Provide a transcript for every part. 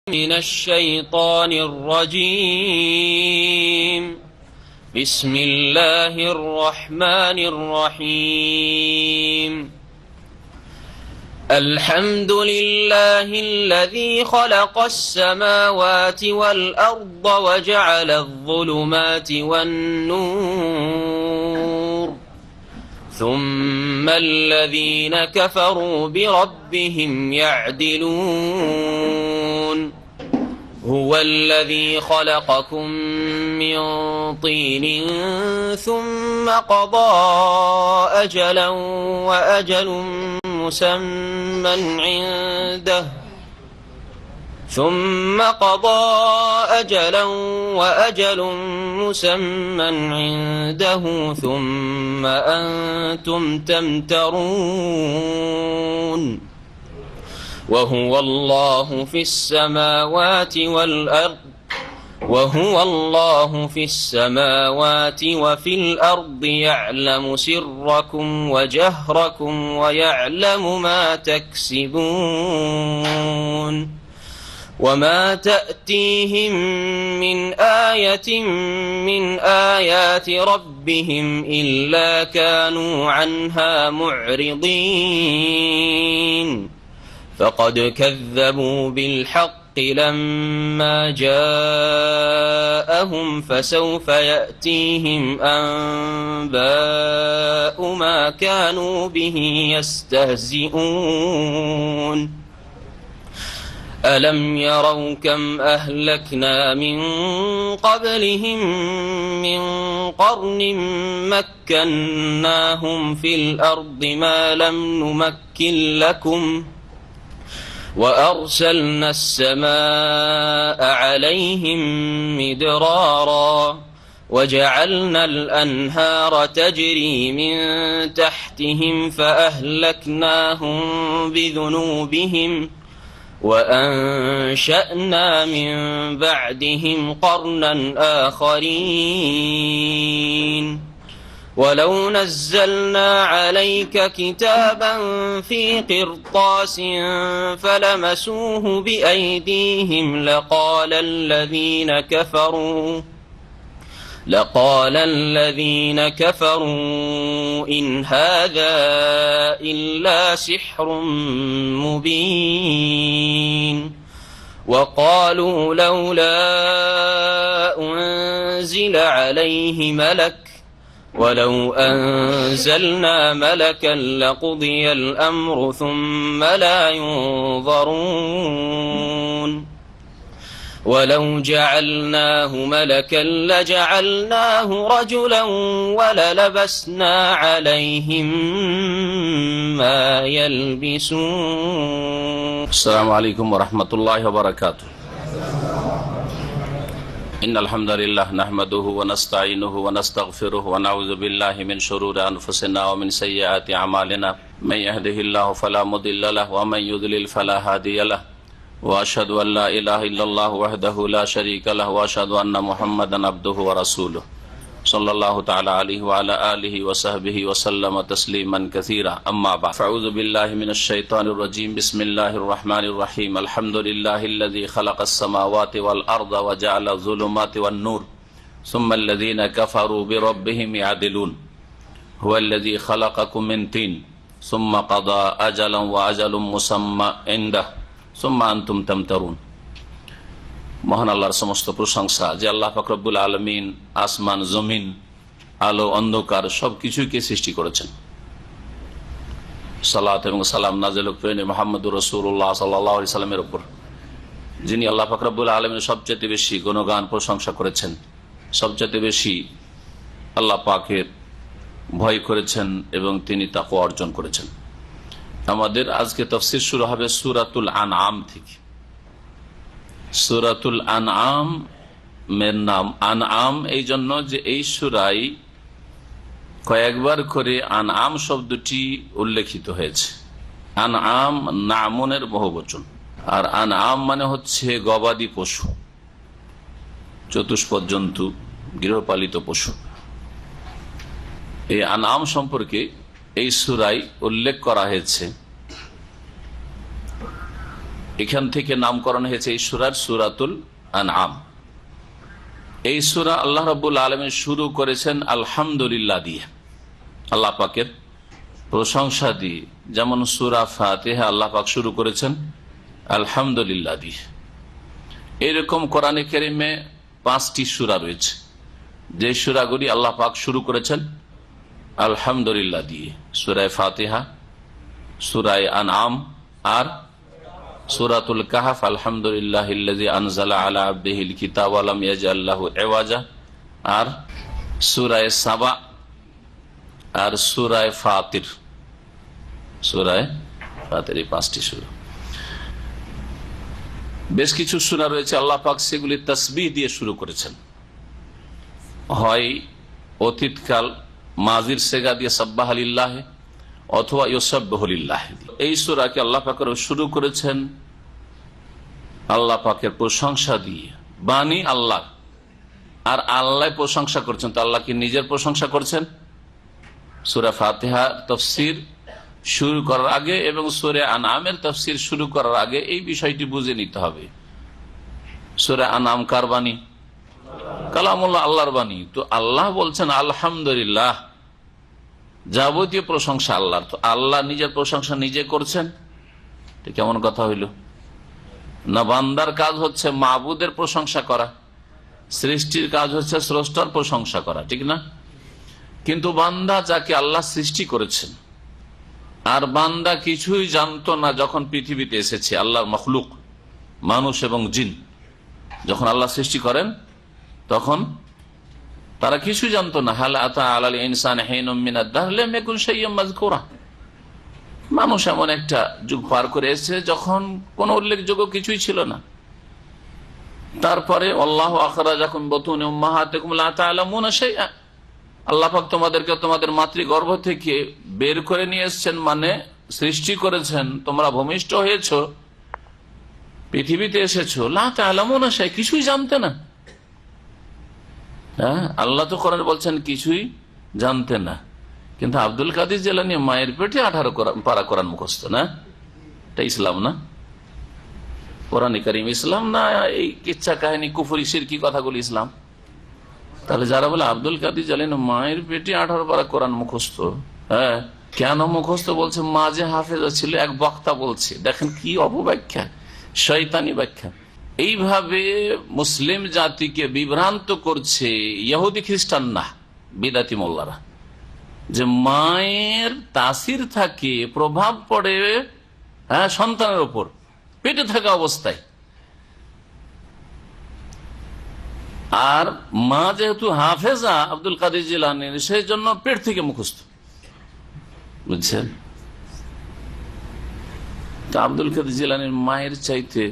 من الشيطان الرجيم. بسم الله الرحمن الرحيم. الحمد لله الذي خلق السماوات والأرض وجعل الظلمات والنور ثم الذين كفروا بربهم يعدلون. هو الذي خلقكم من طين ثم قضى أجلا وأجل مسمى عنده ثم ثم أنتم تمترون. وهو الله في السماوات وفي الأرض يعلم سركم وجهركم ويعلم ما تكسبون. وما تأتيهم من آية من آيات ربهم إلا كانوا عنها معرضين. فقد كذبوا بالحق لما جاءهم فسوف يأتيهم أنباء ما كانوا به يستهزئون. ألم يروا كم أهلكنا من قبلهم من قرن مكناهم في الأرض ما لم نمكن لكم وأرسلنا السماء عليهم مدرارا وجعلنا الأنهار تجري من تحتهم فأهلكناهم بذنوبهم وأنشأنا من بعدهم قرنا آخرين. ولو نزلنا عليك كتابا في قرطاس فلمسوه بأيديهم لقال الذين كفروا إن هذا إلا سحر مبين. وقالوا لولا أنزل عليه ملك ولو أنزلنا ملكا لقضي الأمر ثم لا ينظرون. ولو جعلناه ملكا لجعلناه رجلا وللبسنا عليهم ما يلبسون. السلام عليكم ورحمة الله وبركاته. إن الحمد لله نحمده ونستعينه ونستغفره ونعوذ بالله من شرور أنفسنا ومن سيئات أعمالنا من يهده الله فلا مضل له ومن يضلل فلا هادي له وأشهد أن لا إله إلا الله وحده لا شريك له وأشهد أن محمدا عبده ورسوله صلى الله تعالى عليه وعلى آله وصحبه وسلم تسليما كثيرا. أما بعد فأعوذ بالله من الشيطان الرجيم. بسم الله الرحمن الرحيم. الحمد لله الذي خلق السماوات والأرض وجعل الظلمات والنور ثم الذين كفروا بربهم يعدلون. هو الذي خلقكم من طين ثم قضى أجلا وأجل مسمى عنده ثم أنتم تمترون. মহান আল্লাহর সমস্ত প্রশংসা যে আল্লাহ পাক রব্বুল আলামিন আসমান জমিন আলো অন্ধকার সবকিছুকে সৃষ্টি করেছেন। সালাত এবং সালাম নাযিল করেন মুহাম্মদুর রাসূলুল্লাহ সাল্লাল্লাহু আলাইহি সাল্লামের উপর, যিনি আল্লাহ পাক রব্বুল আলামিনের সবচেয়ে বেশি গুণগান প্রশংসা করেছেন, সবচেয়ে বেশি আল্লাহ পাকের ভয় করেছেন এবং তিনি তাকওয়া অর্জন করেছেন। আমাদের আজকে তাফসীর শুরু হবে সূরাতুল আনআম থেকে। সূরাতুল আনআম এর নাম আনআম এই জন্য যে এই সূরায় কয়েকবার করে আনআম শব্দটি উল্লেখিত হয়েছে। আনআম নামুনের বহুবচন, আর আনআম মানে হচ্ছে গবাদি পশু, চতুষ্পদ জন্তু, গৃহপালিত পশু। এই আনআম সম্পর্কে এই সূরায় উল্লেখ করা হয়েছে এখান থেকে নামকরণ হয়েছে এই সূরার সূরাতুল আনআম। এই সূরা আল্লাহ রাব্বুল আলামিন শুরু করেছেন আলহামদুলিল্লাহ দিয়ে, আল্লাহ পাকের প্রশংসা দিয়ে। যেমন সূরা ফাতিহা আল্লাহ পাক শুরু করেছেন আলহামদুলিল্লাহ দিয়ে। এরকম কোরআনে কারিমে 5টি সূরা রয়েছে, যে সূরাগুলি আল্লাহ পাক শুরু করেছেন আলহামদুলিল্লাহ দিয়ে। সূরা ফাতিহা, সূরা আনআম, আর সূরাতুল কাহফ আলহামদুলিল্লাহিল্লাযী আনজালা আলা আবদিহিল কিতাব ওয়া লাম ইয়াজআল লাহু ইওয়াজা, আর সূরা সাবা, আর সূরা ফাতির। এই 5টি সূরা। বেশ কিছু সূরা রয়েছে আল্লাহ পাক সেগুলি তাসবিহ দিয়ে শুরু করেছেন, হয় অতীতকাল মাজির সেগা দিয়ে সাব্বাহা লিল্লাহ, অথবা ইউসাব্বিহু লিল্লাহ। এই সূরাকে আল্লাহ পাক শুরু করেছেন আল্লাহ পাকের প্রশংসা দিয়ে, বাণী আল্লাহ, আর আল্লাহ প্রশংসা করছেন। তো আল্লাহ কি নিজের প্রশংসা করছেন? সূরা ফাতিহা তাফসীর শুরু করার আগে এবং সূরা আনআমের তাফসীর শুরু করার আগে এই বিষয়টি বুঝে নিতে হবে। সূরা আনআম কার বাণী? কালামুল্লাহ, আল্লাহর বাণী। তো আল্লাহ বলছেন আলহামদুলিল্লাহ, যাবতীয় প্রশংসা আল্লাহর। তো আল্লাহ নিজের প্রশংসা নিজে করছেন, কেমন কথা হইল? না, বান্দার কাজ হচ্ছে মাবুদের প্রশংসা করা, সৃষ্টির কাজ হচ্ছে স্রষ্টার প্রশংসা করা, ঠিক না? কিন্তু বান্দা যাকে আল্লাহ সৃষ্টি করেছেন, আর বান্দা কিছুই জানতো না যখন পৃথিবীতে এসেছে। আল্লাহর মখলুক মানুষ এবং জিন যখন আল্লাহ সৃষ্টি করেন তখন তারা কিছুই জানতো না। হাল আতা আলাল ইনসান হিনুম মিনাদ দাহর লাম ইয়াকুন শাইয়্যান মাযকুরা। মানুষ এমন একটা যুগ পার করে এসেছে যখন কোনো উল্লেখযোগ্য কিছুই ছিল না। তারপরে আল্লাহু আখরাজাকুম বুতুনি উম্মাহাতিকুম লা তা'লামুনা শাইআ, আল্লাহ পাক তোমাদেরকে তোমাদের মাতৃগর্ভ থেকে বের করে নিয়ে এসেছেন, মানে সৃষ্টি করেছেন, তোমরা ভূমিষ্ঠ হয়েছো, পৃথিবীতে এসেছো, লা তা'লামুনা শাইআ, কিছুই জানতে না। হ্যাঁ, আল্লাহ তো কোরআনে বলছেন কিছুই জানতে না। কিন্তু আব্দুল কাদের জিলানী মায়ের পেটে 18 পারা কোরআন মুখস্থ, না? এটা ইসলাম না? কোরআনে কারীম ইসলাম না? এই কিচ্ছা কাহিনী কুফরি শিরকি কথাগুলি ইসলাম? তাহলে যারা বলে আব্দুল কাদের জিলানী মায়ের পেটে 18 পারা কোরআন মুখস্থ, হ্যাঁ, কেন মুখস্থ বলছে? মা যে হাফেজা ছিল, এক বক্তা বলছে। দেখেন কি অপব্যাখ্যা, শয়তানি ব্যাখ্যা। এইভাবে মুসলিম জাতিকে বিভ্রান্ত করছে ইহুদি খ্রিস্টান না, বিদাতি মোল্লারা, যে মায়ের তাসির থাকে, প্রভাব পড়ে সন্তানের উপর পেটে থাকা অবস্থায়। আর মা যেহেতু হাফেজা আব্দুল কাদের জিলানীর, সেই জন্য পেট থেকে মুখস্থ, বুঝছেন? তা আব্দুল কাদের জিলানীর মায়ের চাইতে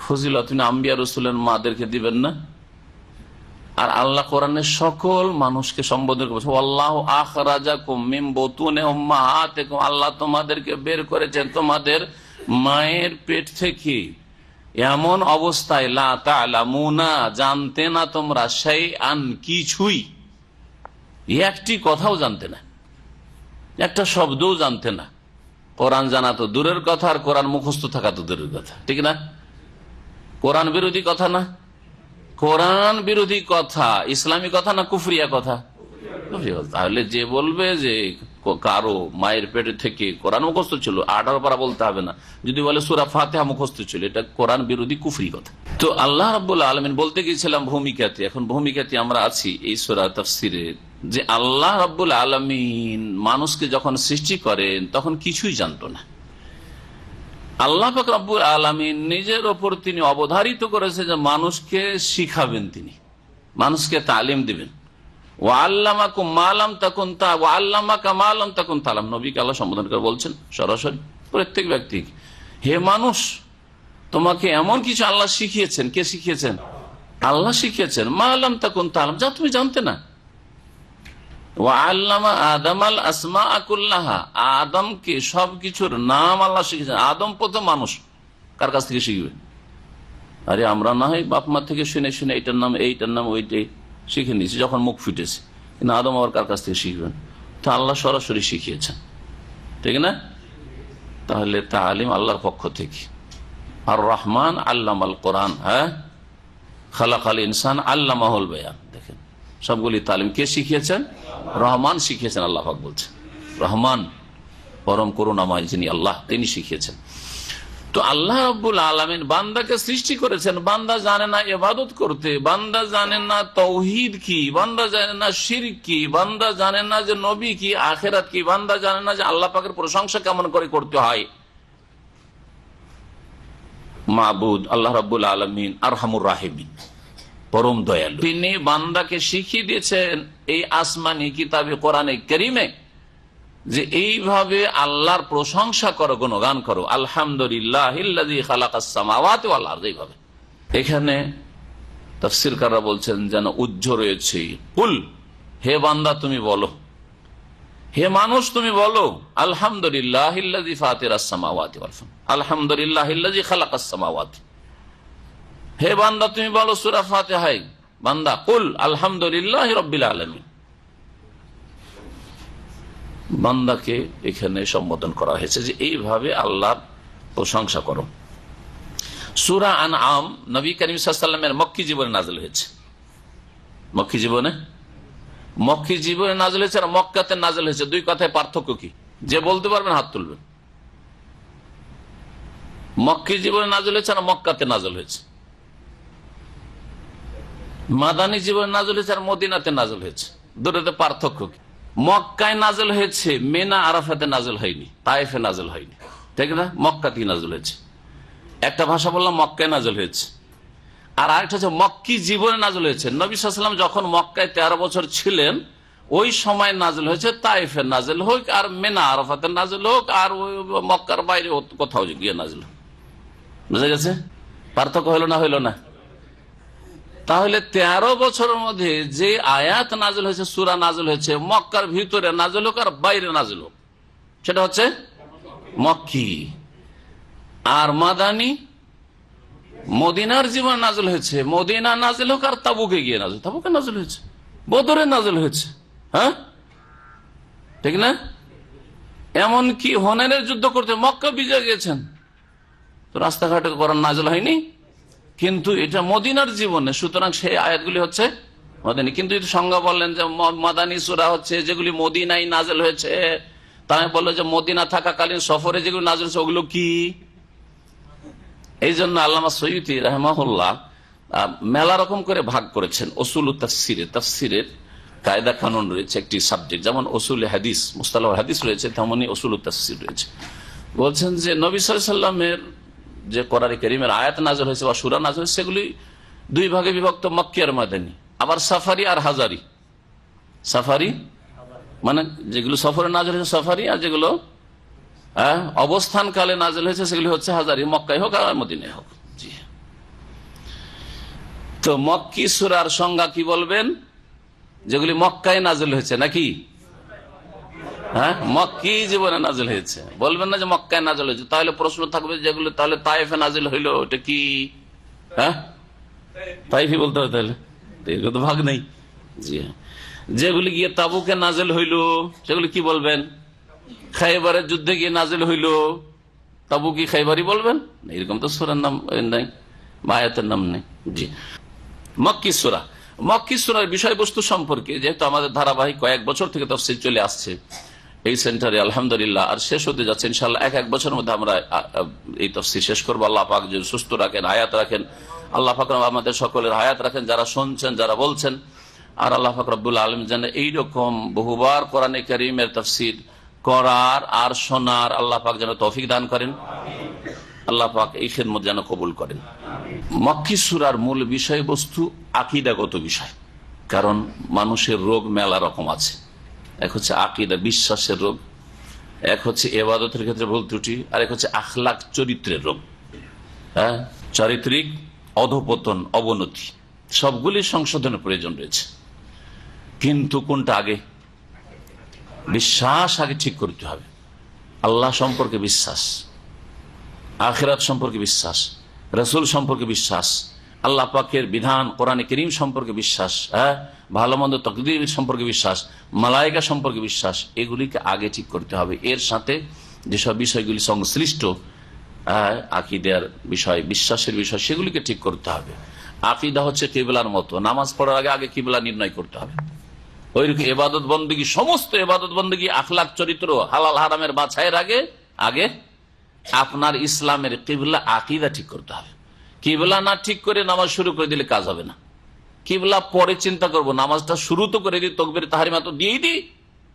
ফজিলত আম্বিয়া রসুলের মাদেরকে দিবেন না? আর আল্লাহ কোরআনের সকল মানুষকে সম্বোধন করছে, আল্লাহু আখরাজাকুম মিন বুতুনি উম্মাহাতিকুম, আল্লাহ তোমাদেরকে বের করেছেন তোমাদের মায়ের পেট থেকে এমন অবস্থায়, লা তা'লামুনা, জানতে না তোমরা, শাইআন, কিছুই, একটি কথাও জানতে না, একটা শব্দও জানতে না। কোরআন জানা তো দূরের কথা, আর কোরআন মুখস্থ থাকা তো দূরের কথা, ঠিক না? কোরআন বিরোধী কথা না? কোরআন বিরোধী কথা ইসলামী কথা না কুফরিয়া কথা? তাহলে যে বলবে যে কারো মায়ের পেটে থেকে কোরআন মুখস্থ ছিল, 18 পারা বলতে হবে না, যদি বলে সূরা ফাতিহা মুখস্থ ছিল, এটা কোরআন বিরোধী কুফরি কথা। তো আল্লাহ রাব্বুল আলামিন, বলতে গিয়েছিলাম ভূমিকাতে, এখন ভূমিকাতে আমরা আছি এই সূরা তাফসীরে, যে আল্লাহ রাব্বুল আলামিন মানুষকে যখন সৃষ্টি করেন তখন কিছুই জানতো না। আল্লাহ পাক রব্বুল আলামিন নিজের ওপর তিনি অবধারিত করেছে যে মানুষকে শিখাবেন, তিনি মানুষকে তালিম দিবেন। ওয়াল্লামাকুম মা লাম তাকুন ওয়াল্লামাকা মা লাম তাকুন তা'লাম, নবীকে আল্লাহ সম্বোধন করে বলছেন সরাসরি প্রত্যেক ব্যক্তিকে, হে মানুষ, তোমাকে এমন কিছু আল্লাহ শিখিয়েছেন। কে শিখিয়েছেন? আল্লাহ শিখিয়েছেন। মা লাম তাকুন তা'লাম, যা তুমি জানতে না। ওয়াল্লামা আদামাল আসমাআ কুল্লাহা, আদমকে সবকিছুর নাম আল্লাহ শিখিয়েছেন। আদম প্রথম মানুষ, কার কাছ থেকে শিখবে? আরে আমরা না হয় বাপ মা থেকে শুনে শুনে এইটার নাম এইটার নাম ওইটাই শিখে নিয়েছি যখন মুখ ফিটেছে, কিন্তু আদম আবার কার কাছ থেকে শিখবেন? তো আল্লাহ সরাসরি শিখিয়েছেন, ঠিক না? তাহলে তালিম আল্লাহর পক্ষ থেকে। আর রহমান আল্লামাল কোরআন, হ্যাঁ, খালাকাল ইনসান আল্লামাহুল বায়ান। দেখেন সবগুলি তালিম কে শিখিয়েছেন? রহমান শিখিয়েছেন। আল্লাহ পাক বলছেন রহমান পরম করুণাময় যিনি আল্লাহ, তিনি শিখিয়েছেন। তো আল্লাহ রাব্বুল আলামিন বান্দাকে সৃষ্টি করেছেন, বান্দা জানে না ইবাদত করতে, বান্দা জানে না তাওহীদ কি, বান্দা জানে না শিরক কি, বান্দা জানে না যে নবী কি, আখিরাত কি, বান্দা জানে না যে আল্লাহ পাকের প্রশংসা কেমন করে করতে হয়। মাবুদ আল্লাহ রাব্বুল আলামিন আরহামুর রাহিমিন, পরম দয়ালু, তিনি বান্দাকে শিখিয়ে দিয়েছেন এই আসমানি কিতাবে কোরআনে কারীমে যে এইভাবে আল্লাহর প্রশংসা করো, গুণগান করো। আলহামদুলিল্লাহিল্লাযী খালাকাস সামাওয়াতি ওয়াল আরদ। এইভাবে এখানে তাফসীরকাররা বলছেন যেন উজ্জ্ব রয়েছে, কুল, হে বান্দা তুমি বলো, হে মানুষ তুমি বলো, আলহামদুলিল্লাহিল্লাযী ফাতিরাস সামাওয়াতি ওয়াল আরদ, আলহামদুলিল্লাহিল্লাযী খালাকাস সামাওয়াতি। হে বান্দা তুমি বলো সূরা ফাতিহায়, বান্দা কুল আলহামদুলিল্লাহি রাব্বিল আলামিন। বান্দাকে এখানে সম্বোধন করা হয়েছে যে এইভাবে আল্লাহর প্রশংসা করো। সূরা আনআম নবী করিম সাল্লাল্লাহু আলাইহি ওয়াসাল্লামের মক্কি জীবনে নাযিল হয়েছে। মক্কি জীবনে নাযিল হয়েছে আর মক্কাতে নাযিল হয়েছে, দুই কথায় পার্থক্য কি? যে বলতে পারবেন হাত তুলবেন। মক্কি জীবনে নাযিল হয়েছে আর মক্কাতে নাযিল হয়েছে। মাদানী জীবনে নাযিল হয়েছে আর মদিনাতে নাযিল হয়েছে, দুটোতে পার্থক্য কি? মক্কায় নাযিল হয়েছে, মিনা আরাফাতে নাযিল হয়নি, তায়েফে নাযিল হয়নি, ঠিক না? মক্কাতেই নাযিল হয়েছে। একটা ভাষা বললাম মক্কায় নাযিল হয়েছে, আর আরেকটা হচ্ছে মক্কি জীবনে নাযিল হয়েছে। নবী সাল্লাল্লাহু আলাইহি ওয়াসাল্লাম যখন মক্কায় 13 বছর ছিলেন ওই সময় নাযিল হয়েছে, তায়েফে নাযিল হোক আর মিনা আরাফাতে নাযিল হোক আর ওই মক্কার বাইরে কোথাও গিয়ে নাযিল হোক। বুঝা গেছে? পার্থক্য হলো না? হইল না? তাহলে 13 বছরের মধ্যে যে আয়াত নাযিল হয়েছে, সূরা নাযিল হয়েছে, মক্কার ভিতরে নাযিল হোক আর বাইরে নাযিল হোক, সেটা হচ্ছে মক্কি। আর মাদানী মদিনার জীবন নাযিল হয়েছে, মদিনা নাযিল হোক আর তাবুকে গিয়ে নাযিল, তাবুকে নাযিল হয়েছে, বদরে নাযিল হয়েছে, হ্যাঁ ঠিক না? এমনকি হুনাইনের যুদ্ধ করতে মক্কা বিজয় গেছেন, তো রাস্তাঘাটে কোরআন নাযিল হয়নি, কিন্তু এটা মদিনার জীবনে, সুতরাং সেই আয়াতগুলি হচ্ছে মদিনী। কিন্তু সংজ্ঞা বললেন যে মাদানী সূরা হচ্ছে যেগুলি মদিনায় নাযিল হয়েছে। তাই বললো যে মদিনা থাকাকালীন সফরে যেগুলো নাযিল হয়েছে ওগুলো কি? এই জন্য আল্লামা সয়ুতি রাহিমাহুল্লাহ মেলা রকম করে ভাগ করেছেন উসুল তাফসিরে। তাফসিরের কায়দা কানুন রয়েছে, একটি সাবজেক্ট, যেমন উসুল হাদিস, মুস্তালাহ হাদিস রয়েছে, তেমনি উসুল তাফসির রয়েছে। বলছেন যে নবী সাল্লাল্লাহু আলাইহি ওয়াসাল্লামের যে কোরআন কারীমের আয়াত নাযিল হয়েছে বা সূরা নাযিল হয়েছে সেগুলি দুই ভাগে বিভক্ত, মক্কি আর মাদানী। আবার সাফারি আর হাজারি। সাফারি মানে যেগুলো সফরে নাযিল হয়েছে সাফারি, আর যেগুলো অবস্থান কালে নাযিল হয়েছে সেগুলি হচ্ছে হাজারি, মক্কায় হোক আর মদিনায় হোক। জি, তো মক্কি সূরার সংজ্ঞা কি বলবেন? যেগুলি মক্কায় নাযিল হয়েছে নাকি? হ্যাঁ, মক্কি জীবনে নাযিল হয়েছে, বলবেন না যে মক্কায় নাযিল হয়েছে। তাহলে প্রশ্ন থাকবে যেগুলো তাহলে তায়েফে নাযিল হইলো, ওটা কি? হ্যাঁ, তাইফি বলতে হবে, তাহলে এগুলো তো ভাগ নেই। জি হ্যাঁ, যেগুলি গিয়ে তাবুকে নাযিল হইলো সেগুলি কি বলবেন? খাইবারের যুদ্ধে গিয়ে নাযিল হইলো, তাবু কি খাইবারই বলবেন? এরকম তো সূরার নাম নাই বা আয়াতের নাম নেই। জি, মক্কি সূরা। মক্কি সূরার বিষয়বস্তু সম্পর্কে যেহেতু আমাদের ধারাবাহিক কয়েক বছর থেকে তাফসীর চলে আসছে এই সেন্টারে, আলহামদুলিল্লাহ, আর শেষ হতে যাচ্ছে ইনশাআল্লাহ। এক বছরের মধ্যে আমরা এই তাফসীর শেষ করবো। আল্লাহ পাক যদি সুস্থ রাখেন, হায়াত রাখেন, আল্লাহ পাক আমাদের সকলের হায়াত রাখেন, যারা শুনছেন, যারা বলছেন। আর আল্লাহ পাক রব্বুল আলামিন যেন এইরকম বহুবার কোরআনে কারীমের তাফসীর করার আর শোনার আল্লাহ পাক যেন তৌফিক দান করেন, আল্লাহ পাক এই খিদমত যেন কবুল করেন। মক্কি সূরার মূল বিষয়বস্তু আকীদাগত বিষয়, কারণ মানুষের রোগ মেলা রকম আছে। এক হচ্ছে আকীদা, বিশ্বাসের রোগ, এক হচ্ছে ইবাদতের ক্ষেত্রে ভুল ত্রুটি, আর এক হচ্ছে আখলাক, চরিত্রের রোগ। হ্যাঁ, চারিত্রিক অধপতন, অবনতি, সবগুলি সংশোধনের প্রয়োজন রয়েছে। কিন্তু কোনটা আগে? বিশ্বাস আগে ঠিক করতে হবে। আল্লাহ সম্পর্কে বিশ্বাস, আখিরাত সম্পর্কে বিশ্বাস, রাসূল সম্পর্কে বিশ্বাস, আল্লাহ পাকের বিধান কোরআনে কারীম সম্পর্কে বিশ্বাস, হ্যাঁ, ভালো মন্দ তাকদীর সম্পর্কে বিশ্বাস, মালায়েকা সম্পর্কে বিশ্বাস, এগুলিকে আগে ঠিক করতে হবে। এর সাথে যেসব বিষয়গুলি সংশ্লিষ্ট আকীদার বিষয়, বিশ্বাসের বিষয়, সেগুলিকে ঠিক করতে হবে। আকীদা হচ্ছে কিবলার মতো, নামাজ পড়ার আগে আগে কিবলা নির্ণয় করতে হবে। ওইরকম ইবাদত বন্দেগী, সমস্ত ইবাদত বন্দেগী, আখলাক, চরিত্র, হালাল হারামের বাছাইয়ের আগে আগে আপনার ইসলামের কিবলা, আকীদা ঠিক করতে হবে। কিবলা না ঠিক করে নামাজ শুরু করে দিলে কাজ হবে না। কিবলা পরে চিন্তা করব, নামাজটা শুরু তো করে দিই, তাকবীর তাহরিমা তো দিয়েই দিই,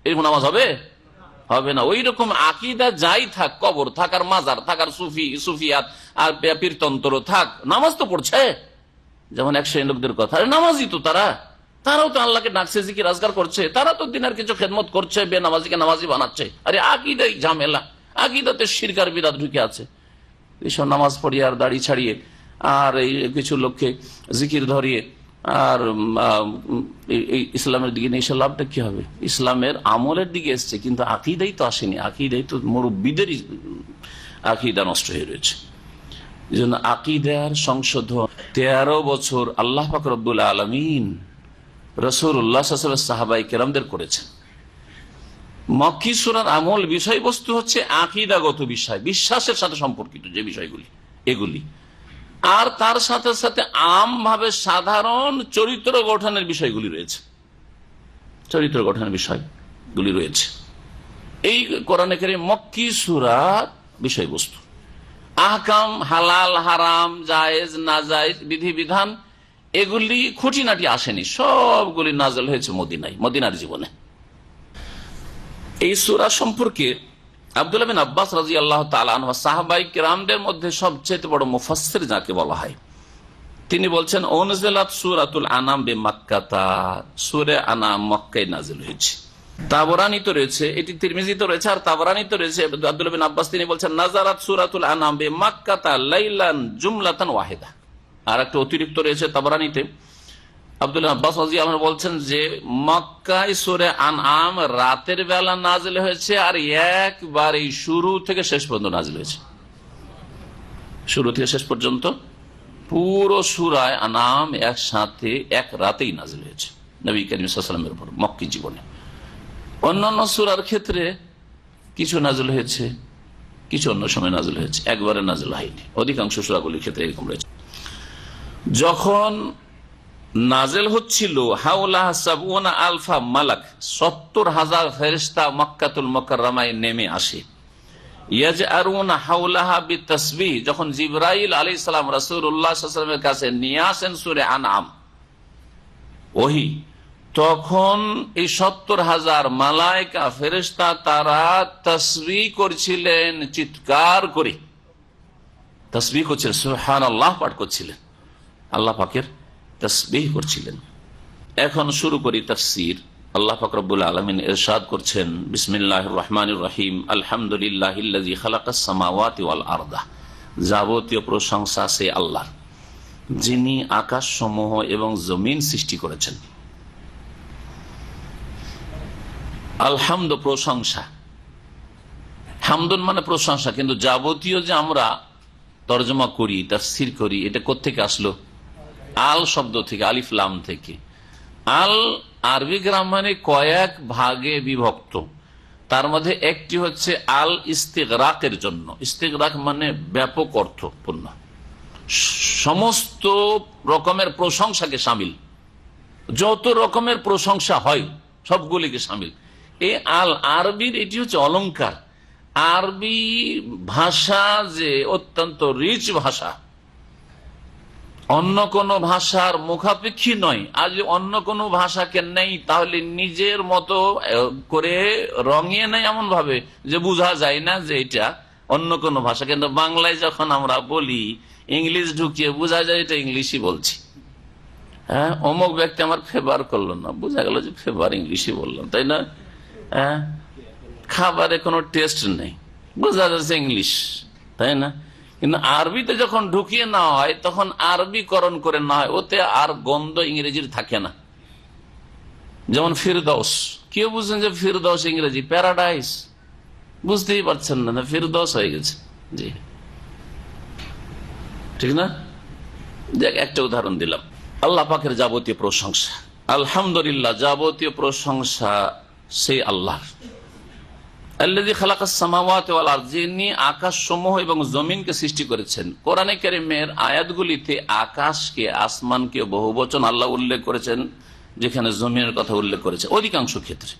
এরকম নামাজ হবে? হবে না। ওই রকম আকীদা যাই থাক, কবর থাক আর মাজার থাক আর সুফিয়াত আর পীরতন্ত্র থাক, নামাজ তো পড়ছে। যেমন এক শ্রেণীর লোকদের কথা, নামাজই তো তারাও তো আল্লাহকে ডাকছে, জিকির আজগার করছে, তারা তো দিনের কিছু খেদমত করছে, বেনামাজিকে নামাজি বানাচ্ছে। আরে আকীদাই ঝামেলা, আকীদাতে শিরক আর বিদআত ঢুকে আছে। এইসব নামাজ পড়িয়ে আর দাড়ি ছাড়িয়ে আর এই কিছু লোককে জিকির ধরিয়ে আর এই ইসলামের দিকে নিয়ে এসে লাভটা কি হবে? ইসলামের আমলের দিকে এসছে, কিন্তু আকীদাই তো আসেনি। আকীদাই তো মুরব্বীদেরই আকীদা নষ্ট হয়ে রয়েছে। এই জন্য আকীদার সংশোধন 13 বছর আল্লাহ পাক রব্বুল আলামিন রাসূলুল্লাহ সাল্লাল্লাহু আলাইহি ওয়াসাল্লাম সাহাবায়ে কেরামদের করেছেন। মক্কি সূরার আমল বিষয়বস্তু হচ্ছে আকীদাগত বিষয়, বিশ্বাসের সাথে সম্পর্কিত যে বিষয়গুলি, এগুলি। আর তার সাথে সাথে আমভাবে সাধারণ চরিত্র গঠনের বিষয়গুলি রয়েছে, চরিত্র গঠনের বিষয়গুলি রয়েছে। এই কোরআনে কারীম মক্কি সূরার বিষয়বস্তু, আহকাম, হালাল হারাম, জায়েজ নাজায়েজ, বিধিবিধান, এগুলি খুঁটিনাটি আসেনি, সবগুলি নাযিল হয়েছে মদিনায়, মদিনার জীবনে। এই সূরা সম্পর্কে আব্দুল্লাহ বিন আব্বাস রাদিয়াল্লাহু তাআলা আনহু, সাহাবায়ে কেরামদের মধ্যে সবচেয়ে বড় মুফাসসির যাকে বলা হয়, তিনি বলছেন, উনজিলাত সূরাতুল আনাম বিমাক্কাতা, সূরা আনাম মক্কায় নাযিল হয়েছে। তাবরানীতে রয়েছে, এটি তিরমিজিতে রয়েছে আর তাবরানীতে রয়েছে। আব্দুল্লাহ বিন আব্বাস তিনি বলছেন, নাযারাত সূরাতুল আনাম বিমাক্কাতা লাইলান জুমলাতান ওয়াহিদা। আর একটা অতিরিক্ত রয়েছে তাবরানীতে, আব্দুল্লাহ আব্বাস রাদিয়াল্লাহু আনহু বলছেন যে মক্কায় সূরা আনআম রাতের বেলা নাযিল হয়েছে আর একবারে শুরু থেকে শেষ পর্যন্ত নাযিল হয়েছে। শুরু থেকে শেষ পর্যন্ত পুরো সূরা আনআম একসাথে এক রাতেই নাযিল হয়েছে নবী করিম সাল্লাল্লাহু আলাইহি ওয়াসাল্লামের উপর মক্কি জীবনে। অন্যান্য সূরার ক্ষেত্রে কিছু নাযিল হয়েছে, কিছু অন্য সময় নাযিল হয়েছে, একবারে নাযিল হয়নি। অধিকাংশ সূরাগুলির ক্ষেত্রে এরকম রয়েছে। যখন নাজেল হচ্ছিল, হাওলাহা সাবউনা আলফা মালাক, 70,000 ফেরেশতা মক্কাতুল মুকাররমায় নেমে আসে। ইয়াজআরুনা হাওলাহা বিতাসবিহ, যখন জিবরাইল আলাইহিস সালাম রাসূলুল্লাহ সাল্লাল্লাহু আলাইহি ওয়াসাল্লামের কাছে নিয়ে আসেন সূরা আনআম ওহী, তখন এই 70,000 মালায়েকা ফেরেশতা তারা তাসবিহ করছিলেন, চিৎকার করে তাসবিহ করছিলেন, সুবহানাল্লাহ পাঠ করছিলেন, আল্লাহ পাকের তাসবিহ করছিলেন। এখন শুরু করি তাফসীর। আল্লাহ পাক রব্বুল আলামিন ইরশাদ করছেন, বিসমিল্লাহির রহমানির রহিম, আলহামদুলিল্লাহিল্লাযী খালাকাস সামাওয়াতি ওয়াল আরদা, যাবতীয় প্রশংসা সে আল্লাহর, যিনি আকাশসমূহ এবং জমিন সৃষ্টি করেছেন। আলহামদ প্রশংসা, হামদুন মানে প্রশংসা, কিন্তু যাবতীয় যে আমরা তরজমা করি, তাফসীর করি, এটা কোত্থেকে আসলো? আল শব্দ থেকে, আলিফ লাম থেকে। আল আরবি গ্রামারে কয়েক ভাগে বিভক্ত, তার মধ্যে একটি হচ্ছে আল ইস্তিগরাকের জন্য। ইস্তিগরাক মানে ব্যাপক অর্থপূর্ণ, সমস্ত রকমের প্রশংসাকে শামিল, যত রকমের প্রশংসা হয় সবগুলিকে শামিল। এই আল আরবির এটি হচ্ছে অলংকার। আরবি ভাষা যে অত্যন্ত রিচ ভাষা, অন্য কোন ভাষার মুখাপেক্ষী নয়। আজ অন্য কোন ভাষাকে নেই, তাহলে নিজের মতো করে রঙিয়ে নেই এমন ভাবে যে বোঝা যায় না যে এটা অন্য কোন ভাষা। কিন্তু বাংলায় যখন আমরা বলি, ইংলিশ ঢুকিয়ে বোঝা যায় এটা ইংলিশই বলছি। হ্যাঁ, অমুক ব্যক্তি আমার ফেভার করলো না, বোঝা গেল যে ফেভার ইংলিশই বললাম, তাই না? হ্যাঁ, খাবারে কোনো টেস্ট নেই, বোঝা যাচ্ছে ইংলিশ, তাই না? কিন্তু আরবিতে যখন ঢুকিয়ে নেওয়া হয় তখন আরবিকরণ করে না হয়, ওতে আর গন্ধ ইংরেজির থাকে না। যেমন ফিরদৌস, কেউ বুঝছেন যে ফিরদৌস ইংরেজি প্যারাডাইস, বুঝতেই পারছেন না, ফিরদৌস হয়ে গেছে। জি, ঠিক না? দেখ, একটা উদাহরণ দিলাম। আল্লাহ পাকের যাবতীয় প্রশংসা, আলহামদুলিল্লাহ, যাবতীয় প্রশংসা সেই আল্লাহ। আল্লাযী খালাকাস সামাওয়াতি ওয়াল আরদ, যিনি আকাশসমূহ এবং জমিনকে সৃষ্টি করেছেন। কোরআনে কারীমের আয়াতগুলিতে আকাশকে, আসমানকে বহুবচন আল্লাহ উল্লেখ করেছেন, যেখানে জমিনের কথা উল্লেখ করেছে অধিকাংশ ক্ষেত্রে।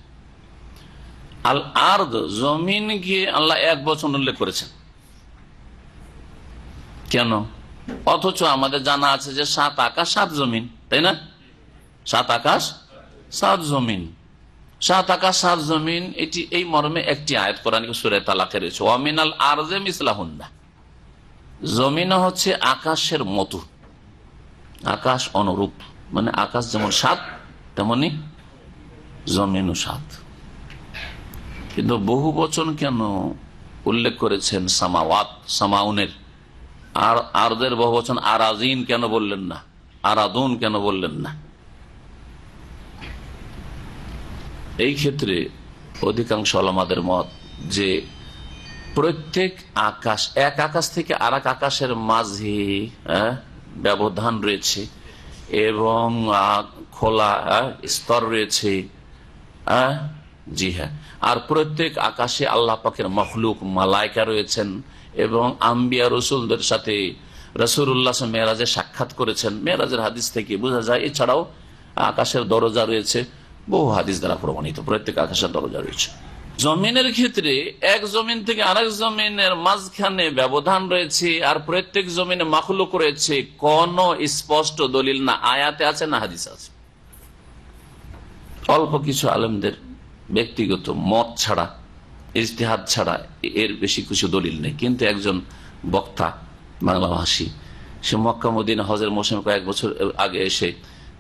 আল আরদ, জমিনকে আল্লাহ এক বচন উল্লেখ করেছেন। কেন? অথচ আমাদের জানা আছে যে 7 আকাশ 7 জমিন, তাই না? 7 আকাশ 7 জমিন, 7 আকাশ 7 জমিন, এটি এই মর্মে একটি আয়াত কোরআন সূরা তালাকে রয়েছে, ওয়া মিনাল আরজি মিসলাহুন্না। জমিন হচ্ছে আকাশের মতো, আকাশ অনুরূপ, মানে আকাশ যেমন 7 তেমনি জমিনও 7। কিন্তু বহু বচন কেন উল্লেখ করেছেন সামাওয়াত, সামাউনের? আর আরদের বহু বচন আরাজিন কেন বললেন না? আরাদুন কেন বললেন না? এই ক্ষেত্রে অধিকাংশ ওলামাদের মত যে প্রত্যেক আকাশ, এক আকাশ থেকে আর এক আকাশের মাঝে ব্যবধান রয়েছে এবং খোলা স্তর রয়েছে। জি হ্যাঁ, আর প্রত্যেক আকাশে আল্লাহ পাকের মখলুক মালাইকা রয়েছেন এবং আম্বিয়া রসুলদের সাথে রাসূলুল্লাহ মেরাজে সাক্ষাৎ করেছেন। মেরাজের হাদিস থেকে বোঝা যায়। এছাড়াও আকাশের দরজা রয়েছে, বহু হাদিস দ্বারা প্রমাণিত, প্রত্যেক আকাশের দরজা রয়েছে। জমিনের ক্ষেত্রে এক জমিন থেকে আরেক জমিনের মাঝখানে ব্যবধান রয়েছে, আর প্রত্যেক জমিনে মাখলুক রয়েছে, কোন স্পষ্ট দলিল না আয়াতে আছে না হাদিস আছে। অল্প কিছু আলেমদের ব্যক্তিগত মত ছাড়া, ইজতিহাদ ছাড়া এর বেশি কিছু দলিল নেই। কিন্তু একজন বক্তা বাংলাভাষী, সে মক্কা মদিনা হজের মৌসুমে কয়েক বছর আগে এসে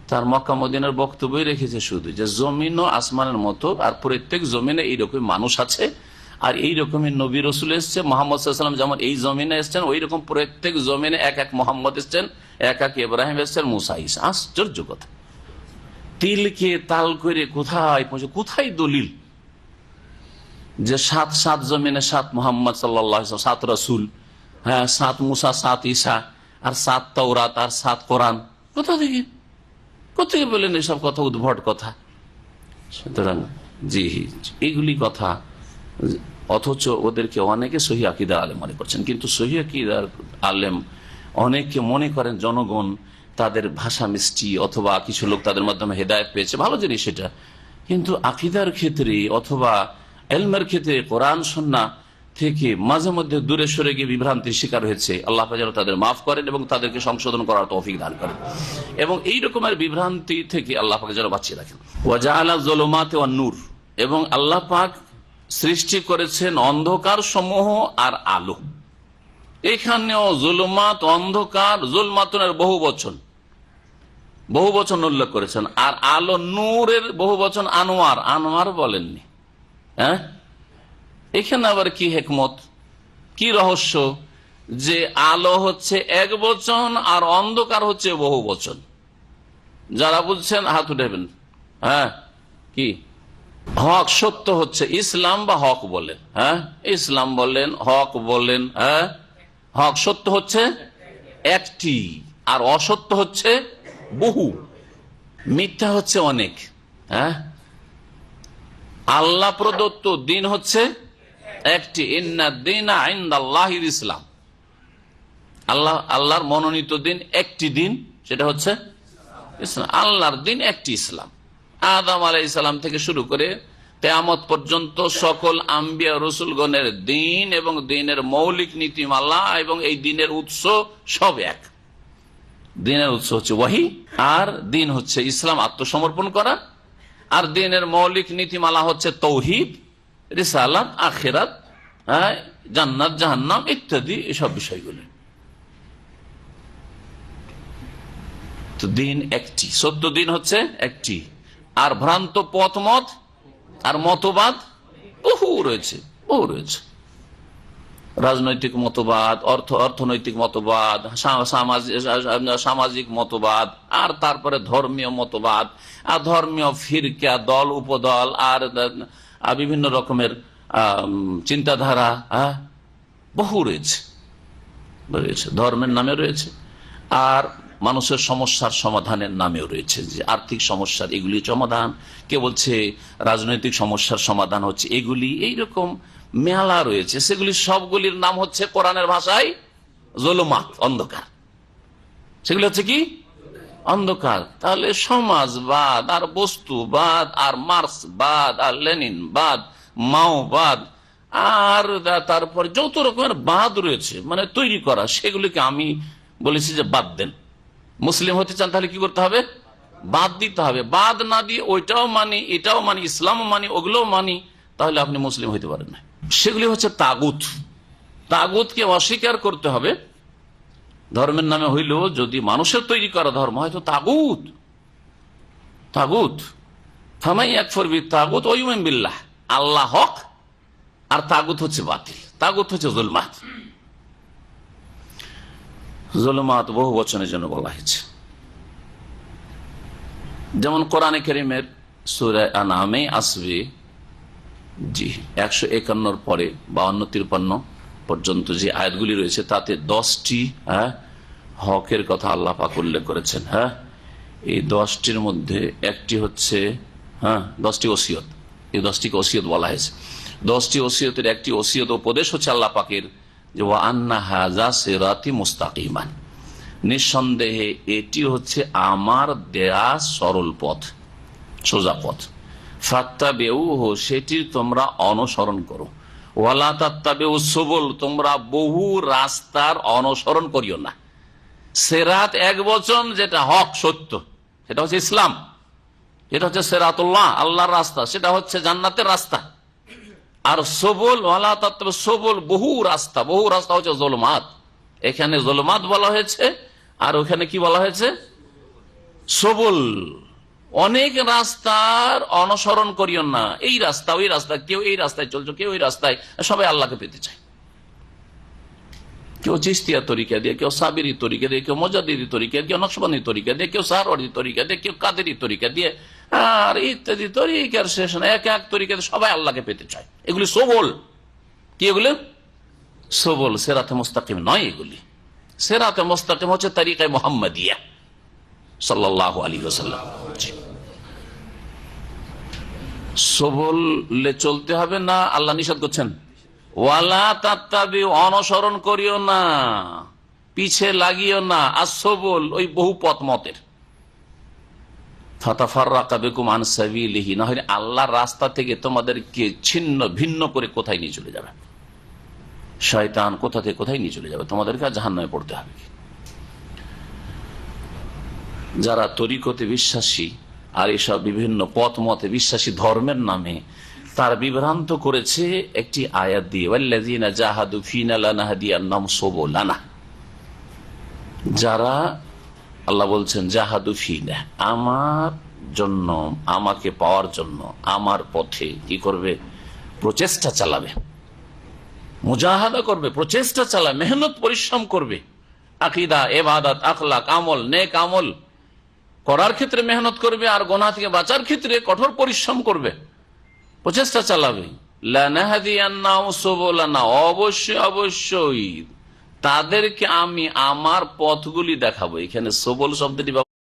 তার মক্কা মদিনার বক্তব্যই রেখেছে শুধু যে জমিন ও আসমানের মতো, আর প্রত্যেক জমিনে এইরকম মানুষ আছে, আর এইরকমই নবী রসুল এসছে, মোহাম্মদ সাল্লাল্লাহু আলাইহি ওয়াসাল্লাম যেমন এই জমিনে এসছেন, ওই রকম প্রত্যেক জমিনে এক এক মোহাম্মদ এসছেন, এক এক ইব্রাহিম এসছেন, মুসা ঈসা। আশ্চর্য কথা! তিলকে তাল করে কোথায় পৌঁছে, কোথায় দলিল যে 7 জমিনে 7 মোহাম্মদ সাল্লাল্লাহু আলাইহি ওয়াসাল্লাম, 7 রসুল, হ্যাঁ 7 মুসা, 7 ঈসা, আর 7 তাওরাত, আর 7 কোরআন? কোথা থেকে কোথেকে বলেন এসব কথা? উদ্ভট কথা। সুতরাং জি, এইগুলি কথা। অথচ ওদেরকে অনেকে সহি আকীদার আলেম মনে করছেন। কিন্তু সহি আকীদার আলেম অনেকে মনে করেন জনগণ তাদের ভাষা মিষ্টি, অথবা কিছু লোক তাদের মাধ্যমে হেদায়েত পেয়েছে, ভালো জিনিস সেটা। কিন্তু আকীদার ক্ষেত্রে অথবা ইলমের ক্ষেত্রে কোরআন সুন্নাহ থেকে মাঝে মধ্যে দূরে সরে গিয়ে বিভ্রান্তির শিকার হয়েছে। আল্লাহ যেন তাদের মাফ করেন এবং তাদেরকে সংশোধন করার তৌফিক দান করেন, এবং এই রকমের বিভ্রান্তি থেকে আল্লাহ পাক যেন বাঁচিয়ে রাখেন। ওয়া জাআলা যুলুমাতি ওয়ান নূর, এবং আল্লাহ পাক সৃষ্টি করেছেন অন্ধকার সমূহ আর আলো। এখানেও জুলুমাত, অন্ধকার, জুলমাতুনের বহু বচন উল্লেখ করেছেন, আর আলো নূরের বহু বচন আনোয়ার, আনোয়ার বলেননি। হ্যাঁ, এখানে আবার কি হিকমত, কি রহস্য যে আলো হচ্ছে এক বচন আর অন্ধকার হচ্ছে বহু বচন? যারা বুঝছেন হাত উঠাবেন। হ্যাঁ, কি হক সত্য হচ্ছে ইসলাম বা হক বলেন, হ্যাঁ ইসলাম বলেন, হক বলেন, হ্যাঁ হক সত্য হচ্ছে একটি, আর অসত্য হচ্ছে বহু, মিথ্যা হচ্ছে অনেক। হ্যাঁ, আল্লাহ প্রদত্ত দিন হচ্ছে একটি, ইন্না দীনা ইনদাল্লাহিল ইসলাম। আল্লাহর মনোনীত দিন একটি দিন, সেটা হচ্ছে ইসলাম। আল্লাহর দিন একটি, ইসলাম। আদম আলাইহিস সালাম থেকে শুরু করে কিয়ামত পর্যন্ত সকল আম্বিয়া রসুলগণের দিন এবং দিনের মৌলিক নীতিমালা এবং এই দিনের উৎস সব এক। দিনের উৎস হচ্ছে ওয়াহি, আর দিন হচ্ছে ইসলাম, আত্মসমর্পণ করা, আর দিনের মৌলিক নীতিমালা হচ্ছে তৌহিদ, রিসালাত, আখিরাত, জান্নাত, জাহান্নাম ইত্যাদি এসব বিষয়গুলি। তো দিন একটি, সত্য দিন হচ্ছে একটি, আর ভ্রান্ত পথমত আর মতবাদ বহু রয়েছে। রাজনৈতিক মতবাদ, অর্থনৈতিক মতবাদ, সামাজিক মতবাদ, আর তারপরে ধর্মীয় মতবাদ, আর ধর্মীয় ফিরকা, দল, উপদল, আর বিভিন্ন রকমের চিন্তাধারা বহু রয়েছে, ধর্মের নামে রয়েছে। আর মানুষের সমস্যার সমাধানের নামেও রয়েছে, যে আর্থিক সমস্যার এগুলি সমাধান, কে বলছে রাজনৈতিক সমস্যার সমাধান হচ্ছে এগুলি, এইরকম মেলা রয়েছে। সেগুলি সবগুলির নাম হচ্ছে কোরআনের ভাষায় জুলুমাত, অন্ধকার। সেগুলি হচ্ছে কি? অন্ধকার। তাহলে সমাজবাদ আর বস্তুবাদ আর মার্ক্সবাদ আর লেনিনবাদ, মাওবাদ আর তারপরে যত রকমের বাদ রয়েছে মানে তৈরি করা, সেগুলিকে আমি বলেছি যে বাদ দেন। মুসলিম হতে চান তাহলে কি করতে হবে? বাদ দিতে হবে। বাদ না দিয়ে ওইটাও মানি, এটাও মানি, ইসলামও মানি, ওগুলোও মানি, তাহলে আপনি মুসলিম হইতে পারেন না। সেগুলি হচ্ছে তাগুত। তাগুতকে অস্বীকার করতে হবে। ধর্মের নামে হইলেও যদি মানুষের তৈরি করা ধর্ম হয় তো তাগুত। তাগুত ফামাই ইয়াকফুর বিত-তাগুত ওয়া ইউমিন বিল্লাহ, আল্লাহ হক আর তাগুত হচ্ছে বাতিল। তাগুত হচ্ছে জুলমাত। জুলমাত বহু বচনের জন্য বলা হয়েছে। যেমন কোরআনে কারীমের সূরা আনামে আসবে, জি 151 পরে 52-53 পর্যন্ত যে আয়াতগুলি রয়েছে তাতে 10টি হকের কথা আল্লাহ পাক উল্লেখ করেছেন। এই 10টির মধ্যে একটি হচ্ছে 10টি ওসিয়ত। এই 10টিকে ওসিয়ত বলা হয়েছে। 10টি ওসিয়তের একটি ওসিয়ত উপদেশ হচ্ছে আল্লাহ পাকের যে ওয়া আন্না হাযা সিরাতি মুস্তাকিমান, নিঃসন্দেহে এটি হচ্ছে আমার দেয়া সরল পথ, সোজা পথ। ফাত্তাবিউহু, সেটি তোমরা অনুসরণ করো। ওয়ালা তাত্তাবিউ সুবুল, তোমরা বহু রাস্তার অনুসরণ করিও না। সিরাত এক বচন, যেটা হক সত্য, সেটা হচ্ছে ইসলাম, এটা হচ্ছে সিরাতুল্লাহ, আল্লাহর রাস্তা, সেটা হচ্ছে জান্নাতের রাস্তা। আর সুবুল, ওয়ালা তাত্তাবিউ সুবুল, বহু রাস্তা, বহু রাস্তা হচ্ছে জুলমাত। এখানে জুলমাত বলা হয়েছে আর ওখানে কি বলা হয়েছে? সুবুল। অনেক রাস্তার অনুসরণ করিও না, এই রাস্তা ওই রাস্তা, কেউ এই রাস্তায় চলছো, কেউ ওই রাস্তায়, সবাই আল্লাহকে পেতে চায়। কেউ চিশতিয়া তরিকা দিয়ে, কেউ সাবিরি তরিকা দিয়ে, কেউ মুজাদ্দিদি তরিকা, কেউ নকশবন্দি তরিকা দিয়ে, কেউ সাহারওয়ার্দী তরিকা দিয়ে, কেউ কাদেরি তরিকা দিয়ে, আর ইত্যাদি তরিকার শেষ না, এক এক তরিকা দিয়ে সবাই আল্লাহকে পেতে চায়। এগুলি সবল। কি এগুলি? সবল। সিরাতে মুস্তাকিম নয় এগুলি। সিরাতে মুস্তাকিম হচ্ছে তরিকায়ে মুহাম্মাদিয়া সাল্লাল্লাহু আলাইহি ওয়াসাল্লাম। সবলে চলতে হবে না, আল্লাহ নিষেধ করছেন। ওয়ালা তাত্তাবিউ, অনুসরণ করিও না, পিছে লাগিও না, আসবল, ওই বহু পথ মতের। ফাতাফাররাকা বিকুম আন সাবিলিহি, না হলে আল্লাহর রাস্তা থেকে তোমাদেরকে ছিন্ন ভিন্ন করে কোথায় নিয়ে চলে যাবে শয়তান, কোথা থেকে কোথায় নিয়ে চলে যাবে, তোমাদেরকে জাহান্নামে পড়তে হবে। যারা তরিকতে বিশ্বাসী আর এসব বিভিন্ন পথ মতে বিশ্বাসী ধর্মের নামে তার বিভ্রান্ত করেছে একটি আয়াত দিয়ে, ওয়াল্লাযীনা জাহাদু ফীনা লানাহদিয়ান্নাহুম সুবুলানা। যারা, আল্লাহ বলছেন জাহাদু ফীনা, আমার জন্য, আমাকে পাওয়ার জন্য আমার পথে কি করবে? প্রচেষ্টা চালাবে, মুজাহাদা করবে, প্রচেষ্টা চালাবে, মেহনত পরিশ্রম করবে। আকীদা, ইবাদত, আখলাক, আমল, নেক আমল করার ক্ষেত্রে মেহনত করবে আর গুনাহ থেকে বাঁচার ক্ষেত্রে কঠোর পরিশ্রম করবে, প্রচেষ্টা চালাবে। লানাহদিয়ান্নাহুম সুবুলানা, অবশ্যই অবশ্যই তাদেরকে আমি আমার পথগুলি দেখাবো। এখানে সবল শব্দটি ব্যবহার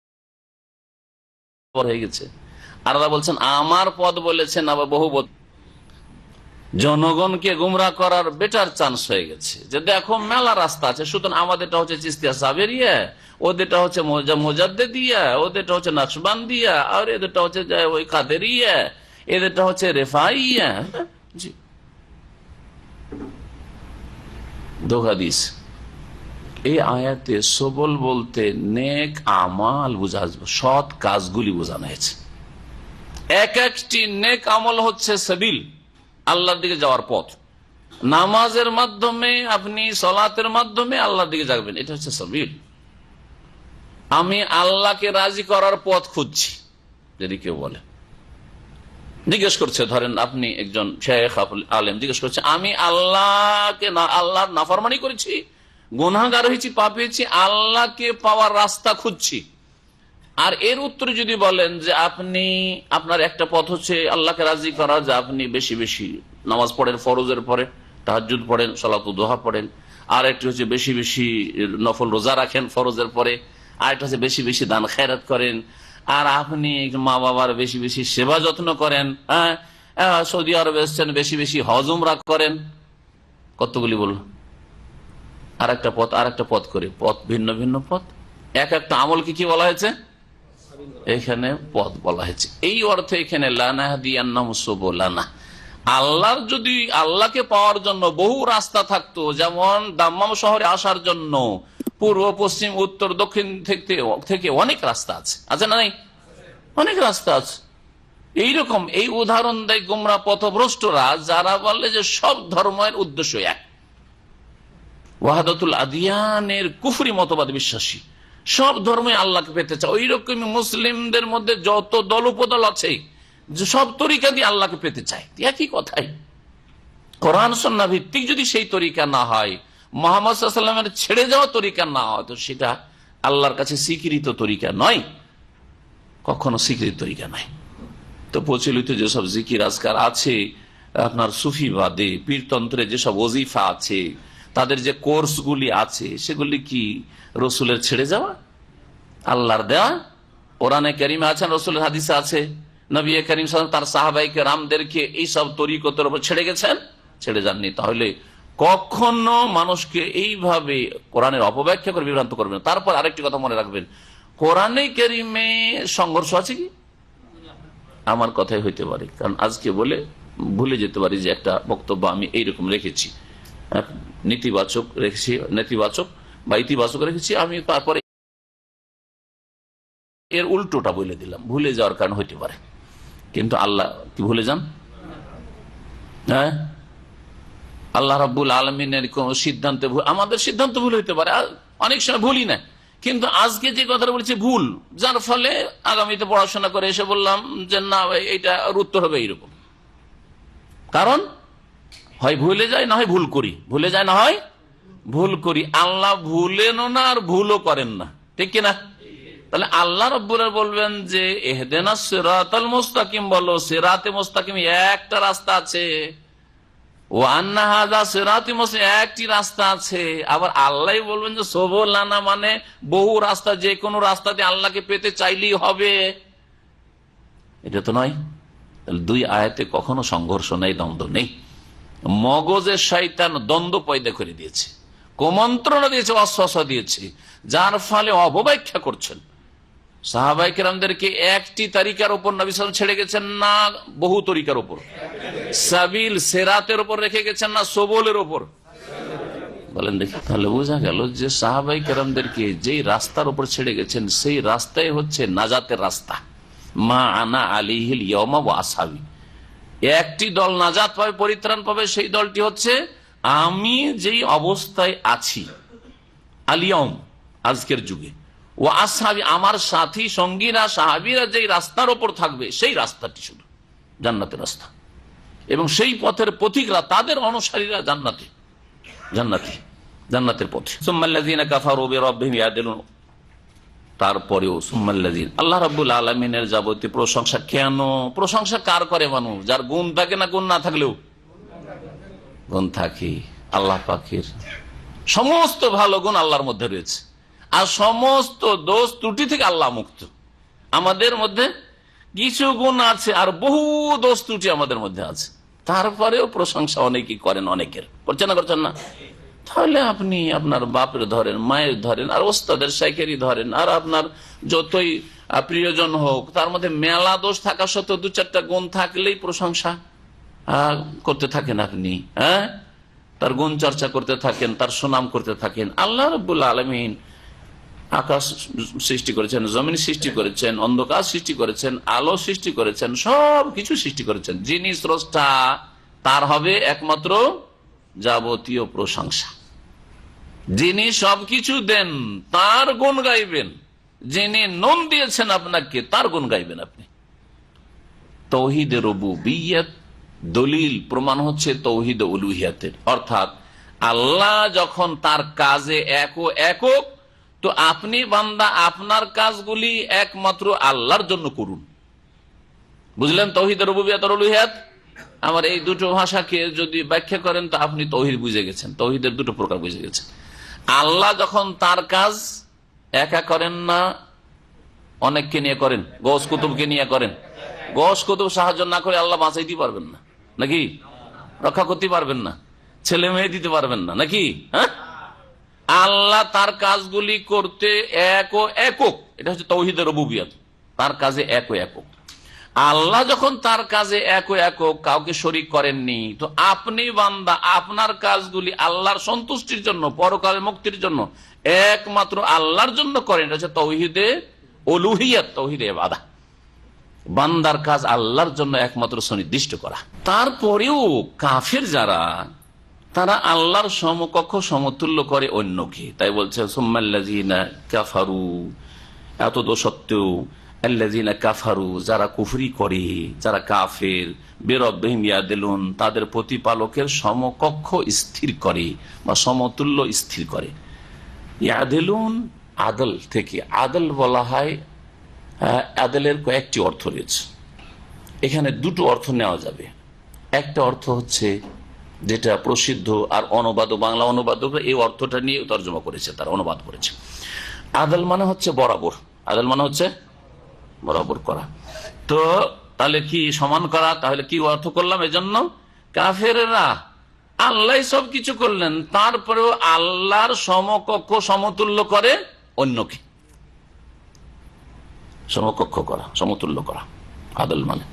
হয়ে গেছে। আর আল্লাহ বলছেন আমার পথ বলেছেন, আবার বহু জনগণকে গুমরাহ করার বেটার চান্স হয়ে গেছে যে দেখো মেলা রাস্তা আছে, সুতরাং আমাদেরটা হচ্ছে চিশতিয়া সাবেরিয়া, ওদেরটা হচ্ছে মুজাদ্দিদিয়া, ওদেরটা হচ্ছে নকশবন্দিয়া, আর এদেরটা হচ্ছে ওই কাদেরিয়া, এদেরটা হচ্ছে রেফাইয়া। জি, ধোঁকা দিস। এই আয়াতে সবল বলতে নেক আমাল বোঝা, সৎ কাজগুলি বোঝানো হয়েছে। এক একটি নেক আমল হচ্ছে সাবিল, আল্লাহর দিকে যাওয়ার পথ। নামাজের মাধ্যমে আপনি, সালাতের মাধ্যমে আল্লাহর দিকে যাবেন, এটা হচ্ছে সাবিল। আমি আল্লাহকে রাজি করার পথ খুঁজছি, যদি কেউ বলে, জিজ্ঞেস করছে, ধরেন আপনি একজন শেখ আলেম জিজ্ঞেস করছে, আমি আল্লাহকে আল্লাহর নাফরমানি করেছি, গুনাহগার হয়েছি, পাপ হয়েছি, আল্লাহকে পাওয়ার রাস্তা খুঁজছি। আর এর উত্তরে যদি বলেন যে আপনি, আপনার একটা পথ হচ্ছে আল্লাহকে রাজি করা, যে আপনি বেশি বেশি নামাজ পড়েন, ফরজের পরে তাহাজ্জুদ পড়েন, সালাতুদ দুহা পড়েন, আর একটি হচ্ছে বেশি বেশি নফল রোজা রাখেন ফরজের পরে, আর একটা হচ্ছে বেশি বেশি দান খেরাত করেন, আর আপনি মা বাবার বেশি বেশি সেবা যত্ন করেন, হ্যাঁ, সৌদি আরবে এসছেন, বেশি বেশি হজ উমরা করেন। কতগুলি বলল? আর একটা পথ করে, পথ ভিন্ন ভিন্ন পথ, এক একটা আমলকে কি বলা হয়েছে? এখানে পথ বলা হয়েছে। এই অর্থে এখানে লানা, আল্লাহর যদি আল্লাহকে পাওয়ার জন্য বহু রাস্তা থাকতো, যেমন দাম্মাম শহরে আসার জন্য পূর্ব পশ্চিম উত্তর দক্ষিণ থেকে অনেক রাস্তা আছে, আছে না? নাই, অনেক রাস্তা আছে। এইরকম এই উদাহরণ দেয় গোমরা পথভ্রষ্টরা, যারা বলে যে সব ধর্মের উদ্দেশ্য এক, ওয়াহাদাতুল আদিয়ানের কুফরি মতবাদ বিশ্বাসী, সব ধর্মে আল্লাহকে পেতে চায়। ওই রকমই মুসলিমদের মধ্যে যত দল উপদল আছে, যে সব তরিকা দিয়ে আল্লাহকে পেতে চায়, একই কথাই। কোরআন সুন্নাহ ভিত্তিক যদি সেই তরিকা না হয়, মুহাম্মদ সাল্লাল্লাহু আলাইহি ওয়াসাল্লামের ছেড়ে যাওয়া তরিকা না হয়, তো সেটা আল্লাহর কাছে স্বীকৃত তরিকা নয়, কখনো স্বীকৃত তরিকা নয়। তো প্রচলিত যেসব জিকির আজকার আছে আপনার সুফিবাদে, পীরতন্ত্রে যেসব ওজিফা আছে, তাদের যে কোর্সগুলি আছে, সেগুলি কি রসুলের ছেড়ে যাওয়া, আল্লাহর দেওয়া? কোরআনে কারিমে আছেন, রসুলের হাদিসে আছে, নবী করিম সাল্লাল্লাহু আলাইহি ওয়াসাল্লাম তার সাহাবায়ে কেরামদেরকে এই সব তরিকতের উপর ছেড়ে গেছেন? ছেড়ে যাননি। তাহলে কখনো মানুষকে এইভাবে কোরআনের অপব্যাখ্যা করে বিভ্রান্ত করবেন। তারপর আরেকটি কথা মনে রাখবেন, কোরআনে কারিমে সংঘর্ষ আছে কি? আমার কথাই হইতে পারে, কারণ আজকে বলে ভুলে যেতে পারি যে একটা বক্তব্য আমি এইরকম রেখেছি, নেতিবাচক রেখেছি, নেতিবাচক বা ইতিবাচক রেখেছি, আমি তারপরে এর উল্টোটা বলে দিলাম, ভুলে যাওয়ার কারণ হইতে পারে। কিন্তু আল্লাহ কি ভুলে যান? হ্যাঁ, আল্লাহ রাব্বুল আলামিনের কোন সিদ্ধান্তে আমাদের সিদ্ধান্ত ভুল হইতে পারে, অনেক সময় ভুলই না। কিন্তু আজকে যে কথাটা বলছি ভুল, যার ফলে আগামীতে পড়াশোনা করে এসে বললাম যে না, এটা উত্তর হবে এইরকম। কারণ হয় ভুলে যায়, না হয় ভুল করি, ভুলে যায় না হয় ভুল করি। আল্লাহ ভুলেন না আর ভুলও করেন না, ঠিক কিনা? তাহলে আল্লাহ রাব্বুল আলামিন বলবেন যে ইহদিনাস সিরাতাল মুস্তাকিম, বলো সিরাতে মুস্তাকিম একটা রাস্তা আছে, ও আন্না হাযা সিরাতি মুস্তাকিম একটি রাস্তা আছে। আবার আল্লাহ বলবেন যে সুবুলানা, মানে বহু রাস্তা, যে কোনো রাস্তাতে আল্লাহকে পেতে চাইলেই হবে, এটা তো নয়। তাহলে দুই আয়াতে কখনো সংঘর্ষ নেই, দ্বন্দ্ব নেই। মগজের শয়তান দ্বন্দ্ব পয়দা করে দিয়েছে, কুমন্ত্রণা দিয়েছে, ওয়াসওয়াসা দিয়েছে, যার ফলে অপব্যাখ্যা করছেন। সাহাবায়ে কেরামদেরকে একটি তরিকার উপর নবী সাল্লাল্লাহু আলাইহি ওয়াসাল্লাম ছেড়ে গেছেন না বহু তরিকার উপর? সাবিল সিরাতের উপর রেখে গেছেন না সবলের উপর? বলেন দেখি। তাহলে বোঝা গেল যে সাহাবায়ে কেরামদেরকে যেই রাস্তার উপর ছেড়ে গেছেন, সেই রাস্তাই হচ্ছে নাজাতের রাস্তা। মা আনা আলাইহিল ইয়াওমা ওয়া আসহাবি, একটি দল নাজাত পাবে, পরিত্রাণ পাবে, সেই দলটি হচ্ছে আমি যেই অবস্থায় আছি, আলিয়ম আজকের যুগে, ও আসহাবি আমার সাথী সঙ্গীরা সাহাবীরা যেই রাস্তার উপর থাকবে, সেই রাস্তাটি শুধু জান্নাতের রাস্তা, এবং সেই পথের পথিকরা, তাদের অনুসারীরা জান্নাতি, জান্নাতি, জান্নাতের পথে। সুম্মাল্লাযীনা কাফারু বিরাব্বিহিম ইয়াদিলুন, তারপরেও সুম্মাল্লাযীন, আল্লাহ রাব্বুল আলামিনের যাবতীয় প্রশংসা। কেন প্রশংসা কার করে মানুষ? যার গুণ থাকে না, গুণ না থাকলেও গুণ থাকে। আল্লাহ পাকের সমস্ত ভালো গুণ আল্লাহর মধ্যে রয়েছে, আর সমস্ত দোষ ত্রুটি থেকে আল্লাহ মুক্ত। আমাদের মধ্যে কিছু গুণ আছে আর বহু দোষ ত্রুটি আমাদের মধ্যে আছে, তারপরেও প্রশংসা অনেকেই করেন, অনেকের করছেন না, করছেন না? তাহলে আপনি আপনার বাপের ধরেন, মায়ের ধরেন, আর ওস্তাদের শাইখেরই ধরেন, আর আপনার যতই প্রিয়জন হোক, তার মধ্যে মেলা দোষ থাকা সত্ত্বেও দু চারটা গুণ থাকলেই প্রশংসা করতে থাকেন আপনি, হ্যাঁ, তার গুণ চর্চা করতে থাকেন, তার সুনাম করতে থাকেন। আল্লাহ রাব্বুল আলামিন আকাশ সৃষ্টি করেছেন, জমিন সৃষ্টি করেছেন, অন্ধকার সৃষ্টি করেছেন, আলো সৃষ্টি করেছেন, সব কিছু সৃষ্টি করেছেন। যিনি স্রষ্টা, তার হবে একমাত্র যাবতীয় প্রশংসা। যিনি সবকিছু দেন, তার গুণ গাইবেন। যিনি নুন দিয়েছেন আপনাকে, তার গুণ গাইবেন আপনি। তাওহীদে রুবুবিয়্যাত দলিল প্রমাণ হচ্ছে তাওহীদ উলুহিয়াতের, অর্থাৎ আল্লাহ যখন তার কাজে একক, তো আপনি বান্দা আপনার কাজগুলি একমাত্র আল্লাহর জন্য করুন। বুঝলেন তাওহীদ রুবুবিয়্যাত আর উলুহিয়াত? আমার এই দুটো ভাষাকে যদি ব্যাখ্যা করেন তো আপনি তাওহীদ বুঝে গেছেন, তাওহীদের দুটো প্রকার বুঝে গেছেন। আল্লাহ যখন তার কাজ একা করেন না অনেককে নিয়ে করেন? গৌস কুতুবকে নিয়ে করেন? গৌস কুতুব সাহায্য না করে আল্লাহ বাঁচাইতে পারবেন না নাকি? রক্ষা করতে পারবেন না? ছেলে মেয়ে দিতে পারবেন না নাকি? হ্যাঁ, আল্লাহ তার কাজগুলি করতে এক ও একক। এটা হচ্ছে তাওহীদের রুবুবিয়ত। তার কাজে এক ও একক। আল্লাহ যখন তার কাজে এক ও একক, কাউকে শরীক করেননি, তো আপনি বান্দা আপনার কাজগুলি আল্লাহর সন্তুষ্টির জন্য, পরকালের মুক্তির জন্য, একমাত্র আল্লাহর জন্য করেন। এটা হচ্ছে তাওহীদে উলুহিয়ত, তাওহীদে ইবাদত। বান্দার কাজ আল্লাহর জন্য একমাত্র সুনির্দিষ্ট করা। তারপরেও কাফের যারা, তারা আল্লাহর সমকক্ষ সমতুল্য করে অন্যকে। তাই বলছে সুম্মাল্লাযীনা কাফারু, এত তো সত্ত্বেও আল্লাযীনা কাফারু, যারা কুফরি করে, যারা কাফের, বিরব্বিহিম ইয়াদিলুন, তাদের প্রতিপালকের সমকক্ষ স্থির করে বা সমতুল্য স্থির করে। ইয়াদিলুন আদল থেকে, আদল বলা হয়। আদলের কয়েকটি অর্থ রয়েছে, এখানে দুটো অর্থ নেওয়া যাবে। একটা অর্থ হচ্ছে যেটা প্রসিদ্ধ আর অনুবাদক, বাংলা অনুবাদকরা এই অর্থটা নিয়ে তর্জমা করেছে, তারা অনুবাদ করেছে। আদল মানে হচ্ছে বরাবর, আদল মানে হচ্ছে বরাবর করা। তো তাহলে কি সমান করা? তাহলে কি অর্থ করলাম? এজন্য কাফেররা আল্লাহ সব কিছু করলেন, তারপরেও আল্লাহর সমকক্ষ সমতুল্য করে অন্যকে। সমকক্ষ করা, সমতুল্য করা, আদল মানে।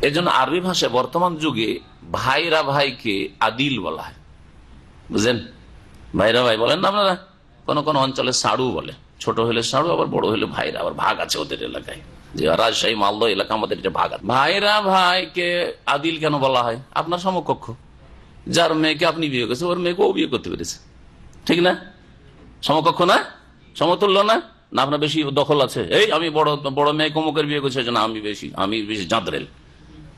এজন্য আরবি ভাষায় বর্তমান যুগে ভাইরা ভাইকে আদিল বলা হয়, বুঝলেন? ভাইরা ভাই বলেন না আপনারা? কোন কোন অঞ্চলে সাড়ু বলে, ছোট হলে সাড়ু, আবার বড় হলে ভাইরা। আবার ভাগ আছে ওদের এলাকায়, যে রাজশাহী মালদহ এলাকা আমাদের এটা ভাগ আছে। ভাইরা ভাইকে আদিল কেন বলা হয়? আপনার সমকক্ষ, যার মেয়েকে আপনি বিয়ে করেছেন, ওর মেয়েকে ও বিয়ে করতে পেরেছে, ঠিক না? সমকক্ষ না? সমতুল্য না? না আপনার বেশি দখল আছে? এই আমি বড় মেয়ে কমুকের বিয়ে করছি, আমি বেশি জাঁদরেল,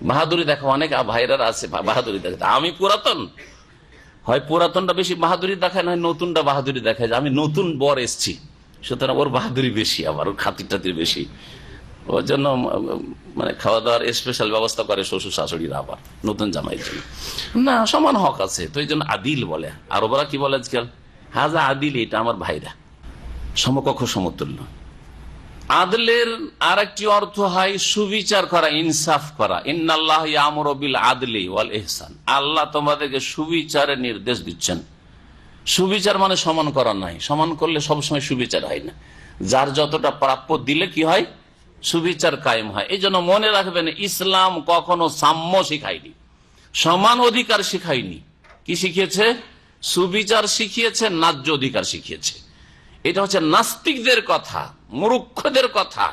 বাহাদুরি দেখো। অনেক ভাইরা আছে বাহাদুরি দেখে। আমি পুরাতন, হয় পুরাতনটা বেশি বাহাদুরি দেখায়, না নতুনটা বাহাদুরি দেখায়, যে আমি নতুন বর এসছি, সুতরাং ওর বাহাদুরি বেশি, আবার ওর খাতির টাতির বেশি। ওর জন্য মানে খাওয়া দাওয়ার স্পেশাল ব্যবস্থা করে শ্বশুর শাশুড়িরা, আবার নতুন জামাইয়ের জন্য। না, সমান হক আছে, তো এই জন্য আদিল বলে। আর ওরা কি বলে আজকাল? হাজা আদিল, এটা আমার ভাইরা, সমকক্ষ সমতুল্য। আদলের আর একটি অর্থ হয় সুবিচার করা, ইনসাফ করা। ইন্নাল্লাহ ইয়ামুরু বিল আদলি ওয়াল ইহসান, আল্লাহ তোমাদেরকে সুবিচারের নির্দেশ দিচ্ছেন। সুবিচার মানে সমান করা নাই, সমান করলে সবসময় সুবিচার হয় না। যার যতটা প্রাপ্য দিলে কি হয়? সুবিচার কায়েম হয়। এই জন্য মনে রাখবেন, ইসলাম কখনো সাম্য শিখায়নি, সমান অধিকার শিখায়নি। কি শিখিয়েছে? সুবিচার শিখিয়েছে, ন্যায্য অধিকার শিখিয়েছে। এটা হচ্ছে নাস্তিকদের কথা, মূর্খদের কথা,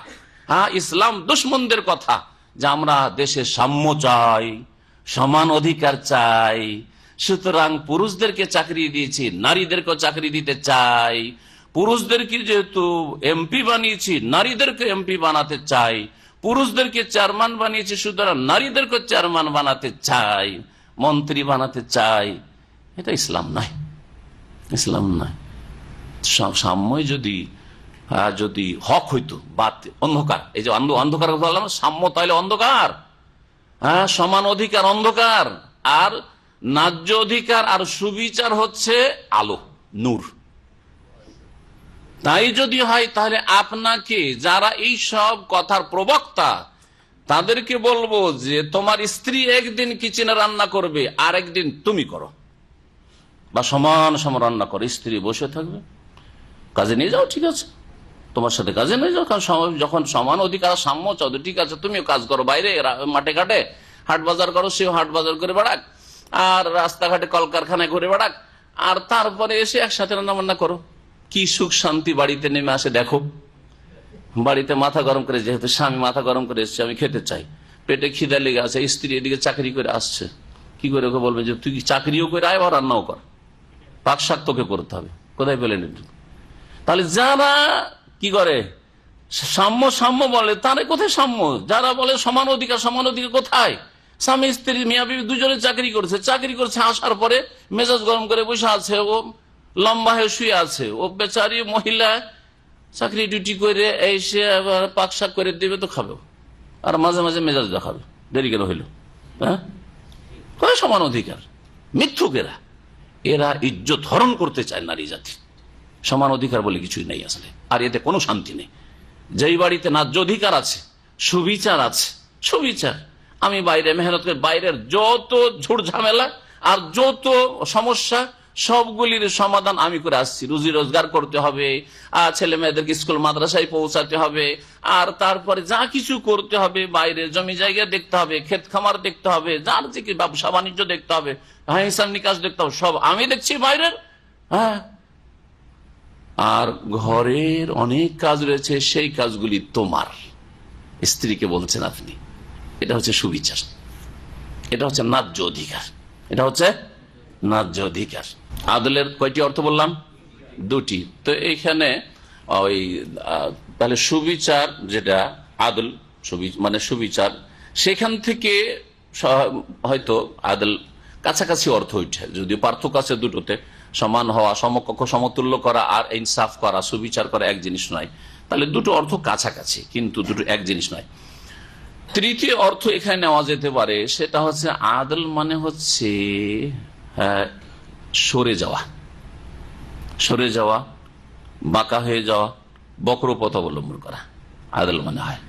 হ্যাঁ, ইসলাম দুশ্মনদের কথা, যে আমরা দেশে সাম্য চাই, সমান অধিকার চাই, সুতরাং পুরুষদেরকে চাকরি দিয়েছি, নারীদেরকেও চাকরি দিতে চাই, পুরুষদেরকে যেহেতু এমপি বানিয়েছি, নারীদেরকে এমপি বানাতে চাই, পুরুষদেরকে চেয়ারম্যান বানিয়েছি, সুতরাং নারীদেরকে চেয়ারম্যান বানাতে চাই, মন্ত্রী বানাতে চাই। এটা ইসলাম নয়, ইসলাম নয়। সাম্যই যদি হক হইতো, বাদ অন্ধকার, এই যে অন্ধকার বললাম, সাম্য তাইলে অন্ধকার, হ্যাঁ, সমান অধিকার অন্ধকার, আর ন্যায্য অধিকার আর সুবিচার হচ্ছে আলো, নূর। তাই যদি হয়, তাহলে আপনাকে যারা এই সব কথার প্রবক্তা, তাদেরকে বলবো যে তোমার স্ত্রী একদিন কিচেনে রান্না করবে, আর একদিন তুমি করো, বা সমান সমান রান্না করো। স্ত্রী বসে থাকবে, কাজে নিয়ে যাও, ঠিক আছে, তোমার সাথে কাজে নিয়ে যাও। কারণ যখন সমান অধিকার সাম্য চাও, ঠিক আছে, তুমিও কাজ করো, বাইরে মাঠে ঘাটে হাট বাজার করো, সেও হাট বাজার করে বেড়াক, আর রাস্তাঘাটে কলকারখানায় ঘুরে বেড়াক, আর তারপরে এসে একসাথে রান্না বান্না করো। কি সুখ শান্তি বাড়িতে নেমে আসে দেখো। বাড়িতে মাথা গরম করে, যেহেতু স্বামী মাথা গরম করে এসছে, আমি খেতে চাই, পেটে খিদা লেগে আছে, স্ত্রী এদিকে চাকরি করে আসছে, কি করে ওকে বলবে যে তুই চাকরিও করে আয় বা রান্নাও কর, পাক শাক তোকে করতে হবে? কোথায় পেলেন? তাহলে যারা কি করে সাম্য সাম্য বলে, তারা কোথায় সাম্য? যারা বলে সমান অধিকার, সমান অধিকার কোথায়? স্বামী স্ত্রী, মিয়া বিবি দুজনে চাকরি করছে, আসার পরে মেজাজ গরম করে বসে আছে, ও লম্বা হয়ে শুয়ে আছে, ও বেচারি মহিলা চাকরি ডিউটি করে এসে আবার পাক শাক করে দেবে তো খাবে, আর মাঝে মাঝে মেজাজ দেখাবে, দেরি কেন হইল? হ্যাঁ, সমান অধিকার। মিথ্যুকেরা, এরা ইজ্জত হরণ করতে চায় নারী জাতি, সমান অধিকার বলে কিছুই নেই আসলে, আর এতে কোনো শান্তি নেই। যেই বাড়িতে ন্যায্য অধিকার আছে, সুবিচার আছে, সুবিচার, আমি বাইরে মেহনত করে বাইরের যত ঝুট ঝামেলা আর যত সমস্যা সবগুলির সমাধান আমি করে আসছি। রুজি রোজগার করতে হবে, আর ছেলে মেয়েদেরকে স্কুল মাদ্রাসায় পৌঁছাতে হবে, আর তারপরে যা কিছু করতে হবে, বাইরে জমি জায়গা দেখতে হবে, ক্ষেত খামার দেখতে হবে, যার যে কি ব্যবসা বাণিজ্য দেখতে হবে, হ্যাঁ হিসাব নিকাশ দেখতে হবে, সব আমি দেখছি বাইরের। হ্যাঁ, আর ঘরের অনেক কাজ রয়েছে, সেই কাজগুলি তোমার। স্ত্রীকে বলছেন আপনি, এটা হচ্ছে সুবিচার, এটা হচ্ছে ন্যায্য অধিকার, এটা হচ্ছে ন্যায্য অধিকার। আদলের কয়টি অর্থ বললাম? দুটি। তো এইখানে ওই তাহলে সুবিচার, যেটা আদল মানে সুবিচার, সেখান থেকে হয়তো আদল কাছাকাছি অর্থ ওইটা, যদিও পার্থক্য আছে দুটোতে। সমান হওয়া, সমকক্ষ সমতুল্য করা আর ইনসাফ করা, সুবিচার করা এক জিনিস নয়। তাহলে দুটো অর্থ কাছাকাছি, কিন্তু দুটো এক জিনিস নয়। তৃতীয় অর্থ এখানে নেওয়া যেতে পারে, সেটা হচ্ছে আদল মানে হচ্ছে সরে যাওয়া, সরে যাওয়া, বাঁকা হয়ে যাওয়া, বক্র পথ অবলম্বন করা আদল মানে হয়।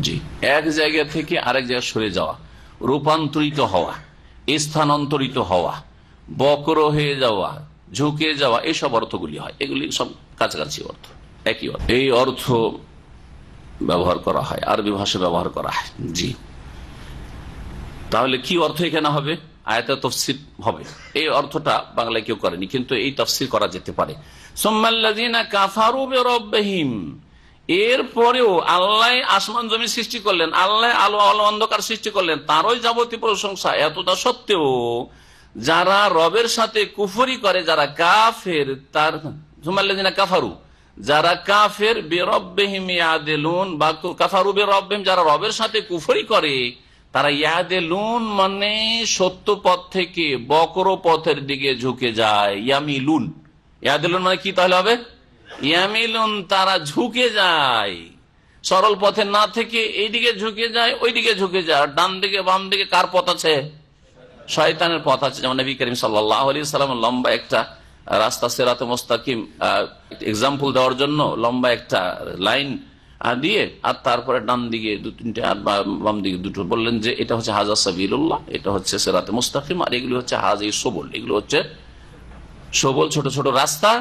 জি, এক জায়গা থেকে আরেক জায়গায় সরে যাওয়া, রূপান্তরিত হওয়া, স্থানান্তরিত হওয়া, বক্র হয়ে যাওয়া, ঝুঁকে যাওয়া, এইসব অর্থগুলি হয়। এগুলি সব কাছাকাছি অর্থ, একই অর্থ। এই অর্থ ব্যবহার করা হয়, আরবি ভাষা ব্যবহার করা হয়। জি, তাহলে কি অর্থ এখানে হবে? আয়াতে তাফসীর হবে। এই অর্থটা বাংলায় কেউ করেনি, কিন্তু এই তাফসীর করা যেতে পারে। সুম্মাল্লাযীনা কাফারু বিরাব্বিহিম, এরপরেও আল্লাহ আসমান জমি সৃষ্টি করলেন, আল্লাহ আলো আলো অন্ধকার সৃষ্টি করলেন, তারই যাবতীয় প্রশংসা। এতটা সত্ত্বেও যারা রবের সাথে কুফরি করে, যারা কাফের, তার সুম্মাল্লাযীনা কাফারু, যারা কাফের বিরাব্বিহিম ইয়াদিলুন, বা কাফারু বিরাব্বিহিম, যারা রবের সাথে কুফরি করে, তারা ইয়াদিলুন মানে সত্য পথ থেকে বক্র পথের দিকে ঝুঁকে যায়। ইয়ামিলুন, ইয়াদিলুন মানে কি তাহলে হবে? ইয়ামিলুন, তারা ঝুঁকে যায়, সরল পথে না থেকে এইদিকে ঝুঁকে যায়, ওইদিকে ঝুঁকে যায়। ডান দিকে বাম দিকে কার পথ আছে? শয়তানের পথ আছে। যেমন নবী করিম সাল্লাল্লাহু আলাইহি ওয়াসাল্লাম লম্বা একটা রাস্তা, সিরাতে মুস্তাকিম এক্সাম্পল দেওয়ার জন্য লম্বা একটা লাইন দিয়ে, আর তারপরে ডান দিকে দু তিনটে আর বাম দিকে দুটো, বললেন যে এটা হচ্ছে হাজা সাবিলুল্লাহ, এটা হচ্ছে সিরাতে মুস্তাকিম, আর এগুলো হচ্ছে হাজি সবল, এগুলো হচ্ছে সবল ছোট ছোট রাস্তা।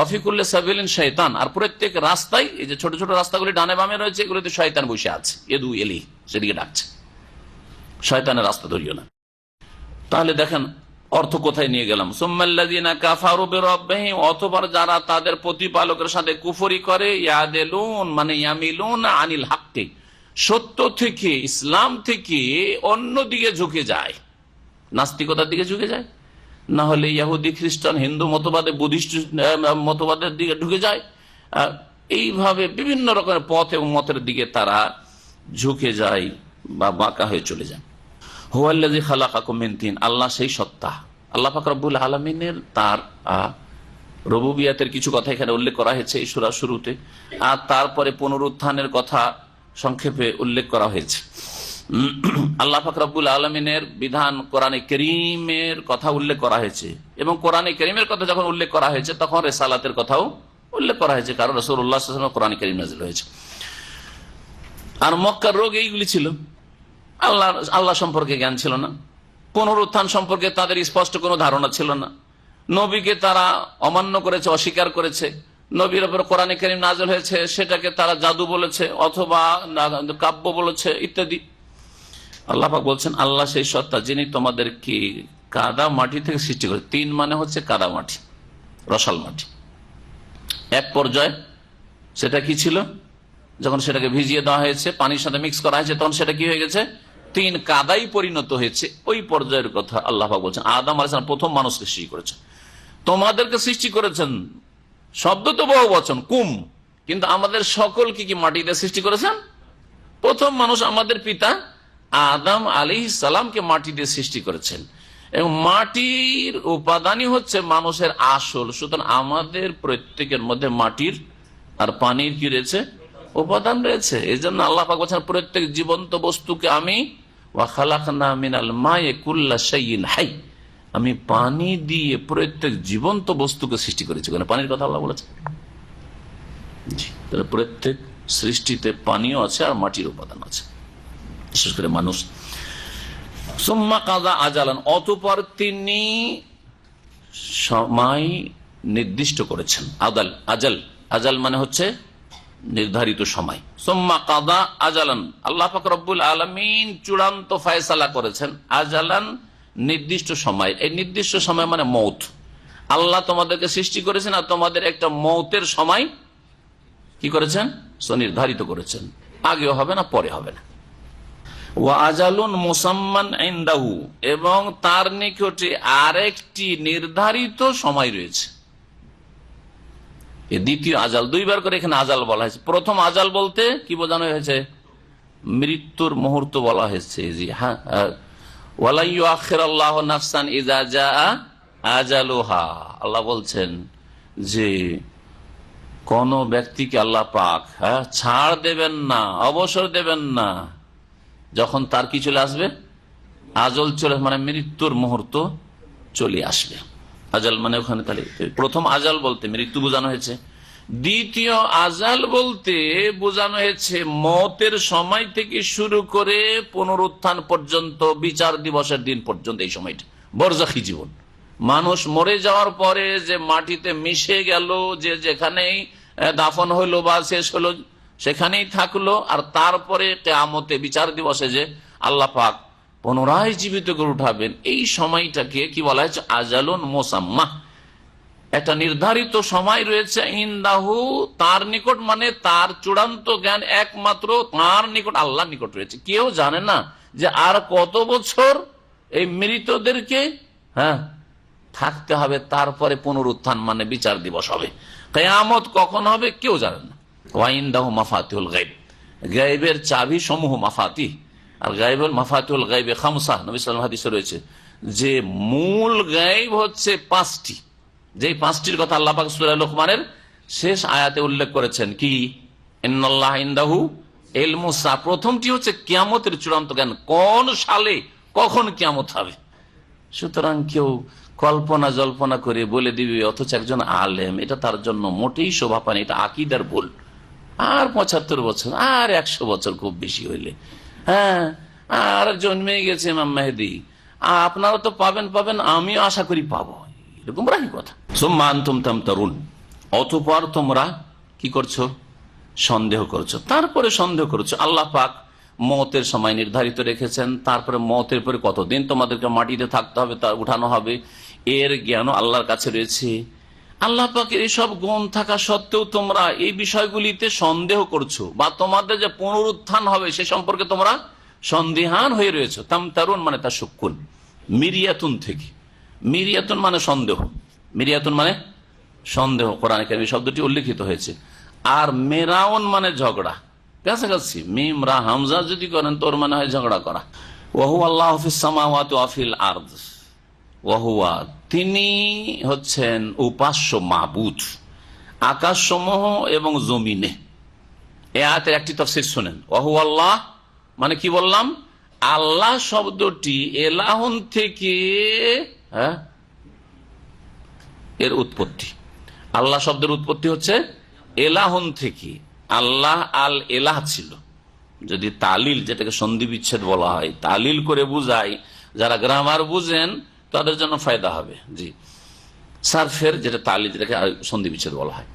অফিকুল্লে সাবিলিন শয়তান, আর প্রত্যেক রাস্তায় এই যে ছোট ছোট রাস্তাগুলি ডানে বামে রয়েছে, এগুলোতে শয়তান বসে আছে, এদু এলি সেদিকে ডাকছে, শয়তানের রাস্তা ধরিও না। তাহলে দেখেন অর্থ কোথায় নিয়ে গেলাম। সুম্মাল্লাযীনা কাফারু বিরাব্বিহিম, অতঃপর যারা তাদের প্রতিপালকের সাথে কুফরি করে, ইয়াদিলুন মানে ইয়ামিলুন আনিল হাক্কি, সত্য থেকে, ইসলাম থেকে অন্যদিকে ঝুঁকে যায়, নাস্তিকতার দিকে ঝুঁকে যায়, না হলে ইহুদি খ্রিস্টান হিন্দু মতবাদে, বুদ্ধিস্ট মতবাদের দিকে ঢুকে যায়। এইভাবে বিভিন্ন রকমের পথ এবং মতের দিকে তারা ঝুঁকে যায় বা বাঁকা হয়ে চলে যায়। হুয়াল্লাযী খালাকাকুম মিন তিন, আল্লাহ সেই সত্তা। আল্লাহ পাক রব্বুল আলামিনের তার রুবুবিয়াতের কিছু কথা এখানে উল্লেখ করা হয়েছে এই সূরার শুরুতে, আর তারপরে পুনরুত্থানের কথা সংক্ষেপে উল্লেখ করা হয়েছে। আল্লাহ পাক রব্বুল আলামিনের বিধান কোরআনে কারীমের কথা উল্লেখ করা হয়েছে, এবং কোরআনে কারীমের কথা যখন উল্লেখ করা হয়েছে তখন রিসালাতের কথাও উল্লেখ করা হয়েছে, কারণ রাসূলুল্লাহ সাল্লাল্লাহু আলাইহি ওয়াসাল্লাম কোরআনে কারীম নাযিল হয়েছে। আর মক্কার রোগ এইগুলি ছিল, আল্লাহ সম্পর্কে জ্ঞান ছিল না, পুনরুত্থান সম্পর্কে তাদের স্পষ্ট কোনো ধারণা ছিল না, নবীকে তারা অমান্য করেছে, অস্বীকার করেছে, নবীর উপর কোরআনে কারীম নাযিল হয়েছে সেটাকে তারা জাদু বলেছে অথবা কাব্য বলেছে ইত্যাদি। আল্লাহ পাক বলছেন আল্লাহ সেই সত্তা যিনি তোমাদেরকে কাদা মাটি থেকে সৃষ্টি করে। তিন মানে হচ্ছে কাদা মাটি, রসাল মাটি। এক পর্যায়ে সেটা কি ছিল, যখন সেটাকে ভিজিয়ে দেওয়া হয়েছে, পানির সাথে মিক্স করা হয়েছে, তখন সেটা কি হয়ে গেছে? তিন কাদাই পরিণত হয়েছে। ওই পর্যায়ের কথা আল্লাহ পাক বলছেন। আদম আলাইহিস সালাম প্রথম মানুষকে সৃষ্টি করেছেন, তোমাদেরকে সৃষ্টি করেছেন, শব্দ তো বহু বচন কুম, কিন্তু আমাদের সকলকে কি মাটিতে সৃষ্টি করেছেন? প্রথম মানুষ আমাদের পিতা আদম আলাইহিস সালামকে মাটি দিয়ে সৃষ্টি করেছেন, এবং মাটির উপাদানই হচ্ছে মানুষের আসল। সুতরাং আমাদের প্রত্যেকের মধ্যে মাটির আর পানির কি রয়েছে? উপাদান রয়েছে। এই জন্য আল্লাহ পাক বলছেন প্রত্যেক জীবন্ত বস্তুকে আমি ওয়া খালাকনা মিনাল মায়ে কুল্লা শাইইন হাই, আমি পানি দিয়ে প্রত্যেক জীবন্ত বস্তুকে সৃষ্টি করেছি। পানির কথা আল্লাহ বলেছে। তাহলে প্রত্যেক সৃষ্টিতে পানিও আছে আর মাটির উপাদান আছে, বিশেষ করে মানুষ। সুম্মা কাযা আজালান, অতঃপর তিনি সময় নির্দিষ্ট করেছেন। আজাল মানে হচ্ছে নির্ধারিত সময়। সুম্মা কাযা আজালান, আল্লাহ পাক রব্বুল আলামিন চূড়ান্ত ফয়সালা করেছেন। আজালান নির্দিষ্ট সময়, এই নির্দিষ্ট সময় মানে মৌত। আল্লাহ তোমাদেরকে সৃষ্টি করেছেন আর তোমাদের একটা মৌতের সময় কি করেছেন? নির্ধারিত করেছেন। আগেও হবে না, পরে হবে না। ওয়া আজালুন মুসাম্মান ইনদাহু, এবং তার নিকটে আরেকটি নির্ধারিত সময় রয়েছে। দ্বিতীয় আজাল, দুইবার করে এখানে আজাল বলা হয়েছে। প্রথম আজাল বলতে কি বোঝানো হয়েছে? মৃত্যুর মুহূর্ত বলা হয়েছে। জি হ্যাঁ, ওয়ালা ইউআখিরুল্লাহু নাফসান ইযা জাআ আজালুহা, আল্লাহ বলছেন যে কোন ব্যক্তিকে আল্লাহ পাক ছাড় দেবেন না, অবসর দেবেন না যখন তার কি চলে আসবে? আজল চলে, মানে মৃত্যুর মুহূর্ত চলে আসবে। আজাল মানে ওখানে তাহলে প্রথম আজাল বলতে মৃত্যু বোঝানো হয়েছে। দ্বিতীয় আজাল বলতে বোঝানো হয়েছে মৌতের সময় থেকে শুরু করে পুনরুত্থান পর্যন্ত, বিচার দিবসের দিন পর্যন্ত এই সময়টা বরজাখী জীবন। মানুষ মরে যাওয়ার পরে যে মাটিতে মিশে গেল, যে যেখানেই দাফন হইলো বা শেষ হলো সেখানেই থাকলো, আর তারপরে কিয়ামতে বিচার দিবসে যে আল্লাহ পাক পুনরায় জীবিত করে উঠাবেন, এই সময়টাকে কি বলা হয়েছে? আজালুন মুসাম্মা, একটা নির্ধারিত সময় রয়েছে। ইনদাহু, তার নিকট, মানে তার চূড়ান্ত জ্ঞান একমাত্র তার নিকট, আল্লাহর নিকট রয়েছে। কেউ জানে না যে আর কত বছর এই মৃতদেরকে থাকতে হবে, তারপরে পুনরুত্থান মানে বিচার দিবস হবে, কিয়ামত কখন হবে কেউ জানে না। ওয়াইনদাহু মাফাতিহুল গায়ব, গায়বের চাবি সমূহ মাফাতি, আর গায়বুল মাফাতিহুল গায়বে খামসা, নবী সাল্লাল্লাহু আলাইহি ওয়াসাল্লাম হাদিসে রয়েছে যে মূল গায়ব হচ্ছে 5টি, যেই 5টির কথা আল্লাহ পাক সূরা লুকমানের শেষ আয়াতে উল্লেখ করেছেন। কি? ইন্নাল্লাহা ইনদাহু ইলমুস সাআ, প্রথমটি হচ্ছে কিয়ামতের চূড়ান্ত জ্ঞান, কোন সালে কখন কিয়ামত হবে। সুতরাং কেউ কল্পনা জল্পনা করে বলে দিবে অথচ একজন আলেম, এটা তার জন্য মোটেই শোভা পায় না, এটা আকীদার ভুল। আর 75 বছর আর 100 বছর খুব বেশি হইলে, আর জন্মে গেছে ইমাম মেহেদী, আপনারা তো পাবেন, আমিও আশা করি পাবো, এরকম রাহি কথা। সুম্মা আনতুম তামতারুন, অতঃপর তোমরা কি করছো? সন্দেহ করছো। তারপরে সন্দেহ করছো। আল্লাহ পাক মৌতের সময় নির্ধারিত রেখেছেন, তারপরে মৌতের পরে কতদিন তোমাদেরকে মাটিতে থাকতে হবে, তা উঠানো হবে, এর জ্ঞানও আল্লাহর কাছে রয়েছে। আল্লাহ পাকের এইসব গুণ থাকা সত্ত্বেও তোমরা এই বিষয়গুলিতে সন্দেহ করছো, বা তোমাদের যে পুনরুত্থান হবে সে সম্পর্কে তোমরা সন্দিহান হয়ে রয়েছে। তামতারুন মানে তা শুকুন, মিরিয়াতুন থেকে, মিরিয়াতুন মানে সন্দেহ, মিরিয়াতুন মানে সন্দেহ, কোরআনে কারীমে শব্দটি উল্লেখিত হয়েছে। আর মেরাউন মানে ঝগড়া, কাছাকাছি, মিম রা হামজা যদি করেন তোর মানে হয় ঝগড়া করা। ওয়াহু আল্লাহু ফিস সামাওয়াতি ওয়া ফিল আরদ, ওয়াহুয়া তিনি হচ্ছেন উপাস্য মাবুদ আকাশসমূহ এবং জমিনে। এই আয়াতের একটি তাফসীর শুনেন। ওয়াহু আল্লাহ মানে কি বললাম? আল্লাহ শব্দটি এলাহুন থেকে এর উৎপত্তি। আল্লাহ শব্দের উৎপত্তি হচ্ছে এলাহুন থেকে। আল্লাহ আল এলাহ ছিল। যদি তালিল, যেটাকে সন্ধি বিচ্ছেদ বলা হয়, তালিল করে বুঝাই, যারা গ্রামার বুঝেন তাদের জন্য ফায়দা হবে। জি, সারফের যেটা তালিল, যেটাকে সন্ধি বিচ্ছেদ বলা হয়।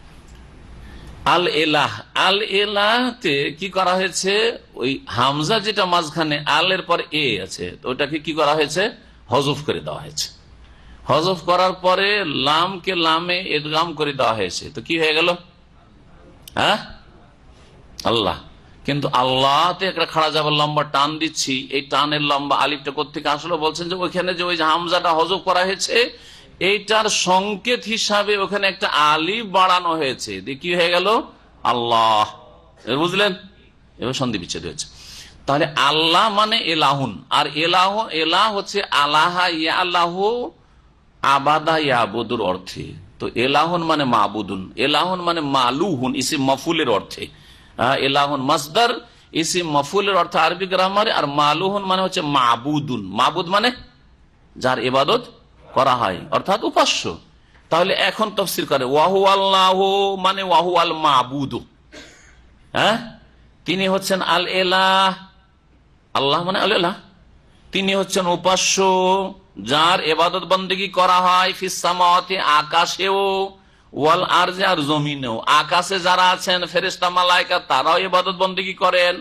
আল এলাহ, আল এলাহতে কি করা হয়েছে? ওই হামজা যেটা মাঝখানে আলের পর এ আছে, তো ওটাকে কি করা হয়েছে? হজফ করে দেওয়া হয়েছে। হজফ করার পরে লামকে লামে ইদগাম করে দেওয়া হয়েছে, তো কি হয়ে গেল? আল্লাহ। কিন্তু আল্লাহতে একটা খাড়া যাবার লম্বা টান দিচ্ছি, এই টানের লম্বা আলিফটা কোত্থেকে আসলে? বলছেন যে ওইখানে যে ওই হামজাটা হজফ করা হয়েছে, এইটার সংকেত হিসাবে ওখানে একটা আলিফ বাড়ানো হয়েছে, কি হয়ে গেল? আল্লাহ। বুঝলেন? এবার সন্ধি বিচ্ছেদ হয়েছে। তাহলে আল্লাহ মানে এলাহুন, আর এলাহ, এলাহ হচ্ছে আলাহা ইয়া আল্লাহু আবাদা ইয়াবুদুর অর্থে। তো এলাহুন মানে মাবুদুন, এলাহুন মানে মালুহুন ইসিম মফুলের অর্থে। এলাহুন মাসদার ইসিম মফুলের অর্থ আরবি গ্রামারে, আর মালুহুন মানে হচ্ছে মাবুদুন। মাবুদ মানে যার ইবাদত করা হয়, অর্থাৎ উপাস্য। তাহলে এখন তাফসীর করে ওয়াহু আল্লাহ মানে ওয়াহু আল মাবুদ, হ্যাঁ, তিনি হচ্ছেন আল এলাহ, আল্লাহ মানে আল এলাহ, তিনি হচ্ছেন উপাস্য যার ইবাদত বন্দেগী করা হয় ফিস সামাওয়াতি আকাশেও, ওয়াল আরজে আর জমিনেও। আকাশে যারা আছেন ফেরেশতা মালায়েকা তারাও ইবাদত বন্দেগী করেন,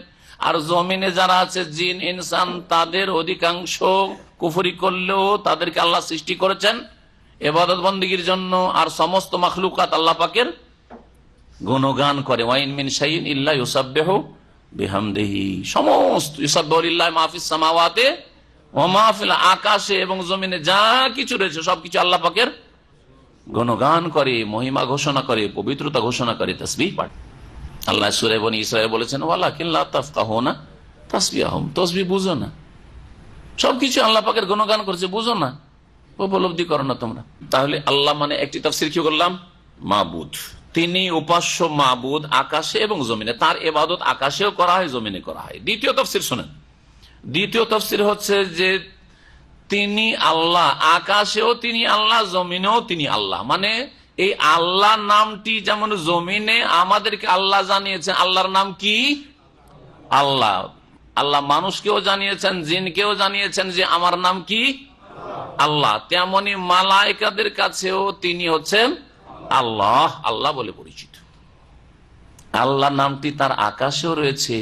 আর জমিনে যারা আছে জিন ইনসান তাদের অধিকাংশ কুফরি করলেও তাদেরকে আল্লাহ সৃষ্টি করেছেন ইবাদত বন্দেগীর জন্য, আর সমস্ত মাখলুকাত আল্লাহ পাকের গুণগান করে। ওয়াইন মিন শাইইন ইল্লা ইউসাব্বিহু বিহামদিহি, সমস্ত ইউসাব্বিহু লিল্লাহি মা ফিস সামাওয়াতি ওয়া মা ফিল, আকাশে এবং জমিনে যা কিছু রয়েছে সবকিছু আল্লাহ পাকের গুণগান করে, মহিমা ঘোষণা করে, পবিত্রতা ঘোষণা করে, তাসবিহ পড়ে। আল্লাহ সূরা বনী ইসরাঈল বলেছেন ওয়ালাকিন লা তাফকাহুনা তাসবিহাহুম, তাসবিহ বুঝো না, সবকিছু আল্লাহ পাকের গুণগান করছে, বুঝো না, উপলব্ধি করো না তোমরা। তাহলে আল্লাহ মানে একটি তাফসীর কি করলাম, মাবুদ, তিনি উপাস্য মাবুদ আকাশে এবং জমিনে, তার ইবাদত আকাশেও করা হয় জমিনে করা হয়। দ্বিতীয় তাফসীর শুনেন, দ্বিতীয় তাফসীর হচ্ছে যে তিনি আল্লাহ, আকাশেও তিনি আল্লাহ, জমিনেও তিনি আল্লাহ। মানে এই আল্লাহ নামটি যেমন জমিনে আমাদেরকে আল্লাহ জানিয়েছেন, আল্লাহর নাম কি আল্লাহ, আল্লাহ মানুষকেও জানিয়েছেন, জিনকেও জানিয়েছেন যে আমার নাম কি আল্লাহ, তেমনি মালায়েকাদের কাছেও তিনি হচ্ছেন আল্লাহ, আল্লাহ বলে পরিচিত। আল্লাহ নামটি তার আকাশেও রয়েছে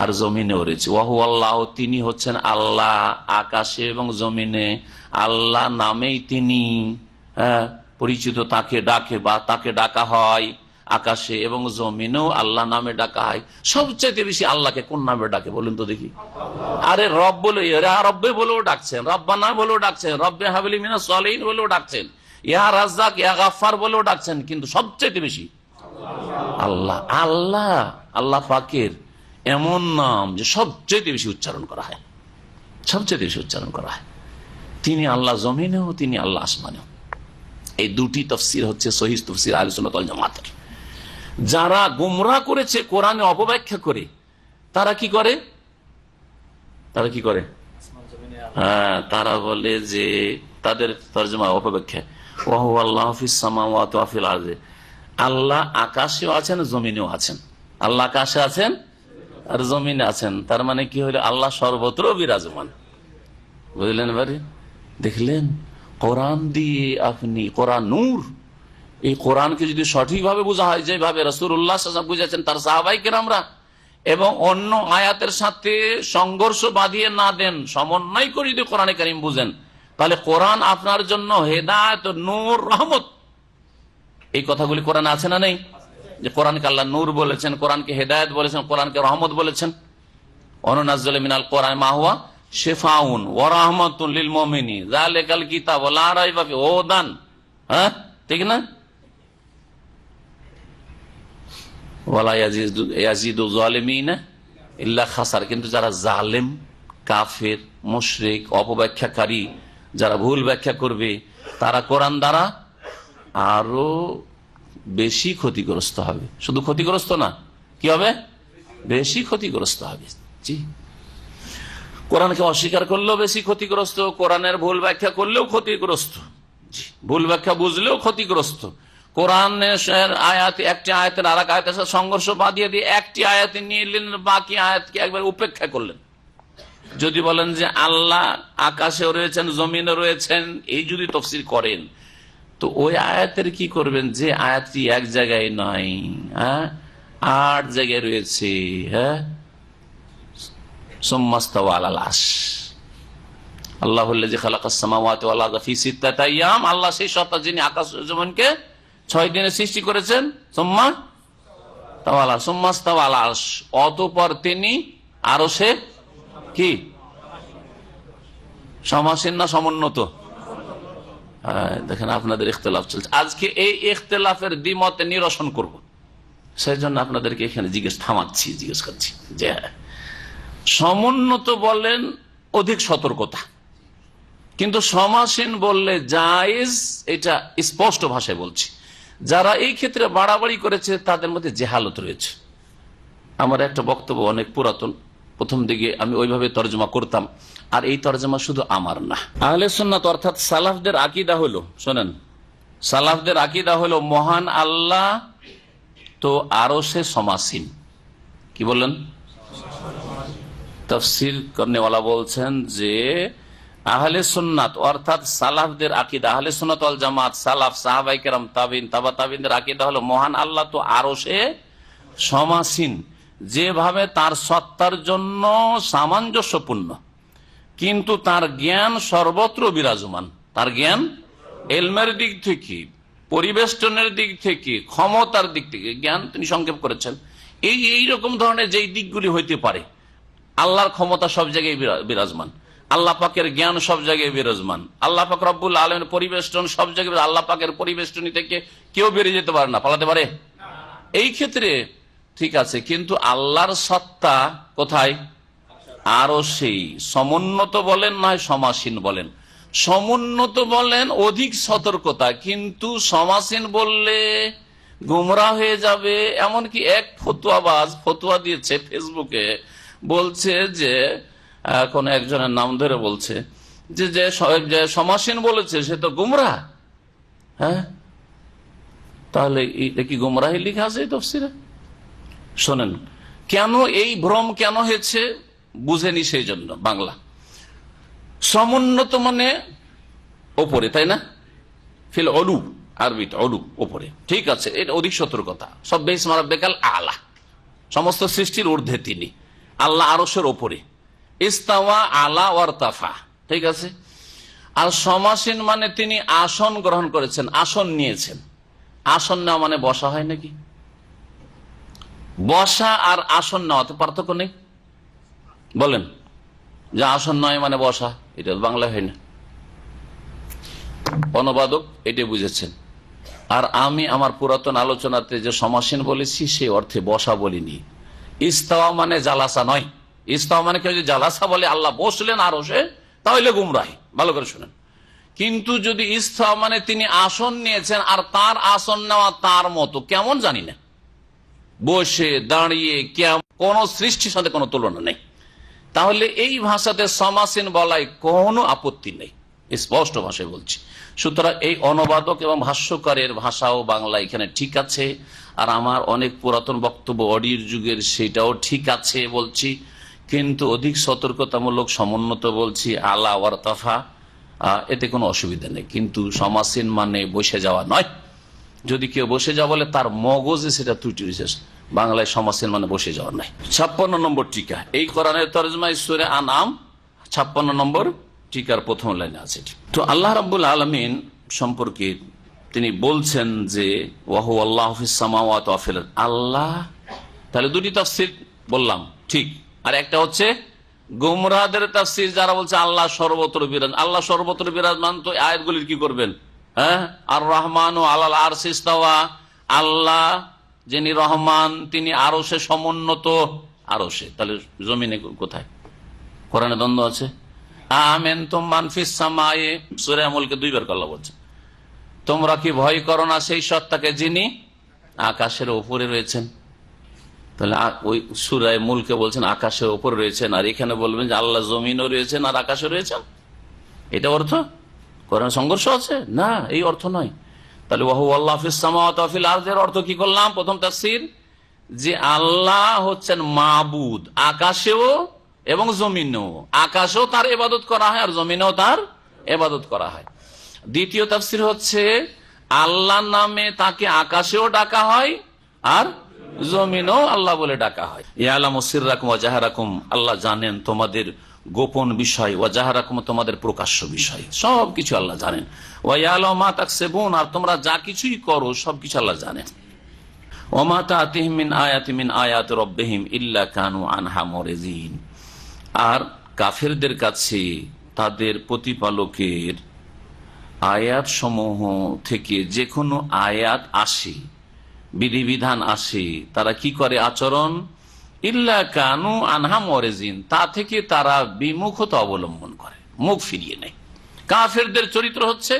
আর জমিনেও রয়েছে। ওয়াহু আল্লাহ, তিনি হচ্ছেন আল্লাহ আকাশে এবং জমিনে, আল্লাহ নামেই তিনি পরিচিত, তাকে ডাকে বা তাকে ডাকা হয় আকাশে এবং জমিনেও আল্লাহ নামে ডাকা হয়। সবচেয়ে বেশি আল্লাহকে কোন নামে ডাকে বলুন তো দেখি? আরে রব বলে, রব্বে বলেও ডাকছেন, রব্বানা বলেও ডাকছেন, রব্বে হাবলি মিনাস সালিহিন বলেও ডাকছেন, ইয়া রাজ্জাক ইয়া গাফফার বলেও ডাকছেন, কিন্তু সবচেয়ে বেশি আল্লাহ। আল্লাহ আল্লাহ পাকের এমন নাম যে সবচেয়ে বেশি উচ্চারণ করা হয়, সবচেয়ে বেশি উচ্চারণ করা হয়। তিনি আল্লাহ জমিনেও, তিনি আল্লাহ আসমানেও। এই দুটি তাফসীর হচ্ছে সহিহ তাফসীর আহলে সুন্নাত ওয়াল জামাতের। যারা গুমরাহ করেছে কোরআনে অপব্যাখ্যা করে, তারা কি করে, তারা কি করে, হ্যাঁ, তারা বলে যে তাদের তরজমা অপব্যাখ্যা ওয়াহু আল্লাহু ফিস সামাওয়াতি ওয়া ফিল আরদি, আল্লাহ আকাশেও আছেন জমিনেও আছেন, আল্লাহ আকাশে আছেন আর জমিনে আছেন। তার মানে কি হলো, আল্লাহ সর্বত্র বিরাজমান। বুঝলেন এবারে? দেখলেন কোরআন দিয়ে আপনি, কোরআন নূর, এই কোরআনকে যদি সঠিকভাবে বোঝা হয় যেভাবে রাসূলুল্লাহ সাল্লাল্লাহু আলাইহি ওয়াসাল্লাম বুঝেছেন, তার সাহাবায়ে কেরামরা, এবং অন্য আয়াতের সাথে সংঘর্ষ বাঁধিয়ে না দেন, সমন্বয় করে যদি কোরআনে কারীম বুঝেন, তাহলে কোরআন আপনার জন্য হেদায়েত, নূর, রহমত। এই কথাগুলি কোরআনে আছে না নেই? যে কোরআনকে আল্লাহ নূর বলেছেন, কোরআনকে হেদায়েত বলেছেন, কোরআনকে রহমত বলেছেন। অনুনাজ্জিলু মিনাল কোরআনি মা হুয়া শিফাউন ওয়া রাহমাতুন লিল মুমিনিন যালিকাল কিতাবু লা রাইবা ফিহি হুদান, হ্যাঁ ঠিক না? ওয়ালা ইয়াজিদু যালিমিনা ইল্লা খাসার, কিন্তু যারা জালেম, কাফের, মুশরিক, অপব্যাখ্যাকারী, যারা ভুল ব্যাখ্যা করবে, তারা কোরআন দ্বারা আরো বেশি ক্ষতিগ্রস্ত হবে। শুধু ক্ষতিগ্রস্ত না, কি হবে, বেশি ক্ষতিগ্রস্ত হবে। জি, কোরআনকে অস্বীকার করলেও বেশি ক্ষতিগ্রস্ত, কোরআনের ভুল ব্যাখ্যা করলেও ক্ষতিগ্রস্ত, ভুল ব্যাখ্যা বুঝলেও ক্ষতিগ্রস্ত। কোরআনের আয়াত, একটি আয়াতের আর এক আয়াতের সাথে সংঘর্ষ বাঁধিয়ে দিয়ে একটি আয়াতে নিয়ে এলেন, বাকি আয়াতকে একবার উপেক্ষা করলেন। যদি বলেন যে আল্লাহ আকাশেও রয়েছেন জমিনে রয়েছেন, এই যদি তাফসীর করেন, তো ওই আয়াতের কি করবেন যে আয়াতটি এক জায়গায় নয়, হ্যাঁ 8 জায়গায় রয়েছে। হ্যাঁ, সুম্মাস্তাওয়া আলাল আরশ, আল্লাহুল্লাযী খালাকাস সামাওয়াতি ওয়াল আরদা ফি সিত্তাতি আইয়াম, আল্লাহ সেই সত্তা যিনি আকাশ ও জমিনকে 6 দিনে সৃষ্টি করেছেন। সুম্মাস্তাওয়া আলাল আরশ, অতঃপর তিনি আরশে কি সমাসীন না সমুন্নত? দেখেন আপনাদের ইখতিলাফ চলছে, আজকে এই ইখতিলাফের দ্বিমতে নিরসন করব, সেই জন্য আপনাদেরকে এখানে জিজ্ঞেস করছি যে সমুন্নত বলেন অধিক সতর্কতা, কিন্তু সমাসীন বললে জায়েজ, এটা স্পষ্ট ভাষায় বলছি। যারা এই ক্ষেত্রে বাড়াবাড়ি করেছে তাদের মধ্যে জেহালত রয়েছে। আমার একটা বক্তব্য অনেক পুরাতন, প্রথম দিকে আমি ওইভাবে তর্জমা করতাম। আর এই তর্জমা শুধু আমার না, আহলে সুন্নাত অর্থাৎ সালাফদের আকীদা হলো, শোনেন, সালাফদের আকীদা হলো মহান আল্লাহ তো আরশে সমাসীন। কি বললেন? তাফসীর করনেওয়ালা বলছেন যে আহলে সুন্নাত অর্থাৎ সালাফদের আকীদা, আহলে সুন্নাত ওয়াল জামাত, সালাফ, সাহাবায়ে কেরাম, তাবিন, তাবা তাবিনদের আকীদা হলো মহান আল্লাহ তো আরশে সমাসীন, যেভাবে তার সত্তার জন্য সামঞ্জস্যপূর্ণ, কিন্তু তার জ্ঞান সর্বত্র বিরাজমান। তার জ্ঞান এলমের দিক থেকে, পরিবেষ্টনের দিক থেকে, ক্ষমতার দিক থেকে জ্ঞান তিনি সংক্ষেপ করেছেন। এই রকম ধরনের যেই দিকগুলি হইতে পারে, আল্লাহর ক্ষমতা সব জায়গায় বিরাজমান, আল্লাহ পাকের জ্ঞান সব জায়গায় বিরাজমান, আল্লাহ পাক রব্বুল আলামিনের পরিবেষ্টন সব জায়গায়, আল্লাহ পাকের পরিবেষ্টনী থেকে কেউ বেরিয়ে যেতে পারে না, পালাতে পারে? এই ক্ষেত্রে ঠিক আছে, কিন্তু আল্লাহর সত্তা কোথায়? আরো সেই সমুন্নত বলেন নয় সমাসীন বলেন, সমুন্নত বলেন অধিক সতর্কতা, কিন্তু সমাসীন বললে গুমরা হয়ে যাবে। এমনকি এক ফতুয়াবাজ ফতুয়া দিয়েছে ফেসবুকে, বলছে যে কোন একজনের নাম ধরে বলছে যে সমাসীন বলেছে সে তো গুমরা। হ্যাঁ, তাহলে এটা কি গুমরাহি লেখা আছে তাফসীরে? শোনেন, কেন এই ভ্রম কেন হয়েছে বুঝেনি, সেই জন্য বাংলা সমুন্নত মানে ওপরে, তাই না? ফিল অলু, আরবি অলু, ওপরে, ঠিক আছে, এটা অধিক সতর্কতা। সব বেসমারা বেকাল আলা, সমস্ত সৃষ্টির ঊর্ধ্বে তিনি, আল্লাহ আরশের ওপরে। ইস্তাওয়া আলা ওয়ারতাফা, ঠিক আছে। আর সমাসীন মানে তিনি আসন গ্রহণ করেছেন, আসন নিয়েছেন। আসন নেওয়া মানে বসা হয় নাকি? বসা আর আসন নেওয়াতে পার্থক্য নেই? বলেন যে আসন নয় মানে বসা, এটা বাংলা হয় না। অনুবাদক এটা বুঝেছেন। আর আমি আমার পুরাতন আলোচনাতে যে সমাসীন বলেছি সে অর্থে বসা বলিনি। ইস্তাওয়া মানে জালাসা নয়। ইস্তাওয়া মানে কেউ যদি জালাসা বলে আল্লাহ বসলেন আরশে, তাহলে গুমরাহি। ভালো করে শুনেন। কিন্তু যদি ইস্তাওয়া মানে তিনি আসন নিয়েছেন, আর তার আসন নেওয়া তার মতো কেমন জানি না, বসে দাঁড়িয়ে, কোন সৃষ্টির সাথে কোনো তুলনা নেই, তাহলে এই ভাষাতে সমাসীন বলায় কোনো আপত্তি নেই, স্পষ্ট ভাষায় বলছি। সুতরাং এই অনুবাদক এবং ভাষ্যকারের ভাষাও বাংলা এখানে ঠিক আছে, আর আমার অনেক পুরাতন বক্তব্য অডিওর যুগের সেটাও ঠিক আছে বলছি, কিন্তু অধিক সতর্কতামূলক সমুন্নত বলছি, আলা ওয়ারতাফা, এতে কোনো অসুবিধা নেই। কিন্তু সমাসীন মানে বসে যাওয়া নয়। যদি কেউ বসে যাওয়া বলে তার মগজে সেটা ত্রুটি বিশেষ, বাংলায় সমাসীন মানে বসে যাওয়া নাই। 56 নম্বর টিকা, এই কোরআনের তরজমা সূরা আনআম 56 নম্বর টিকার প্রথম লাইনে আছে। তো আল্লাহ রাব্বুল আলামিন সম্পর্কে তিনি বলছেন যে ওয়াহু আল্লাহু ফিস সামাওয়াতি ওয়া ফিল আরদ, আল্লাহ। তাহলে দুটি তাফসীর বললাম, ঠিক। আর একটা হচ্ছে গুমরাহদের তাফসীর, যারা বলছে আল্লাহ সর্বত্র বিরাজ। আল্লাহ সর্বত্র বিরাজমান, তো আয়াতগুলির কি করবেন? হ্যাঁ, আর রহমান ও আলাল আরশি ইস্তাওয়া, আল্লাহ যিনি রহমান তিনি আরশে সমুন্নত। আরশে, তাহলে জমিনে কোথায়? কোরআনে দ্বন্দ্ব আছে। আমেনতুম মান ফিস সামায়ে, সূরা মুলকে 2 বার আল্লাহ বলছে, তোমরা কি ভয় করো না সেই সত্তাকে যিনি আকাশের উপরে রয়েছেন। তাহলে ওই সূরা মুলকে বলছেন আকাশের উপরে রয়েছেন, আর এখানে বলবেন যে আল্লাহ জমিনও রয়েছেন আর আকাশে রয়েছেন। এটা অর্থ? কোরআন সংঘর্ষ আছে না, এই অর্থ নয়। তাহলে ওয়াহু আল্লাহু ফিস সামাওয়াতি ওয়া ফিল আরদির অর্থ কি করলাম? প্রথম তাফসীর যে আল্লাহ হচ্ছেন মাবুদ, আকাশেও এবং জমিনেও। আকাশেও তার ইবাদত করা হয় আর জমিনেও তার ইবাদত করা হয়। দ্বিতীয় তাফসীর হচ্ছে আল্লাহ নামে তাকে আকাশেও ডাকা হয় আর জমিনেও আল্লাহ বলে ডাকা হয়। ইয়ালামু সিররাকুম ওয়া জাহরাকুম, আল্লাহ জানেন তোমাদের গোপন বিষয়, ওয়া জাহরাকুম তোমাদের প্রকাশ্য বিষয়, সবকিছু আল্লাহ জানেন। ওয়া ইয়ালামু মা তাকসিবুন, আর তোমরা যা কিছুই করো সবকিছু আল্লাহ জানেন। ওয়া মা তা'তিহিম মিন আয়াতিন মিন আয়াতি রাব্বিহিম ইল্লা কানু আনহা মুরিজিন, আর কাফেরদের কাছে তাদের প্রতিপালকের আয়াত সমূহ থেকে যে কোনো আয়াত আসে, বিধিবিধান আসে, তারা কি করে আচরণ? ইল্লা কানু আনহা মুরিজিন, তা থেকে তারা বিমুখতা অবলম্বন করে, মুখ ফিরিয়ে নেয়। কাফেরদের চরিত্র হচ্ছে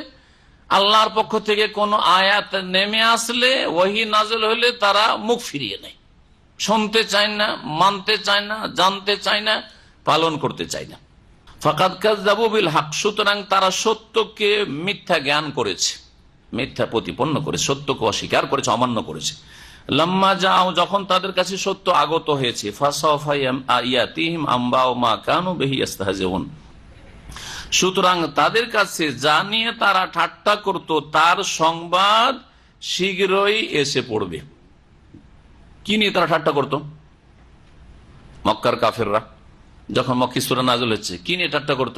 আল্লাহর পক্ষ থেকে কোন আয়াত নেমে আসলে, ওহী নাযিল হলে তারা মুখ ফিরিয়ে নেয়, শুনতে চায় না, মানতে চায় না, জানতে চায় না, পালন করতে চায় না। ফাকাদ কাযযাবু বিল হক, সুতরাং তারা সত্যকে মিথ্যা জ্ঞান করেছে, মিথ্যা প্রতিপন্ন করে, সত্যকে অস্বীকার করেছে, অমান্য করেছে। লাম্মা যাও, যখন তাদের কাছে সত্য আগত হয়েছে, ফাসাওফা ইয়াতিহিম আম্বাউ মা কানু বিহি ইস্তাহজিউন, সুতরাং তাদের কাছে যা নিয়ে তারা ঠাট্টা করত তার সংবাদ শীঘ্রই এসে পড়বে। কি নিয়ে তারা ঠাট্টা করত? মক্কার কাফেররা যখন মক্কি সূরা নাযিল হচ্ছে, কি নিয়ে ঠাট্টা করত?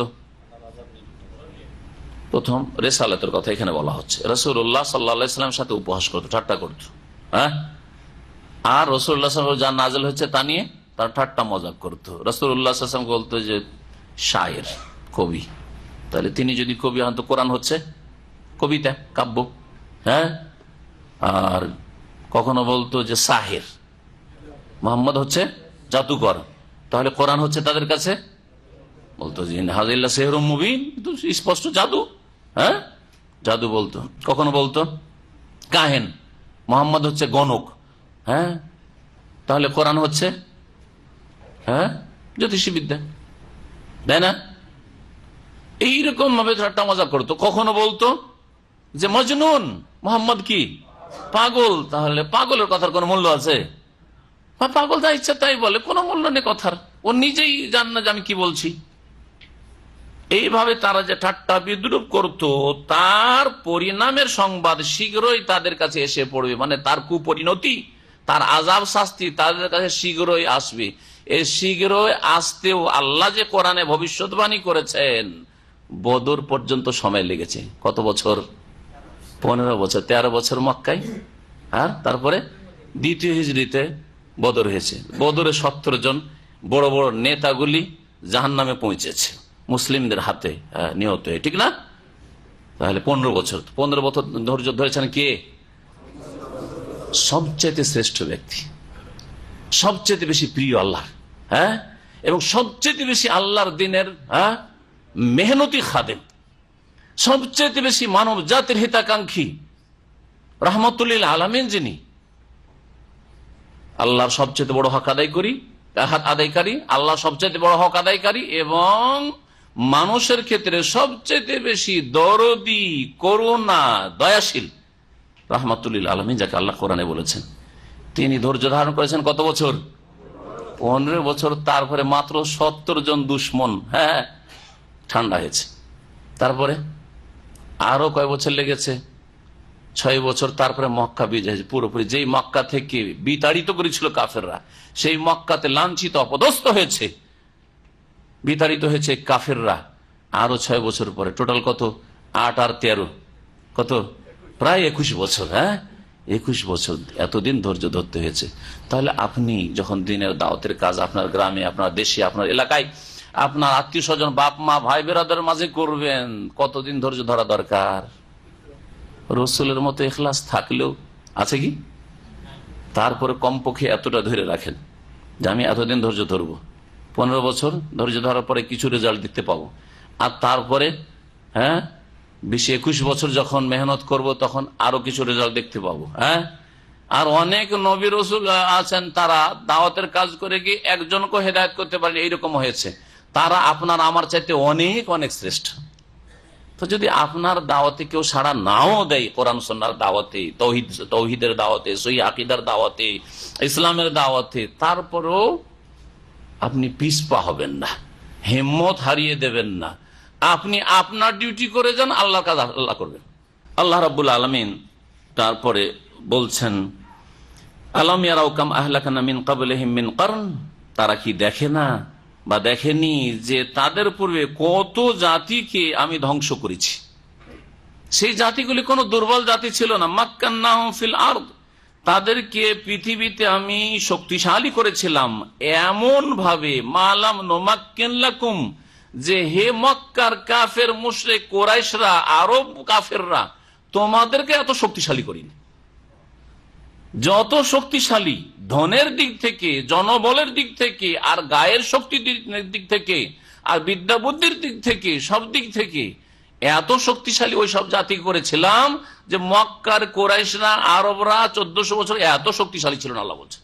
প্রথম রিসালাতের কথা এখানে বলা হচ্ছে, রাসূলুল্লাহ সাল্লাল্লাহু আলাইহি ওয়াসাল্লামের সাথে উপহাস করত, ঠাট্টা করত। হ্যাঁ, আর রাসূলুল্লাহ সাল্লাল্লাহু আলাইহি ওয়াসাল্লাম যা নাযিল হচ্ছে তা নিয়ে তার ঠাট্টা মজাক করত। রাসূলুল্লাহ সাল্লাল্লাহু আলাইহি ওয়াসাল্লাম বলতো যে শায়ের, কবি, তাহলে তিনি যদি কবি হন তো কোরআন হচ্ছে কবিতা, কাব্য। হ্যাঁ, আর কখনো বলতো যে সাহের, মোহাম্মদ হচ্ছে জাদুকর, তাহলে কোরআন হচ্ছে তাদের কাছে বলতো যে হাযিল্লা সিহরুম মুবিন, স্পষ্ট জাদু। হ্যাঁ, জাদু বলতো। কখনো বলতো কাহেন, মোহাম্মদ হচ্ছে গণক। হ্যাঁ, তাহলে কোরআন হচ্ছে হ্যাঁ জ্যোতিষীবিদ্যা, তাই না? এইরকম ভাবে ঠাট্টা মজা করতো। কখনো বলতো যে মজনুন, মোহাম্মদ কি পাগল, তাহলে পাগলের কথার কোনো মূল্য আছে? পাগল যা ইচ্ছা তাই বলে, কোনো মূল্য নেই কথার, ও নিজেই জান না যে আমি কি বলছি। এইভাবে তারা যে ঠাট্টা বিদ্রুপ করত, তার পরিণামের সংবাদ শীঘ্রই তাদের কাছে এসে পড়বে, মানে তার কুপরিণতি, তার আযাব শাস্তি তাদের কাছে শীঘ্রই আসবে। এই শীঘ্রই আসতেও আল্লাহ যে কোরআনে ভবিষ্যৎবাণী করেছেন, বদর পর্যন্ত সময় লেগেছে। কত বছর? 15 বছর, 13 বছর মক্কায়, আর তারপরে দ্বিতীয় হিজরিতে বদর হয়েছে। বদরে 17 জন বড় বড় নেতাগুলি জাহান্নামে পৌঁছেছে মুসলিমদের হাতে নিহত হয়ে, ঠিক না? তাহলে 15 বছর, 15 বছর ধৈর্য ধরেছেন কে? সবচেয়ে শ্রেষ্ঠ ব্যক্তি, সবচেয়ে বেশি প্রিয় আল্লাহ, হ্যাঁ, এবং সবচেয়ে বেশি আল্লাহর দিনের মেহনতি খাদেম, সবচেয়ে বেশি মানব জাতির হিতাকাঙ্ক্ষী, রাহমাতুল আলামিন, যিনি আল্লাহর সবচেয়ে বড় হক আদায়কারী, আল্লাহ সবচেয়ে বড় হক আদায়কারী এবং মানুষের ক্ষেত্রে সবচেয়ে বেশি দরদি, করুণা, দয়াশীল, রাহমাতুল আলামিন যাকে আল্লাহ কোরআনে বলেছেন, তিনি ধৈর্য ধারণ করেছেন কত বছর? 15 বছর। তারপরে মাত্র 70 জন দুশ্মন, হ্যাঁ, ঠান্ডা হয়েছে। তারপরে আরো কয় বছর লেগেছে? 6 বছর। তারপরে মক্কা বিজয় হয়েছে পুরোপুরি। যেই মক্কা থেকে বিতাড়িত করেছিল কাফেররা, সেই মক্কাতে লাঞ্ছিত অপদস্থ হয়েছে, বিতাড়িত হয়েছে কাফেররা। আরো 6 বছর পরে টোটাল কত? 8 আর 13 কত? প্রায় 21 বছর। হ্যাঁ, 21 বছর এতদিন ধৈর্য ধরতে হয়েছে। তাহলে আপনি যখন দিনের দাওয়াতের কাজ আপনার গ্রামে, আপনার দেশে, আপনার এলাকায়, আপনার আত্মীয় স্বজন, বাপ মা, ভাই বেরাদের মাঝে করবেন, কতদিন ধৈর্য ধরা দরকার? রসুলের মতো ইখলাস থাকলেও আছে কি? তারপরে কমপক্ষে এতটা ধরে রাখেন যে আমি এতদিন ধৈর্য ধরবো, 15 বছর ধৈর্য ধরার পরে কিছু রেজাল্ট দেখতে পাবো, আর তারপরে 20-21 বছর যখন মেহনত করব তখন আরো কিছু রেজাল্ট দেখতে পাবো। হ্যাঁ, আর অনেক নবী রসুল আছেন, তারা দাওয়াতের কাজ করে গিয়ে একজনকে হেদায়েত করতে পারেন, এইরকম হয়েছে। তারা আপনার আমার চাইতে অনেক অনেক শ্রেষ্ঠ। তো যদি আপনার দাওয়াতে কেউ সাড়া নাও দেয়, কোরআন সুন্নাহর দাওয়াতে, তৌহিদের দাওয়াতে, সহিহ আকীদার দাওয়াতে, ইসলামের দাওয়াতে, তারপরেও আপনি পিছপা হবেন না, হিম্মত হারিয়ে দেবেন না। আপনি আপনার ডিউটি করে যান, আল্লাহর কাজ আল্লাহ করবেন। আল্লাহ রাব্বুল আলামিন তারপরে বলছেন, আলাম ইয়ারাউ কাম আহলাকনা মিন ক্বাবলিহিম মিন কারন, তারা কি দেখে না বা দেখেনি যে তাদের পূর্বে কত জাতিকে আমি ধ্বংস করেছি। সেই জাতিগুলি কোনো দুর্বল জাতি ছিল না। মাক্কান্নাহুম ফিল আরদ, তাদেরকে পৃথিবীতে আমি শক্তিশালী করেছিলাম এমন ভাবে, মালাম নুমাক্কিন লাকুম, যে হে মক্কার কাফের মুশরিক কুরাইশরা, আরব কাফেররা, তোমাদেরকে এত শক্তিশালী করিনি। যত শক্তিশালী ধনের দিক থেকে, জনবলের দিক থেকে, আর গায়ের শক্তির দিক থেকে, আর বিদ্যা বুদ্ধির দিক থেকে, সব দিক থেকে এত শক্তিশালী ওই সব জাতি করেছিলাম যে মক্কার কুরাইশরা, আরবরা 1400 বছর এত শক্তিশালী ছিল না, আল্লাহ বলছে।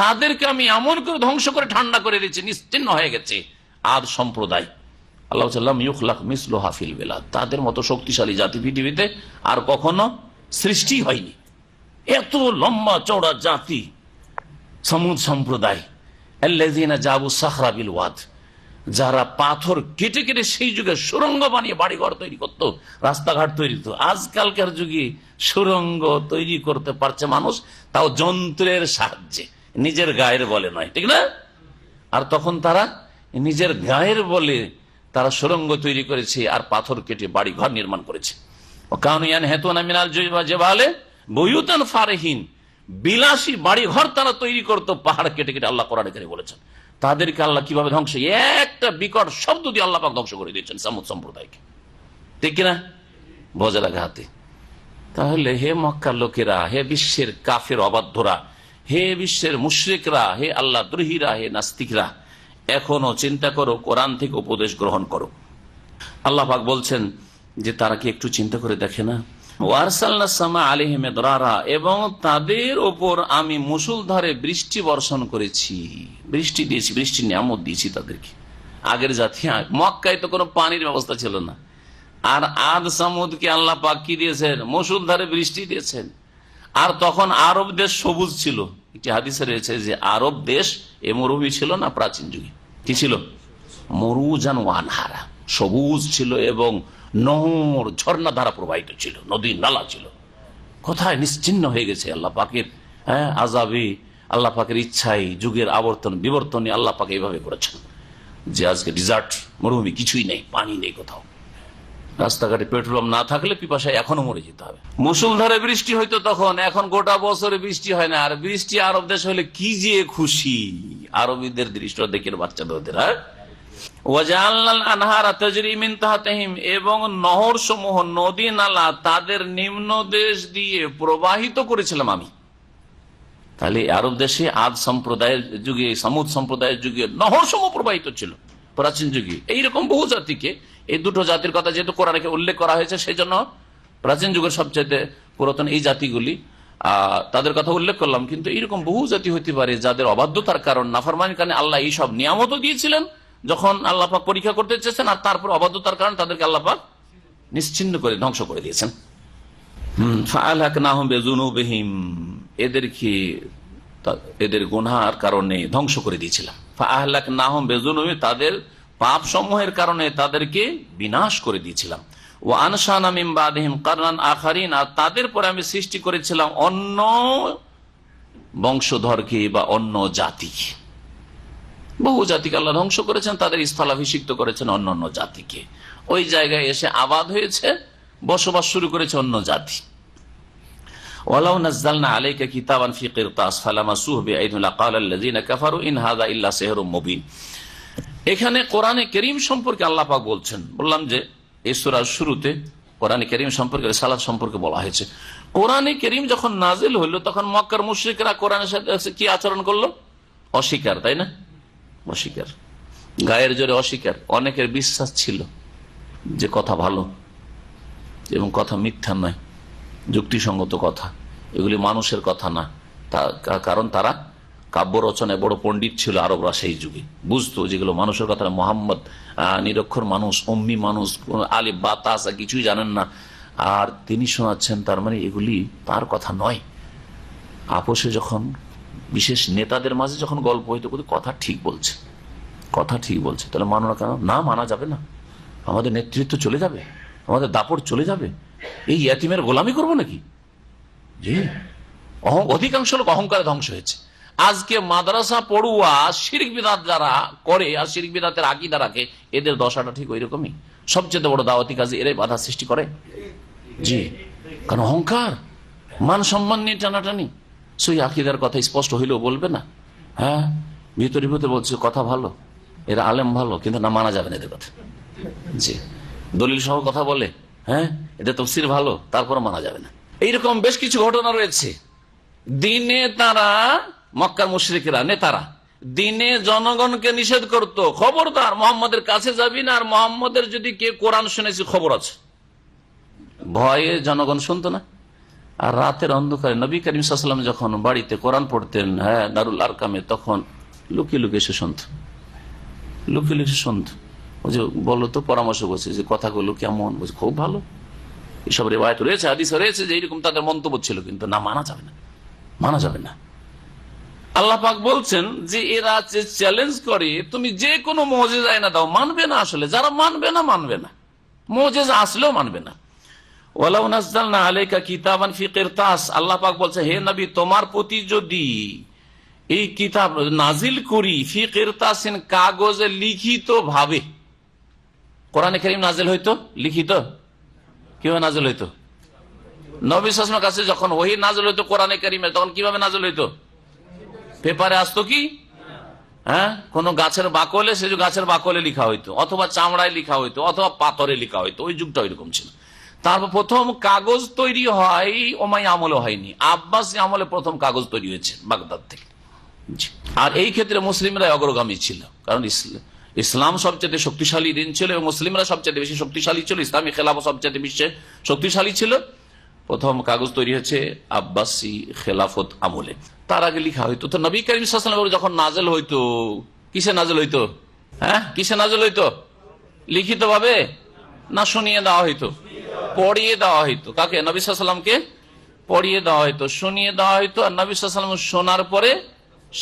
তাদেরকে আমি এমন করে ধ্বংস করে ঠান্ডা করে দিয়েছি, নিশ্চিন্ন হয়ে গেছে আদ সম্প্রদায়। আল্লাহ মিসলুহা ফিল বিলাদ, তাদের মতো শক্তিশালী জাতি পৃথিবীতে আর কখনো সৃষ্টি হয়নি। এত লম্বা চওড়া জাতি সমুদ সম্প্রদায়, আল্লাযীনা জাবু সাখরা বিল ওয়াদ, যারা পাথর কেটে কেটে সেই যুগে সুড়ঙ্গ বানিয়ে বাড়িঘর তৈরি করতো, রাস্তাঘাট তৈরি করতো। আজকালকার যুগে সুড়ঙ্গ তৈরি করতে পারছে মানুষ, তাও যন্ত্রের সাহায্যে, নিজের গায়ের বলে নয়, ঠিক না? আর তখন তারা নিজের গায়ের বলে তারা সুড়ঙ্গ তৈরি করেছে আর পাথর কেটে বাড়ি ঘর নির্মাণ করেছে। বুয়ুতান ফারিহিন, বিলাসী বাড়ি ঘর তারা তৈরি করতো পাহাড় কেটে কেটে। আল্লাহ কোরআনে কারীমে বলেছেন তাদেরকে আল্লাহ কিভাবে ধ্বংস, একটা বিকট শব্দ দিয়ে আল্লাহ পাক ধ্বংস করে দিয়েছেন সামুদ সম্প্রদায়কে, ঠিক কিনা? বজের আঘাতে। তাহলে হে মক্কার লোকেরা, হে বিশ্বের কাফের অবাধ্যরা, হে বিশ্বের মুশরিকরা, হে আল্লাহ দ্রোহীরা, হে নাস্তিকরা, এখনো চিন্তা করো, কোরআন থেকে উপদেশ গ্রহণ করো। আল্লাহ পাক বলছেন যে তারা কি একটু চিন্তা করে দেখে না? ওয়ারসালনাস সামা আলাইহিম মিদরারা, এবং তাদের ওপর আমি মুষলধারে বৃষ্টি বর্ষণ করেছি, বৃষ্টি দিয়েছি, বৃষ্টির নিয়ামত দিয়েছি তাদেরকে। আগের জাতি, মক্কায় তো কোনো পানির ব্যবস্থা ছিল না, আর আদ সামুদকে আল্লাহ পাক কি দিয়েছেন? মুষলধারে বৃষ্টি দিয়েছেন। আর তখন আরব দেশ সবুজ ছিল। একটি হাদিসে রয়েছে যে আরব দেশ এ মরুভূমি ছিল না প্রাচীন যুগে, কি ছিল? মরুজান ওয়ানহারা, সবুজ ছিল এবং নহর ঝর্ণা ধারা প্রবাহিত ছিল, নদী নালা ছিল। কোথায় নিশ্চিন্ন হয়ে গেছে আল্লাহ পাকের আযাবে, আল্লাহ পাকের ইচ্ছাই, যুগের আবর্তন বিবর্তনে আল্লাহ পাক এইভাবে করেছেন যে আজকে ডিজার্ট মরুভূমি, কিছুই নেই, পানি নেই কোথাও। রাস্তাঘাটে পেট্রোল না থাকলে পিপাসায় এখনো মরে যেতে হবে। মুষলধারে বৃষ্টি হইতো তখন, এখন গোটা বছরে বৃষ্টি হয় না। আর বৃষ্টি আরব দেশ হলে কি যে খুশি, আরবিদের দৃশ্য দেখে বাচ্চাদের। এবং নহর সমূহ, নদী নালা তাদের নিম্ন দেশ দিয়ে প্রবাহিত করেছিলাম আমি। তাহলে আরব দেশে আদ সম্প্রদায়ের যুগে, সামুদ সম্প্রদায়ের যুগে নহর সমূহ প্রবাহিত ছিল প্রাচীন যুগে। এইরকম বহু জাতিকে, এই দুটো জাতির কথা যেহেতু কোরআনে উল্লেখ করা হয়েছে, সেই জন্য প্রাচীন যুগের সবচেয়ে পুরাতন এই জাতিগুলি তাদের কথা উল্লেখ করলাম। কিন্তু এইরকম বহু জাতি হতে পারে যাদের অবাধ্যতার কারণ, নাফরমানির কারণে আল্লাহ এই সব নিয়ামত দিয়েছিলেন যখন আল্লাহ পাক পরীক্ষা করতে চেয়েছেন, আর তারপর অবাধ্যতার কারণে তাদেরকে আল্লাহ পাক নিশ্চিন্ন করে ধ্বংস করে দিয়েছেন। এদেরকে এদের গুনার কারণে ধ্বংস করে দিয়েছিলাম। ফাআহলাকনাহুম বিযুনুবি, তাদের পাপ সমূহের কারণে তাদেরকে বিনাশ করে দিয়েছিলাম। ওয়া আনশানা মিন বাদিহিম কারনান আখারিন, আর তাদের পরে আমি সৃষ্টি করেছিলাম অন্য বংশধরকে বা অন্য জাতিকে। বহু জাতিকে আল্লাহ ধ্বংস করেছেন, তাদের স্থলাভিষিক্ত করেছেন অন্য অন্য জাতিকে। ওই জায়গায় এসে আবাদ হয়েছে, বসবাস শুরু করেছে অন্য জাতি। ওয়ালাউ নাযালনা আলাইকা কিতাবান ফি কিরতাস ফালামাসুহু বিআইদিহিম লাকাল আল্লাযীনা কাফারু ইন হাযা ইল্লা সিহরুম মুবিন। এখানে কোরআনে কারীম সম্পর্কে আল্লাহ পাক বলছেন। বললাম যে এই সূরার শুরুতে কোরআনে কারীম সম্পর্কে, রিসালাত সম্পর্কে বলা হয়েছে। কোরআনে কারীম যখন নাজিল হইল তখন মক্কার মুশরিকরা কোরআনের সাথে কি আচরণ করলো? অস্বীকার, তাই না? অস্বীকার, গায়ের জোরে অস্বীকার। অনেকের বিশ্বাস ছিল যে কথা ভালো এবং কথা মিথ্যা নয়, যুক্তিসঙ্গত কথা, এগুলি মানুষের কথা না। কারণ তারা কাব্য রচনায় বড় পণ্ডিত ছিল আরবরা সেই যুগে, বুঝতো যেগুলো মানুষের কথা না। মোহাম্মদ নিরক্ষর মানুষ, অম্মি মানুষ, আলিফ বা তাসা কিছুই জানেন না, আর তিনি শোনাচ্ছেন, তার মানে এগুলি তার কথা নয়। আপোষে যখন বিশেষ নেতাদের মাঝে যখন গল্প হইতো, কথা ঠিক বলছে, কথা ঠিক বলছে, তাহলে মানো না কেন? না, মানা যাবে না। আমাদের নেতৃত্ব চলে যাবে, আমাদের দাপট চলে যাবে, এই ইয়াতিমের গোলামি করবো নাকি? জি, অধিকাংশ লোক অহংকারে ধ্বংস হয়েছে। আজকে মাদ্রাসা পড়ুয়া শিরক বিদআত যারা করে আর শিরক বিদআতের আকীদা রাখে, এদের দশাটা ঠিক ওই রকমই। সবচেয়ে বড় দাওয়াতি কাজে এরাই বাধা সৃষ্টি করে। জি, কারণ অহংকার, মান সম্মান নিয়ে টানাটানি। সেই আকীদার কথা স্পষ্ট হইলেও বলবে না। হ্যাঁ, ভিতরে ভিতরে বলছে কথা ভালো, এরা আলেম ভালো, কিন্তু না, মানা যাবে না এদের কথা। জি, দলিল সহ কথা বলে, হ্যাঁ এদের তাফসীর ভালো, তারপর মানা যাবে না। এইরকম বেশ কিছু ঘটনা রয়েছে। দিনে তারা, মক্কার মুশরিকরা নেতারা দিনে জনগণকে নিষেধ করত, খবরদার মুহাম্মাদের কাছে যাবি না, আর মুহাম্মাদের যদি কে কোরআন শুনেছি খবর আছে। ভয়ে জনগণ শুনতো না। আর রাতের অন্ধকারে নবী করিম সাল্লাল্লাহু আলাইহি ওয়াসাল্লাম যখন বাড়িতে কোরআন পড়তেন, দারুল আরকামে, তখন লুকিয়ে লুকিয়ে এসে শুনত, লুকিয়ে লুকিয়ে শুনত। ওই যে বলো তো, পরামর্শ করছে যে কথাগুলো কেমন, বলছে খুব ভালো, এসব রিওয়ায়াত রয়েছে, হাদিস রয়েছে যে এইরকম তাদের মন্তব্য ছিল, কিন্তু না, মানা যাবে না, মানা যাবে না। আল্লাহ পাক বলছেন যে এরা যে চ্যালেঞ্জ করে, তুমি যে কোনো মুজিজা এনে দাও, মানবে না। আসলে যারা মানবে না, মানবে না, মুজিজা আসলেও মানবে না। ওয়ালাউ নাযালনা আলাইকা কিতাবান ফি কিরতাস, আল্লাহ পাক বলছে, হে নবী, তোমার প্রতি যদি এই কিতাব নাজিল করি, ফি কিরতাসিন, কাগজে লিখিত ভাবে। কোরআনে কারীম নাজিল হইতো লিখিত, কিভাবে নাজিল হইতো? নবী সাল্লাল্লাহু আলাইহি ওয়াসাল্লামের কাছে যখন ওহী নাজিল হইতো কোরআনে কারীমে, তখন কিভাবে নাজিল হইতো? পেপারে আসতো কি? কোন গাছের বাকলে, সে গাছের বাকলে লিখা হইতো, অথবা চামড়ায় লিখা হইতো, অথবা পাথরে লিখা হইতো। ওই যুগটা ওইরকম ছিল। তারপর প্রথম কাগজ তৈরি হয় ওমাই আমলে হয়নি, আব্বাসী আমলে প্রথম কাগজ তৈরি হয়েছে বাগদাদ থেকে। আর এই ক্ষেত্রে মুসলিমরা অগ্রগামী ছিল, কারণ ইসলাম সবচেয়ে শক্তিশালী দিন ছিল এবং মুসলিমরা সবচেয়ে বেশি শক্তিশালী ছিল, ইসলামী খেলাফত সবচেয়ে বিশ্বে শক্তিশালী ছিল। প্রথম কাগজ তৈরি হয়েছে আব্বাসী খেলাফত আমলে, তার আগে লিখা হইতো। তো নবী করিম সাল্লাল্লাহু আলাইহি ওয়াসাল্লাম যখন নাজেল হইতো, কিসে নাজেল হইতো? কিসে নাজেল হইতো? লিখিত ভাবে না শুনিয়ে দেওয়া হইতো? পড়িয়ে দেওয়া হইতো। কাকে? নবী সাল্লাল্লাহু আলাইহি ওয়াসাল্লামকে পড়িয়ে দেওয়া হইতো, শুনিয়ে দেওয়া হইতো। আর নবী সাল্লাল্লাহু আলাইহি ওয়াসাল্লাম শোনার পরে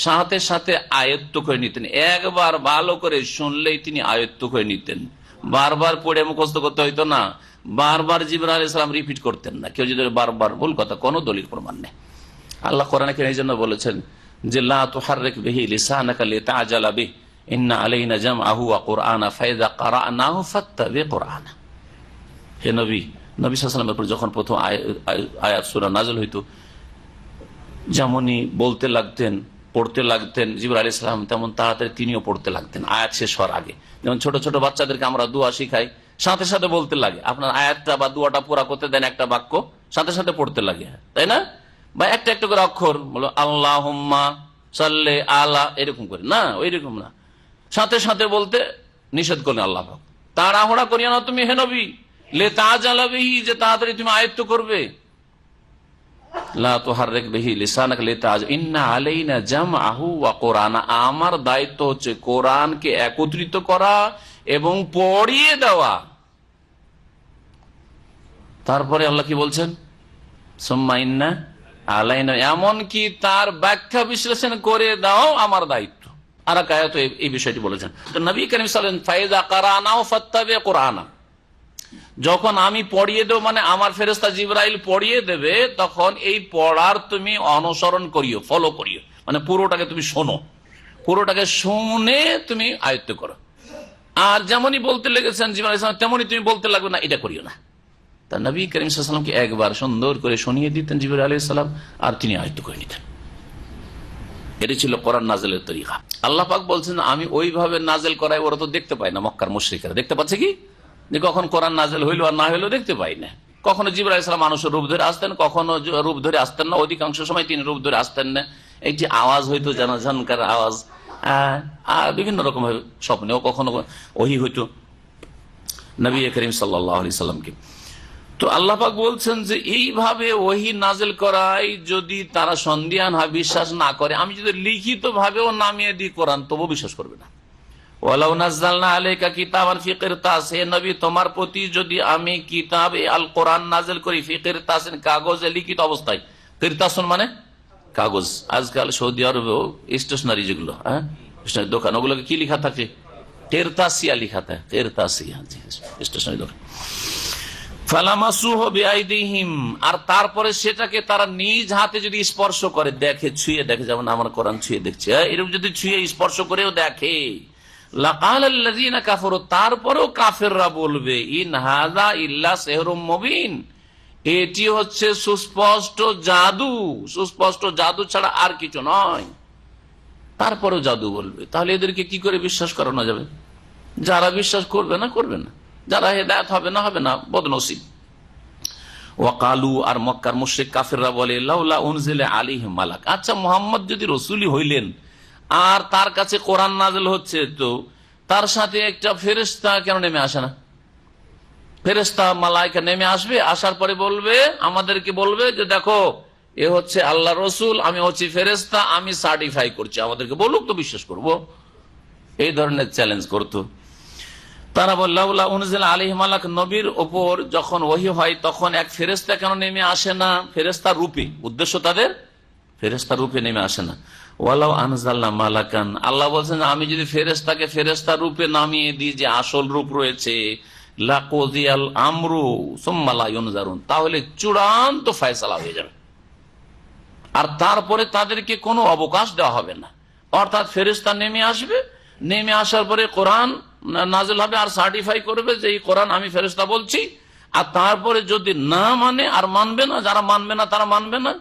সাথে সাথে আয়ত্ত করে নিতেন। একবার ভালো করে শুনলেই তিনি আয়ত্ত করে নিতেন, বারবার পড়ে মুখস্থ করতে হইতো না, বারবার জিবরাইল আলাইহিস সালাম রিপিট করতেন না। কেউ যদি বারবার ভুল কথা, কোনো দলিল প্রমাণ নেই। আল্লাহ কোরআনে এই জন্য বলেছেন যে লা তুহাররিক বিহি লিসানাকা লিতাআজালা বিহি ইন্না আলাইনা জামআহু ওয়া কুরআনা ফাইযা ক্বারানাহু ফাত্তাবি কুরআনা। হে নবী, নবী সাল্লাল্লাহু আলাইহি ওয়াসাল্লামের উপর যখন প্রথম আয়াত সূরা নাযিল হইতো, যেমনই বলতে লাগতেন, পড়তে লাগতেন জিবরাইল আলাইহিস সালাম, তেমন তাড়াতাড়ি তিনিও পড়তে লাগতেন আয়াত শেষ হওয়ার আগে। যেমন ছোট ছোট বাচ্চাদেরকে আমরা দোয়া শিখাই, সাথে সাথে বলতে লাগে। আপনার আয়াতটা বা দোয়াটা পুরা করতে দেন, একটা বাক্য সাথে সাথে পড়তে লাগে, তাই না? বা একটা একটা করে অক্ষর বলো, আল্লাহুম্মা সাল্লি আলা, এরকম করে না, ওই রকম না, সাথে সাথে বলতে নিষেধ করলেন আল্লাহ পাক। তাড়াহুড়া করিও না তুমি হে নবী, লিতাআজালা বিহি, যে তাড়াতাড়ি তুমি আয়ত্ত করবে। লা তুহাররিক বিহি লিসানাকা লিতাআজালা, ইন্না আলাইনা জামআহু ওয়া কুরআনা, আমার দায়িত্ব হচ্ছে কোরআনকে একত্রিত করা এবং পড়িয়ে দেওয়া। তারপরে আল্লাহ কি বলছেন? সুম্মা ইন্না আলাইনা, এমনকি তার ব্যাখ্যা বিশ্লেষণ করে দাও আমার দায়িত্ব। আর এক আয়াত এই বিষয়টি বলেছেন। তো নবী করিম সাল্লাল্লাহু আলাইহি ওয়াসাল্লাম ফাইযা ক্বারানাহু ফাত্তাবি কুরআনা, যখন আমি পড়িয়ে দেব, মানে আমার ফেরেশতা জিবরাইল পড়িয়ে দেবে, তখন এই পড়ার তুমি অনুসরণ করিও, ফলো করিও, মানে পুরোটাকে তুমি শোনো, পুরোটাকে শুনে তুমি আয়ত্ত করো। আর যেমনই বলতে লেগেছেন জিবরাইল আলাইহিস সালাম, তেমনই তুমি বলতে লাগবে না, এটা করিও না। তা নবী করিম সাল্লাল্লাহু আলাইহি ওয়াসাল্লামকে একবার সুন্দর করে শুনিয়ে দিতেন জিবরাইল আলাইহিস সালাম, আর তিনি আয়ত্ত করে নিতেন। এটি ছিল কোরআন নাযিলের তরিকা। আল্লাহ পাক বলছেন, আমি ওইভাবে নাযিল করাই, ওরা তো দেখতে পায় না, মক্কার মুশরিকরা দেখতে পাচ্ছে কি, যে কখন কোরআন নাযিল হইলো আর না হইলো দেখতে পাই না। কখনো জিবরাইল আলাইহিস সালাম মানুষের রূপ ধরে আসতেন, কখনো রূপ ধরে আসতেন না, অধিকাংশ সময় তিনি রূপ ধরে আসতেন না। একটি আওয়াজ হইতো, ঝনকার আওয়াজ, আর বিভিন্ন রকম স্বপ্নেও কখনো ওহী হইতো নবী করিম সাল্লাল্লাহু আলাইহি সাল্লামকে। তো আল্লাহ পাক বলছেন যে এইভাবে ওহী নাযিল করাই যদি তারা সন্দিহান হয়, বিশ্বাস না করে, আমি যদি লিখিত ভাবেও নামিয়ে দিই কোরআন, তবু বিশ্বাস করবে না। ওয়ালাউ নাযালনা আলাইকা কিতাবান ফি কিরতাস, হে নবী, তোমার প্রতি যদি আমি কিতাব আল কোরআন নাযিল করি, ফি কিরতাসিন, কাগজে লিখিত অবস্থায়। কিরতাসুন মানে কাগজ। আজকাল সৌদি আরবেও স্টেশনারি যেগুলো, স্টেশনারি দোকান, ওগুলোকে কি লেখা থাকে? কিরতাসিয়া লেখা থাকে, কিরতাসিয়া, স্টেশনারি দোকান। ফালামাসুহু বিআইদিহিম, আর তারপরে সেটাকে তারা নিজ হাতে যদি স্পর্শ করে, দেখে, ছুঁয়ে দেখে, যেমন আমার কোরআন ছুঁয়ে দেখছে, এরকম যদি ছুঁয়ে স্পর্শ করেও দেখে, লাকাল আল্লাযীনা কাফারু, তারপরেও কাফেররা বলবে, ইন হাযা ইল্লা সিহরুম মুবিন, এটি হচ্ছে সুস্পষ্ট জাদু, সুস্পষ্ট জাদু ছাড়া আর কিছু নয়। তারপরেও জাদু বলবে, তাহলে এদেরকে কি করে বিশ্বাস করানো যাবে? যারা বিশ্বাস করবে না, করবে না, যারা হেদায়েত হবে না, হবে না, বদনসিব। ওয়াকালু, আর মক্কার মুশরিক কাফেররা বলে, লাউলা উনজিলা আলাইহি মালাক, আচ্ছা মুহাম্মদ যদি রাসূলই হইলেন আর তার কাছে কোরআন নাযিল হচ্ছে, তো তার সাথে একটা ফেরেশতা কেন নেমে আসে না? ফেরেশতা মালাইকা নেমে আসবে, আসার পরে বলবে, আমাদেরকে বলবে যে দেখো এ হচ্ছে আল্লাহ রসুল, আমি হচ্ছি ফেরেশতা, আমি সার্টিফাই করছি, আমাদেরকে বলুক তো বিশ্বাস করব। এই ধরনের চ্যালেঞ্জ করতো তারা। বললাহ আলাইহি মালাক, নবীর ওপর যখন ওহী হয় তখন এক ফেরেশতা কেন নেমে আসে না ফেরেশতা রূপে? উদ্দেশ্য তাদের ফেরেশতা রূপে নেমে আসে না। ওয়ালাউ আনজালনা মালাকান, আল্লাহ বলছেন আমি যদি ফেরেশতাকে ফেরেশতা রূপে নামিয়ে দিই, যে আসল রূপ রয়েছে, লাকুযিয়াল আমরু সুম্মা লা ইউনজারুন, তাহলে চূড়ান্ত ফয়সালা হয়ে যাবে, আর তারপরে তাদেরকে কোনো অবকাশ দেওয়া হবে না। অর্থাৎ ফেরেশতা নেমে আসবে, নেমে আসার পরে কোরআন নাযিল হবে আর সার্টিফাই করবে যে এই কোরআন আমি ফেরেশতা বলছি, আর তারপরে যদি না মানে আর মানবে না, যারা মানবে না তারা মানবে না,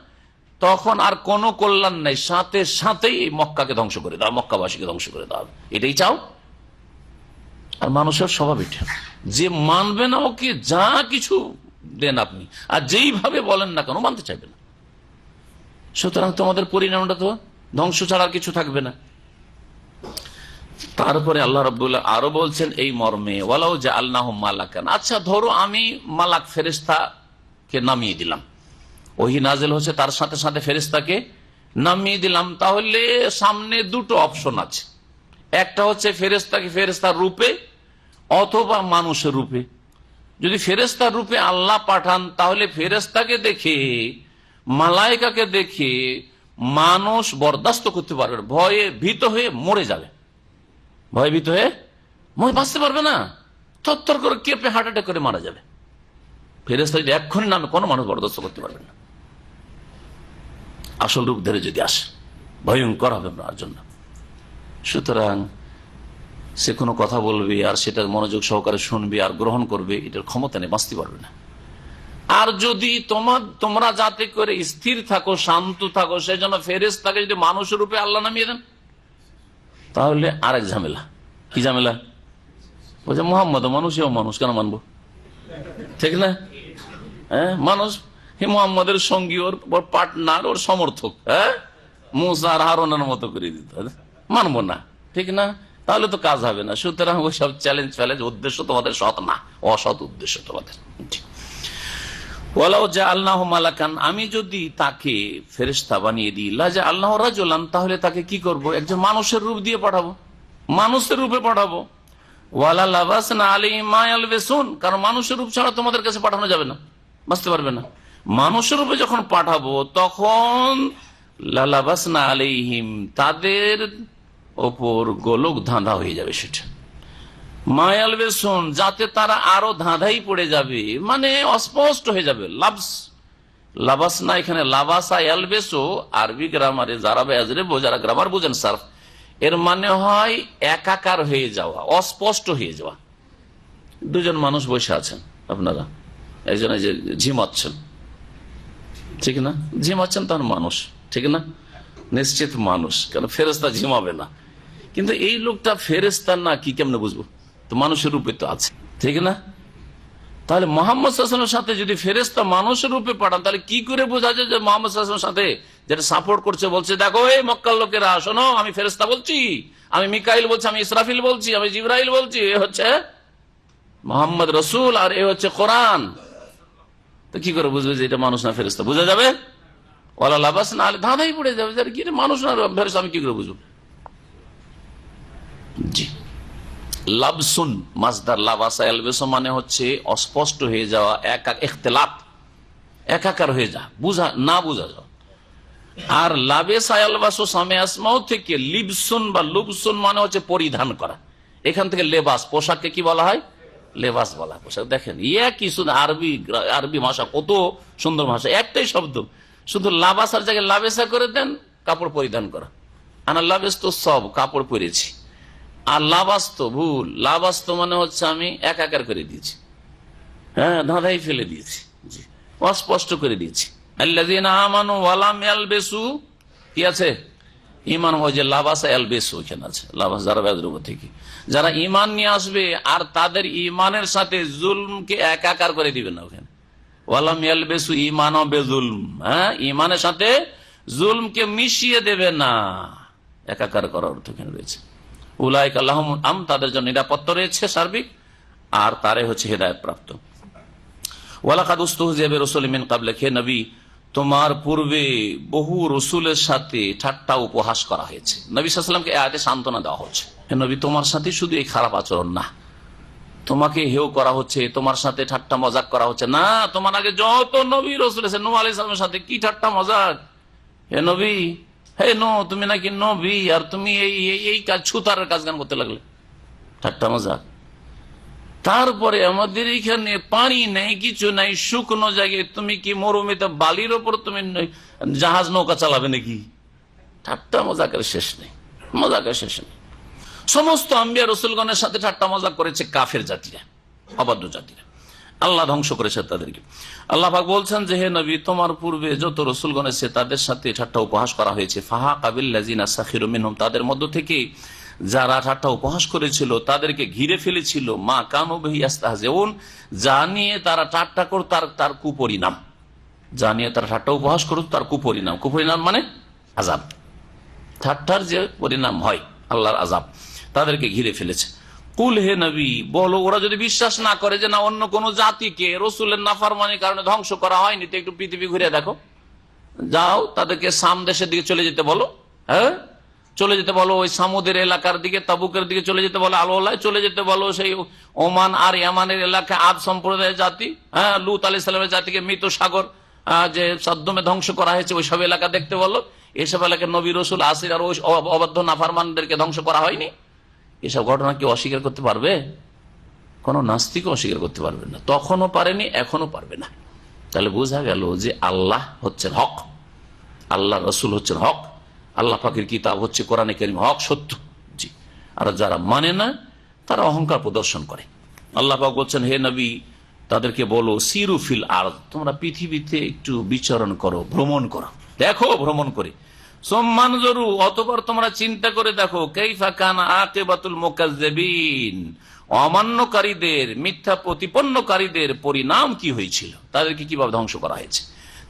তখন আর কোনো কল্যাণ নেই, সাথে সাথেই এই মক্কাকে ধ্বংস করে দাও, মক্কাবাসীকে ধ্বংস করে দাও। এটাই চাও? আর মানুষের স্বভাব এটা, যে মানবে না ওকে যা কিছু দেন আপনি, আর যেইভাবে বলেন না কেন মানতে চাইবে না। সুতরাং তোমাদের পরিণামটা তো ধ্বংস ছাড়া আর কিছু থাকবে না। তারপরে আল্লাহ রাব্বুল আরো বলছেন এই মর্মে, ওয়ালাউ জাআলনাহু মালাকান, আচ্ছা ধরো আমি মালাক ফেরেশতাকে নামিয়ে দিলাম, ওহী নাযিল হচ্ছে তার সাথে সাথে ফেরেশতাকে নামিয়ে দিলাম, তাহলে সামনে দুটো অপশন আছে। একটা হচ্ছে ফেরেশতাকে ফেরেশতার রূপে অথবা মানুষের রূপে। যদি ফেরেশতার রূপে আল্লাহ পাঠান তাহলে ফেরেশতাকে দেখে, মালাইকাকে দেখে মানুষ বরদাস্ত করতে পারবে না, ভয়ে ভীত হয়ে মরে যাবে, ভয় ভীত হয়ে বাঁচতে পারবে না, থরথর করে কেঁপে হার্ট অ্যাটাক করে মারা যাবে। ফেরেশতা যদি এক্ষুনি নামে কোনো মানুষ বরদাস্ত করতে পারবে না, আসল রূপ ধরে যদি আসে ভয়ঙ্কর হবে আপনার জন্য। সুতরাং সে কোনো কথা বলবে আর সেটা মনোযোগ সহকারে শুনবে আর গ্রহণ করবে, এটার ক্ষমতা নেই, বাঁচতে পারবে না। আর যদি তোমরা যাতে করে স্থির থাকো, শান্ত থাকো, সেই জন্য ফেরেশতাকে যদি মানুষের রূপে আল্লাহ নামিয়ে দেন, তাহলে আরেক ঝামেলা। কি ঝামেলা? বলছে মোহাম্মদ মানুষেও মানুষ, কেন মানবো? ঠিক না? হ্যাঁ, মানুষ মোহাম্মদের সঙ্গী, ওর পার্টনার, ওর সমর্থক, হ্যাঁ, মুসা আর হারুনের মতো করে দিত, মানবো না, ঠিক না? তাহলে তো কাজ হবে না। সুতরাং ওই সব চ্যালেঞ্জ ফ্যালেঞ্জ উদ্দেশ্য তোমাদের সৎ না, অসৎ উদ্দেশ্য তোমাদের। ওয়ালাউ জাআলনাহু মালাকান, আমি যদি তাকে ফেরেশতা বানিয়ে দিই, লা জাআলনাহু রাজুলান, তাহলে তাকে কি করব? একজন মানুষের রূপ দিয়ে পাঠাবো, মানুষের রূপে পাঠাবো। ওয়ালা লাবাসনা আলাইহিম মা ইয়ালবিসুন, কারণ মানুষের রূপ ছাড়া তোমাদের কাছে পাঠানো যাবে না, বাঁচতে পারবে না। মানুষের রূপে যখন পাঠাবো তখন লা লাবাসনা আলাইহিম, তাদের ওপর গোলক ধাঁধা হয়ে যাবে, সেটা মায়াল বেসন, যাতে তারা আরো ধাঁধাই পড়ে যাবে, মানে অস্পষ্ট হয়ে যাবে। লাবাস না, এখানে লাবাসা এলবেসো, আরবি গ্রামারে যারা বেজরেবো, যারা গ্রামার বুঝেন সার্ফ, এর মানে হয় একাকার হয়ে যাওয়া, অস্পষ্ট হয়ে যাওয়া। দুজন মানুষ বসে আছেন, আপনারা একজন যে ঝিমাচ্ছেন, ঠিক না? ঝিমাচ্ছেন তার মানুষ, ঠিক না? নিশ্চিত মানুষ, কেন ফেরেশতা ঝিমাবে না। কিন্তু এই লোকটা ফেরেশতা না কি কেমনে বুঝবো? তো মানুষের রূপে তো আছে, ঠিক না? তাহলে মোহাম্মদ সাল্লাল্লাহু আলাইহি ওয়াসাল্লামের সাথে যদি ফেরেশতা মানুষের রূপে পাঠান, তাহলে কি করে বোঝা যায় যে মোহাম্মদ সাল্লাল্লাহু আলাইহি ওয়াসাল্লামের সাথে যেটা সাপোর্ট করছে, বলছে দেখো এই মক্কার লোকেরা শোনো, আমি ফেরেশতা বলছি, আমি মিকাইল বলছি, আমি ইসরাফিল বলছি, আমি জিবরাইল বলছি, এ হচ্ছে মোহাম্মদ রসুল আর এ হচ্ছে কোরআন। তো কি করে বুঝবে যে এটা মানুষ না ফেরেশতা? বোঝা যাবে? ওয়ালা লাবাস না, ধাঁধাই পড়ে যাবে, কি মানুষ না ফেরেশতা, আমি কি করে বুঝবো? জি, লাবসুন মাসদার, লাবাসা এলবেস মানে হচ্ছে অস্পষ্ট হয়ে যাওয়া, ইখতিলাত, একাকার হয়ে যা, বুঝা না বুঝা যাওয়া। আর লাবেসা এলবাসু সামে আসমাও থেকে লিবসুন বা লুবসুন মানে হচ্ছে পরিধান করা। এখান থেকে লেবাস, পোশাককে কি বলা হয়? লেবাস বলা হয়। পোশাক দেখেন কি শুধু আরবি ভাষা, কত সুন্দর ভাষা, একটাই শব্দ, শুধু লাবাসার জায়গায় লাবেসা করে দেন, কাপড় পরিধান করা। আনা লাবেস তো সব কাপড় পরেছি, আর লাবাস্ত ভুল, লাবাস্ত মানে হচ্ছে আমি একাকার করে দিয়েছি, হ্যাঁ, ধাঁধাই ফেলে দিয়েছি, জি, অস্পষ্ট করে দিয়েছি। আল্লাযীনা আমানু ওয়া লাম ইয়ালবিসু, কি আছে? ঈমান, হয় যে লাবাসা ইয়ালবিসু, এখানে আছে লাবাস, যারা বেদরুব থেকে যারা ঈমান নিয়ে আসবে আর তাদের ঈমানের সাথে জুলমকে একাকার করে দিবে না, ওখানে ওয়া লাম ইয়ালবিসু ঈমানাও বিজুলম, হ্যাঁ, ঈমানের সাথে জুলমকে মিশিয়ে দেবে না, একাকার করার অর্থ এখানে রয়েছে। উলাইকা লাহুমুল আমন, তাদের জন্য নিরাপত্তা রয়েছে সার্বিক, আর তারাই হচ্ছে হেদায়েত প্রাপ্ত। ওয়ালাকাদ উস্তুহজিয়া বিরাসূলিন মিন ক্বাবলিক, হে নবী তোমার পূর্বে বহু রসুলের সাথে ঠাট্টা উপহাস করা হয়েছে। নবী সাল্লাল্লাহু আলাইহি ওয়াসাল্লামকে এই আয়াতে সান্ত্বনা দেওয়া হচ্ছে, হে নবী তোমার সাথে শুধু এই খারাপ আচরণ না, তোমাকে হেয় করা হচ্ছে, তোমার সাথে ঠাট্টা মজাক করা হচ্ছে না। তোমার আগে যত নবী রসুল আছে, নূহ আলাইহিস সালামের সাথে কি ঠাট্টা মজাক, হে নবী, হে নো তুমি নাকি নবী, আর তুমি এই কাজ ছুতারের কাজ গান করতে লাগলে, ঠাট্টা মজাক। তারপরে আমাদের এখানে পানি নেই, কিছু নাই, শুকনো জায়গায় তুমি কি মরুমিতে বালির ওপর তুমি জাহাজ নৌকা চালাবে নাকি? ঠাট্টা মজাকের শেষ নেই, মজাকের শেষ নেই। সমস্ত আম্বিয়া রসুলগণের সাথে ঠাট্টা মজাক করেছে কাফের জাতিরা, অবাধ্য জাতিরা, আল্লাহ ধ্বংস করেছে তাদেরকে। আল্লাহ পাক বলছেন যে হে নবী তোমার পূর্বে যত রসুলগণ এসেছে তাদের সাথে ঠাট্টা উপহাস করা হয়েছে। ফাহাকা বিল্লাযিনা সাখিরু মিনহুম, তাদের মধ্য থেকে যারা ঠাট্টা উপহাস করেছিল তাদেরকে ঘিরে ফেলেছিল মা কানু বিহি ইস্তাহজিউন, যা নিয়ে তারা ঠাট্টা করত তার কুপরিণাম, যা নিয়ে তারা ঠাট্টা উপহাস করত তার কুপরিণাম। কুপরিণাম মানে আযাব, ঠাট্টার যে পরিণাম হয় আল্লাহর আযাব, তাদেরকে ঘিরে ফেলেছে। কুল হে নবী বলো, ওরা যদি বিশ্বাস না করে যে না অন্য কোন জাতিকে রসুলের নাফরমানির কারণে ধ্বংস করা হয়নি, তো একটু পৃথিবী ঘুরে দেখো, যাও তাদেরকে সাম দেশের দিকে চলে যেতে বলো, হ্যাঁ চলে যেতে বলো, ওই সামুদের এলাকার দিকে, তাবুকের দিকে চলে যেতে বলো, আলোলায় চলে যেতে বলো, সেই ওমান আর ইয়ামানের এলাকায় আদ সম্প্রদায়ের জাতি, হ্যাঁ লূত আলাইহিস সালামের জাতিকে মৃত সাগর যে সদ্দমে ধ্বংস করা হয়েছে ওইসব এলাকা দেখতে বলো। এসব এলাকায় নবী রসুল আসির আর ওই অবাধ্য নাফরমানদেরকে ধ্বংস করা হয়নি। এসব ঘটনা কি অস্বীকার করতে পারবে? কোন নাস্তিকও অস্বীকার করতে পারবে না, তখনও পারেনি, এখনো পারবে না। তাহলে বোঝা গেল যে আল্লাহ হচ্ছেন হক, আল্লাহ রসুল হচ্ছেন হক, আল্লাহ পাকের কিতাব হচ্ছে কোরআনে কারীম হক, সত্য। জি, আর যারা মানে না তারা অহংকার প্রদর্শন করে। আল্লাহ পাক বলছেন হে নবী তাদেরকে বলো সিরু ফিল আরদ, তোমরা পৃথিবীতে একটু বিচরণ করো, ভ্রমণ করো, দেখো ভ্রমণ করে। সম্মান জরু, অতঃপর তোমরা চিন্তা করে দেখো, কাইফা কানা আকিবাতুল মুকাজ্জিবিন, অমান্যকারীদের, মিথ্যা প্রতিপন্নকারীদের পরিণাম কি হয়েছিল, তাদেরকে কিভাবে ধ্বংস করা হয়েছে।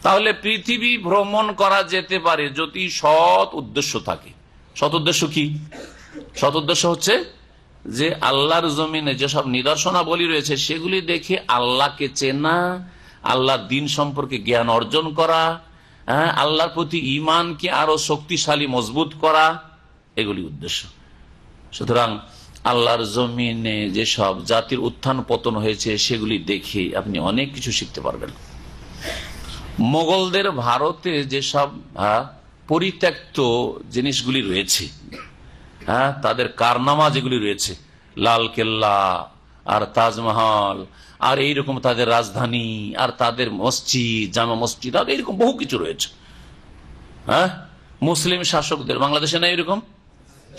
তাহলে পৃথিবী ভ্রমণ করা যেতে পারে যদি সৎ উদ্দেশ্য থাকে। সৎ উদ্দেশ্য কি? সৎ উদ্দেশ্য হচ্ছে যে আল্লাহর জমিনে যেসব নিদর্শনাবলী রয়েছে সেগুলি দেখে আল্লাহকে চেনা, আল্লাহর দিন সম্পর্কে জ্ঞান অর্জন করা, হ্যাঁ আল্লাহর প্রতি ঈমানকে আরো শক্তিশালী মজবুত করা, এগুলি উদ্দেশ্য। সুতরাং আল্লাহর জমিনে যেসব জাতির উত্থান পতন হয়েছে সেগুলি দেখে আপনি অনেক কিছু শিখতে পারবেন। মোগলদের ভারতে যেসব পরিত্যক্ত জিনিসগুলি রয়েছে, হ্যাঁ তাদের কারনামা যেগুলি রয়েছে, লাল কেল্লা আর তাজমহল আর এইরকম তাদের রাজধানী আর তাদের মসজিদ, জামা মসজিদ আর এইরকম বহু কিছু রয়েছে। হ্যাঁ মুসলিম শাসকদের, বাংলাদেশে না এরকম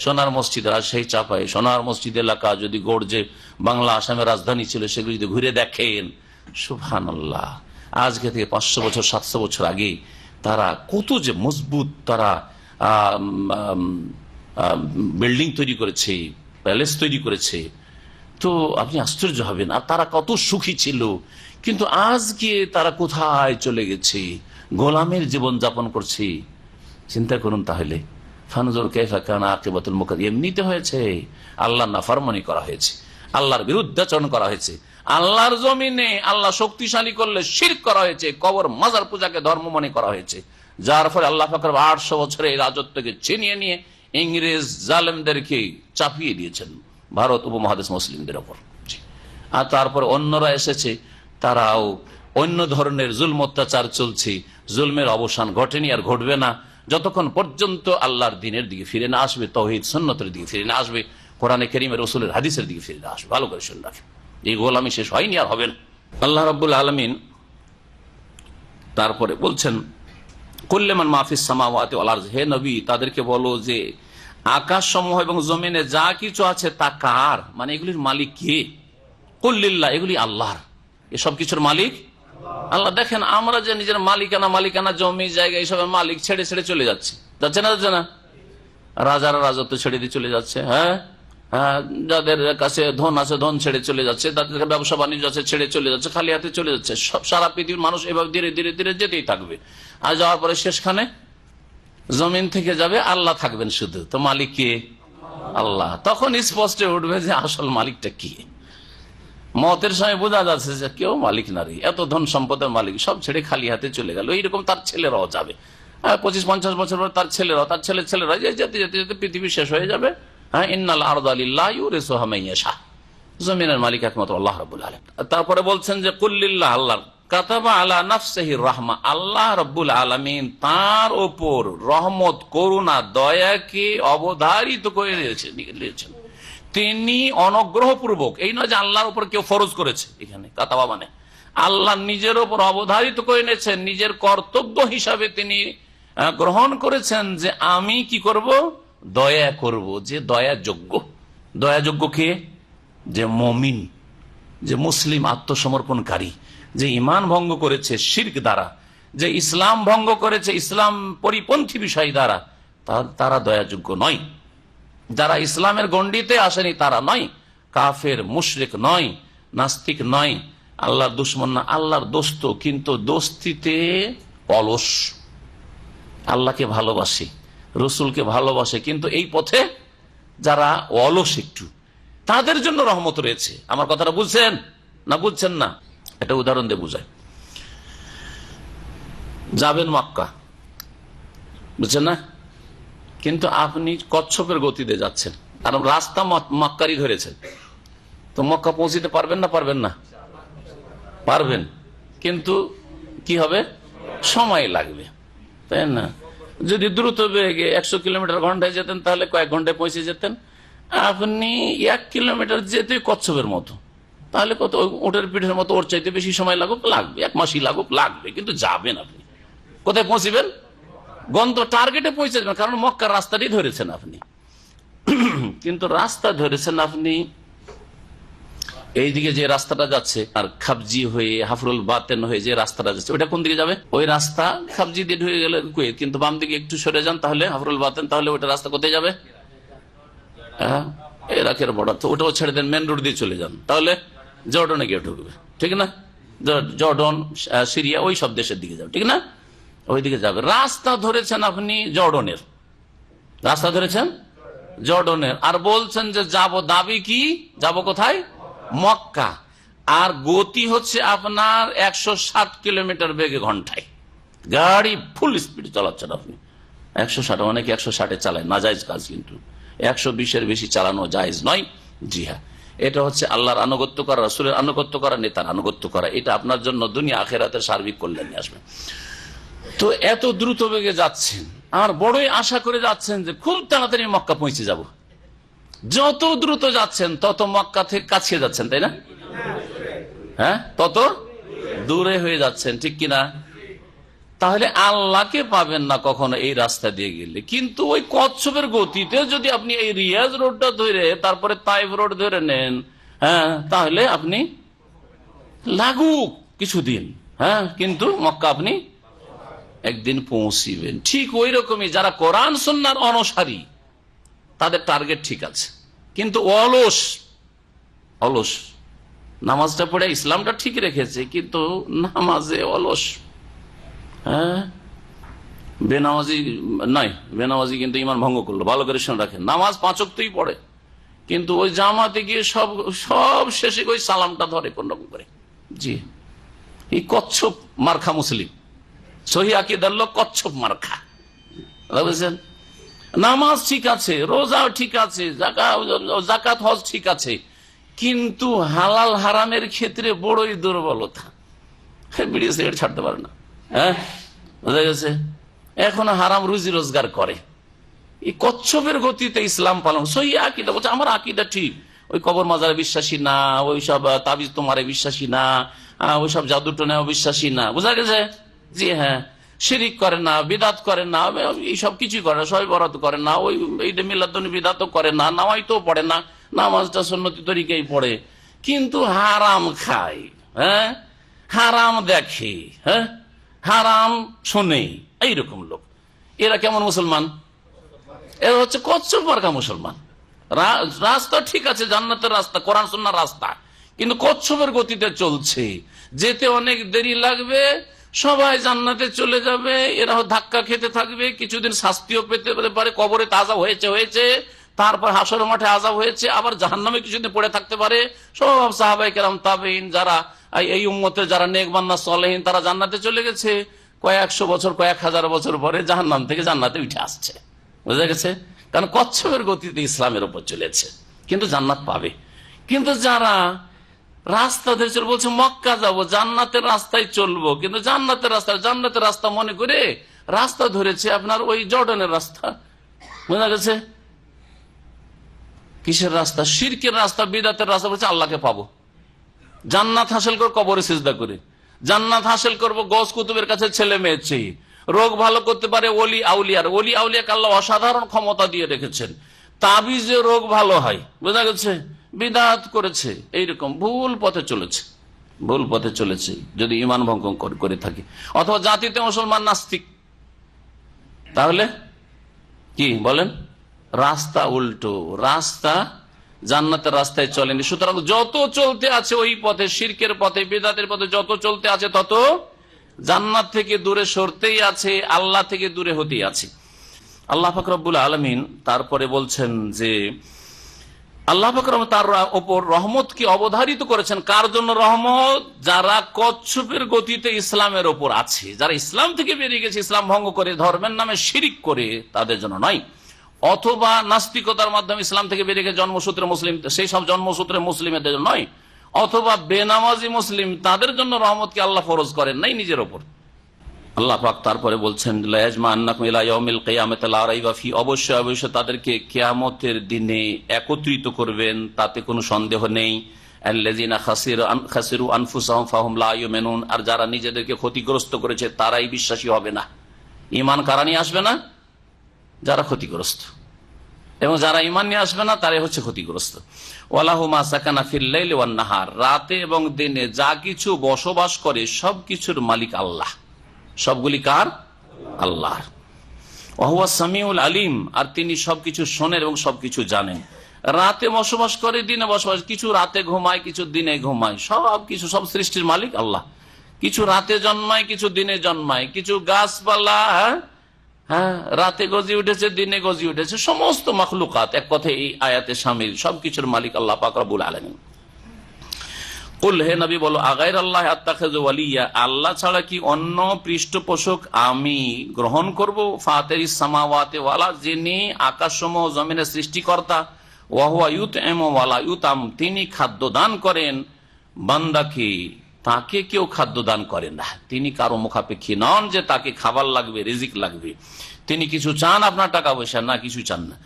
সোনার মসজিদ, রাজশাহী চাপাই সোনার মসজিদ এলাকা যদি গড়ে বাংলা আসামের রাজধানী ছিল, সেগুলি যদি ঘুরে দেখেন সুবহানাল্লাহ, আজকে থেকে 500 বছর 700 বছর আগে তারা কত যে মজবুত, তারা বিল্ডিং তৈরি করেছে, প্যালেস তৈরি করেছে, তো আপনি আশ্চর্য হবেন। আর তারা কত সুখী ছিল, কিন্তু আজকে তারা কোথায় চলে গেছে, গোলামের জীবন যাপন করছে। চিন্তা করুন তাহলে, ফানজুর কাইফা কানা আকিবাতুল মুকাজ্জিবিন, এমনিতে হয়েছে আল্লাহর নাফরমানি করা হয়েছে, আল্লাহর বিরুদ্ধাচরণ করা হয়েছে, আল্লাহর জমিনে আল্লাহ শক্তিশালী করলে শিরক করা হয়েছে, কবর মাজার পূজাকে ধর্ম মনে করা হয়েছে, যার ফলে আল্লাহ পাক 800 বছরের রাজত্বকে ছিনিয়ে নিয়ে ইংরেজ জালেমদেরকে চাপিয়ে দিয়েছেন ভারত উপমহাদেশ মুসলিমদের ওপর। আর তারপর অন্যরা এসেছে, তারাও অন্য ধরনের জুলম অত্যাচার চলছে, জুলমের অবসান ঘটেনি আর ঘটবে না যতক্ষণ পর্যন্ত আল্লাহর দ্বীনের দিকে ফিরে না আসবে, তাওহীদ সুন্নতের দিকে ফিরে না আসবে, কোরআনে কারীমের রাসূলের হাদিসের দিকে ফিরে না আসবে। ভালো করে শুনে রাখেন, এই গোলামি শেষ হয়নি আর হবে না। আল্লাহ রাব্বুল আলামিন তারপরে বলছেন কুল্লুমান মাফিস সামাওয়াতি ওয়াল আরদ, হে নবী তাদেরকে বলো যে আকাশ সমূহ এবং জমিনে যা কিছু আছে তা কার, মানে এগুলির মালিক কে? কুল লিল্লাহ, এগুলি আল্লাহর, এসব কিছুর মালিক আল্লাহ। দেখেন আমরা যে নিজের মালিকানা জমি জায়গা এইসবের মালিক ছেড়ে ছেড়ে চলে যাচ্ছে, যাচ্ছে না যাচ্ছে না? রাজারা রাজত্ব ছেড়ে দিয়ে চলে যাচ্ছে, হ্যাঁ যাদের কাছে ধন আছে ধন ছেড়ে চলে যাচ্ছে, তাদের ব্যবসা বাণিজ্য আছে ছেড়ে চলে যাচ্ছে, খালি হাতে চলে যাচ্ছে। সারা পৃথিবীর মানুষ এভাবে ধীরে ধীরে ধীরে যেতেই থাকবে, আর যাওয়ার পরে শেষখানে জমিন থেকে যাবে, আল্লাহ থাকবেন শুধু। তো মালিক কে? আল্লাহ। তখন স্পষ্ট উঠবে যে আসল মালিকটা কি। মতের সময় বোঝা যাচ্ছে যে কেউ মালিক নারী, এত ধন সম্পদের মালিক, সব ছেড়ে খালি হাতে চলে গেল। এইরকম তার ছেলেরাও যাবে, 25-50 বছর পর তার ছেলেরা যেতে যেতে যেতে পৃথিবী শেষ হয়ে যাবে। হ্যাঁ, ইন্নাল আরদা লিল্লাহি ইউরিসুহা মান ইয়াশা, জমিনের মালিক একমাত্র আল্লাহ রাব্বুল আলামিন। তারপরে বলছেন যে কুল্লিল্লাহ, আল্লাহ কাতাবা আলা নাফসিহির রাহমা, আল্লাহ রাব্বুল আলামিন তার ওপর রহমত, করুণা, দয়াকে অবধারিত করে নিয়েছেন। তিনি অনুগ্রহপূর্বক, এই নয় যে আল্লাহর উপর কেউ ফরজ করেছে, এখানে কাতাবা মানে আল্লাহ নিজের উপর অবধারিত করে নিয়েছেন, নিজের কর্তব্য হিসাবে তিনি গ্রহণ করেছেন যে আমি কি করব, দয়া করব। যে দয়াযোগ্য কে? যে মুমিন, যে মুসলিম আত্মসমর্পণকারী, যে ঈমান ভঙ্গ করেছে শিরক দ্বারা, যে ইসলাম ভঙ্গ করেছে ইসলাম পরিপন্থী বিষয় দ্বারা, তারা দয়াযোগ্য নয়। যারা ইসলামের গণ্ডিতে আসেনি তারা নয়, কাফের মুশরিক নয়, নাস্তিক নয়, আল্লাহর দুশ্মন না, আল্লাহর দোস্ত, কিন্তু দোস্তিতে অলস। আল্লাহকে ভালোবাসে, রসুলকে ভালোবাসে, কিন্তু এই পথে যারা অলস একটু, তাদের জন্য রহমত রয়েছে। আমার কথাটা বুঝছেন না? বুঝছেন না? এটা উদাহরণ দিয়ে বুঝায়। যাবেন মক্কা, বুঝছেন না? কিন্তু আপনি কচ্ছপের গতিতে যাচ্ছেন, আর রাস্তা মক্কারই ধরেছেন, তো মক্কা পৌঁছিতে পারবেন না? পারবেন না? পারবেন, কিন্তু কি হবে? সময় লাগবে, তাই না? যদি দ্রুত বেগে 100 কিলোমিটার ঘন্টায় যেতেন তাহলে কয়েক ঘন্টায় পৌঁছে যেতেন। আপনি 1 কিলোমিটার যেতে কচ্ছপের মতো, তাহলে কত? ওটের পিঠের মতো, ওর চাইতে বেশি সময় লাগুক, লাগবে, 1 মাসই লাগুক, লাগবে, কিন্তু যাবেন। আপনি কোথায় পৌঁছিবেন? টার্গেটে পৌঁছে যাবেন, কারণ মক্কার রাস্তাটি ধরেছেন আপনি। কিন্তু রাস্তা ধরেছেন আপনি এইদিকে যে রাস্তাটা যাচ্ছে, আর খাবজি হয়ে হাফরুল বাতেন হয়ে যে রাস্তাটা যাচ্ছে, ওইটা কোন দিকে যাবে? ওই রাস্তা খাবজি দিয়ে ঢুকে গেলে কুয়েত, কিন্তু বাম দিকে একটু সরে যান তাহলে হাফরুল বাতেন, তাহলে ওইটা রাস্তা কোথায় যাবে? ইরাকের বর্ডার। তো ওটাও ছেড়ে দেন, মেন রোড দিয়ে চলে যান, তাহলে জর্ডনে গিয়ে ঢুকবে, ঠিক না? জর্ডন, সিরিয়া, ওই সব দেশের দিকে যাবে, ঠিক না? ওই দিকে যাবে। রাস্তা ধরেছেন আপনি জর্ডনের, রাস্তা ধরেছেন জর্ডনের, আর বলছেন যে যাব, দাবি কি? যাব কোথায়? মক্কা। আর গতি হচ্ছে আপনার 160 কিলোমিটার বেগে ঘন্টায়, গাড়ি ফুল স্পিড চালাচ্ছেন আপনি। 160, অনেকে 160-এ চালায়, না জায়েজ কাজ, কিন্তু 120-এর বেশি চালানো জায়েজ নয়। জি হ্যাঁ, এটা হচ্ছে আল্লাহর আনুগত্য করা, রাসূলের আনুগত্য করা, নেতার আনুগত্য করা। এটা আপনার জন্য দুনিয়া আখিরাতের সার্বিক কল্যাণ নিয়ে আসবে। তো এত দ্রুত বেগে যাচ্ছেন, আর বড়ই আশা করে যাচ্ছেন যে খুব তাড়াতাড়ি মক্কা পৌঁছে যাব। যত দ্রুত যাচ্ছেন তত মক্কা থেকে কাছে যাচ্ছেন, তাই না? হ্যাঁ, তত দূরে হয়ে যাচ্ছেন, ঠিক কিনা? তাহলে আল্লাহকে পাবেন না কখনো এই রাস্তা দিয়ে গেলে। কিন্তু ওই কচ্ছপের গতিতে যদি আপনি এই রিয়াজ রোডটা ধরে তারপরে তাইফ রোড ধরে নেন, হ্যাঁ, তাহলে আপনি লাগুক কিছুদিন, হ্যাঁ, কিন্তু মক্কা আপনি একদিন পৌঁছিবেন। ঠিক ওই রকমই যারা কোরআন সুন্নাহর অনুসারী, তাদের টার্গেট ঠিক আছে, কিন্তু অলস নামাজটা পড়ে ইসলামটা ঠিক রেখেছে, কিন্তু নামাজে অলস। হ্যাঁ, বেনামাজি নয়, বেনামাজি কিন্তু ইমান ভঙ্গ করলো। ভালো করে শুনে রাখেন, নামাজ 5 ওয়াক্তই পড়ে, কিন্তু ওই জামাতে গিয়ে সব শেষে ওই সালামটা ধরে কোন রকম করে। জি, এই কচ্ছপ মার্খা মুসলিম, সহি আকীদার লোক, কচ্ছপ মার্খা, বুঝছেন? নামাজ ঠিক আছে, রোজা ঠিক আছে, যাকাত হজ ঠিক আছে, কিন্তু হালাল হারামের ক্ষেত্রে বড়ই দুর্বলতা। বিড়ি সিগারেট ছাড়তে পারে না, হ্যাঁ, বোঝা গেছে? এখন হারাম রুজি রোজগার করে। এই কচ্ছপের গতিতে ইসলাম পালন, সহি আকীদা, বলছে আমার আকীদা ঠিক, ওই কবর মাজারে বিশ্বাসী না, ওইসব তাবিজ তোমারে বিশ্বাসী না, ওইসব জাদু টোনে বিশ্বাসী না, বোঝা গেছে? জি হ্যাঁ, শিরিক করে না, বিদাত করে না, এইসব কিছুই করে না, সবে বরাত করে না, ওই মিলাদুন্নবী বিদাতও করে না, নামাজটাও পড়ে না, নামাজটা সুন্নতি তরিকায় পড়ে, কিন্তু হারাম খায়, হ্যাঁ, হারাম দেখে, হ্যাঁ, হারাম শোনে, এইরকম লোক। এরা কেমন মুসলমান? এরা হচ্ছে কচ্ছপ মার্কা মুসলমান। রাস্তা ঠিক আছে, জান্নাতের রাস্তা, কোরআন সুন্নাহর রাস্তা, কিন্তু কচ্ছপের গতিতে চলছে, যেতে অনেক দেরি লাগবে, সবাই জান্নাতে চলে যাবে, এরা ধাক্কা খেতে থাকবে, কিছুদিন শাস্তিও পেতে পারে, কবরে তাজা হয়েছে, তারপর হাসর মাঠে আযাব হয়েছে, আবার জাহান্নামে কিছুদিন পড়ে থাকতে পারে। সব সাহাবায়ে কেরাম, তাবেঈন, যারা এই উম্মতের যারা নেক বান্দা সালেহিন, তারা জান্নাতে চলে গেছে। কয়েকশো বছর, কয়েক হাজার বছর পরে জাহান্নাম থেকে জান্নাতে উঠে আসছে। বুঝা গেছে? কারণ কচ্ছপের গতিতে ইসলামের উপর চলেছে, কিন্তু জান্নাত পাবে। কিন্তু যারা রাস্তা ধরে চলবে, বলছে মক্কা যাবো, জান্নাতের রাস্তায় চলবো, কিন্তু জান্নাতের রাস্তা মনে করে রাস্তা ধরেছে আপনার ওই জর্ডানের রাস্তা। বোঝা গেছে? কিসের রাস্তা? শিরকের রাস্তা, বিদআতের রাস্তা। বলছে আল্লাহকে পাবো, জান্নাত হাসিল করবো কবরে সিজদা করে, জান্নাত হাসিল করবো গস কুতুবের কাছে ছেলে মেয়ে চেয়ে, রোগ ভালো করতে পারে ওলি আউলিয়াকে আল্লাহ অসাধারণ ক্ষমতা দিয়ে রেখেছেন, তাবিজে রোগ ভালো হয়। বোঝা গেছে? বিদআত করেছে, এইরকম ভুল পথে চলেছে যদি ঈমান ভঙ্গ করে থাকে। অথবা জাতিতে মুসলমান নাস্তিক, তাহলে কি বলেন? রাস্তা উল্টো, রাস্তা জান্নাতের রাস্তায় চলেনি। সুতরাং যত চলতে আছে ওই পথে, শিরকের পথে, বিদআতের পথে যত চলতে আছে, তত জান্নাত থেকে দূরে সরতেই আছে, আল্লাহ থেকে দূরে হতেই আছে। আল্লাহ পাক রব্বুল আলামিন তারপরে বলছেন যে আল্লাহ পাক তার ওপর রহমত কি অবধারিত করেছেন। কার জন্য রহমত? যারা কচ্ছপের গতিতে ইসলামের ওপর আছে, যারা ইসলাম থেকে বেরিয়ে গেছে, ইসলাম ভঙ্গ করে ধর্মের নামে শিরিক করে, তাদের জন্য নয়। অথবা নাস্তিকতার মাধ্যমে ইসলাম থেকে বেরিয়ে গেছে জন্মসূত্রে মুসলিম, সেই সব জন্মসূত্রে মুসলিমদের জন্য নয়। অথবা বেনামাজি মুসলিম, তাদের জন্য রহমত কি আল্লাহ ফরজ করেন নাই নিজের ওপর। আল্লাহ পাক তারপরে বলছেন অবশ্যই অবশ্যই তাদেরকে কিয়ামতের দিনে একত্রিত করবেন, তাতে কোনো সন্দেহ নেই। আর যারা নিজেদেরকে ক্ষতিগ্রস্ত করেছে তারাই বিশ্বাসী হবে না। ঈমান কারা নিয়ে আসবে না? যারা ক্ষতিগ্রস্ত, এবং যারা ঈমান নিয়ে আসবে না তারাই হচ্ছে ক্ষতিগ্রস্ত। ওয়ালাহু মা সাকানা ফিল লাইলি ওয়ান নাহার, রাতে এবং দিনে যা কিছু বসবাস করে সবকিছুর মালিক আল্লাহ। সবগুলি কার? আল্লাহর। ওয়া হুয়া সামিউল আলিম, আর তিনি সবকিছু শোনেন এবং সবকিছু জানেন। রাতে বসবাস করে, দিনে বসবাস, কিছু রাতে ঘুমায়, কিছু দিনে ঘুমায়, সবকিছু, সব সৃষ্টির মালিক আল্লাহ। কিছু রাতে জন্মায়, কিছু দিনে জন্মায়, কিছু গাছপালা রাতে গজি উঠেছে, দিনে গজি উঠেছে, সমস্ত মাখলুকাত এক কথায় এই আয়াতে শামিল। সবকিছুর মালিক আল্লাহ পাক রব্বুল আলামিন। কুল, হে নবী বলো, আগাইর আল্লাহ আত্তাখিযু ওয়ালিয়া, আল্লাহ ছাড়া কি অন্য পৃষ্ঠপোষক আমি গ্রহণ করব? ফাতিরিস সামাওয়াতি ওয়ালা, যিনি আকাশসমূহ জমিনের সৃষ্টিকর্তা। ওয়া হুয়া ইউতইমু ওয়ালা ইউতাম, তিনি খাদ্য দান করেন বান্দাকে, তাকে কেউ খাদ্য দান করে না। তিনি কারো মুখাপেক্ষী নন যে তাকে খাবার লাগবে, রিজিক লাগবে। তিনি কিছু চান আপনার টাকা পয়সা? না, কিছু চান না।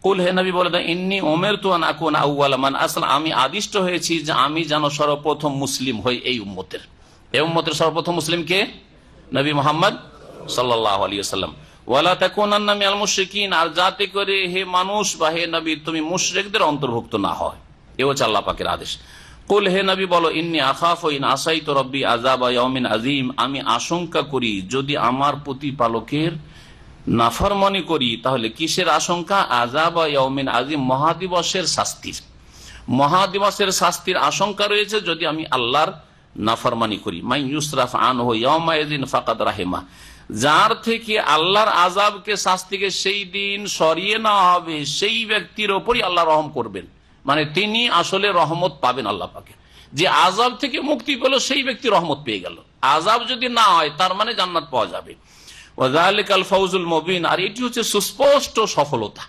কুল, হে নবী বলে দেন, ইন্নী উমিরতু আন আকুনা আউওয়ালা মান আসলাম, আমি আদিষ্ট হয়েছি যে আমি যেন সর্বপ্রথম মুসলিম হই এই উম্মতের। এই উম্মতের সর্বপ্রথম মুসলিম কে? নবী মুহাম্মদ সাল্লাল্লাহু আলাইহি ওয়াসাল্লাম। ওয়ালা তাকুনান্না মিনাল মুশরিকিন, আর যাতে করে হে মানুষ বা হে নবী তুমি মুশরিকদের অন্তর্ভুক্ত না হয়। এ হচ্ছে আল্লাহ পাকের আদেশ। কুল, হে নবী বলো, ইন্নী আখাফু ইন আসাইতু রাব্বি আযাবা ইয়াউমিন আযীম, আমি আশঙ্কা করি যদি আমার প্রতিপালকের নাফরমানি করি, তাহলে কিসের আশঙ্কা? আযাব ইয়াউমিন আযীম, মহাদিবসের শাস্তির। মহাদিবসের শাস্তির আশঙ্কা রয়েছে যদি আমি আল্লাহর নাফরমানি করি। মাই ইউসরাফ আনহু ইয়াউমাইযিন ফাকাদ রাহিমা, যার থেকে আল্লাহর আযাবকে, শাস্তিকে সেই দিন সরিয়ে নেওয়া হবে, সেই ব্যক্তির ওপরই আল্লাহ রহম করবেন। মানে তিনি আসলে রহমত পাবেন আল্লাহ পাকে। যে আযাব থেকে মুক্তি পেল সেই ব্যক্তি রহমত পেয়ে গেল। আযাব যদি না হয় তার মানে জান্নাত পাওয়া যাবে। ওয়াযালিকাল ফাউজুল মুবিন, আর এটি হচ্ছে সুস্পষ্ট সফলতা।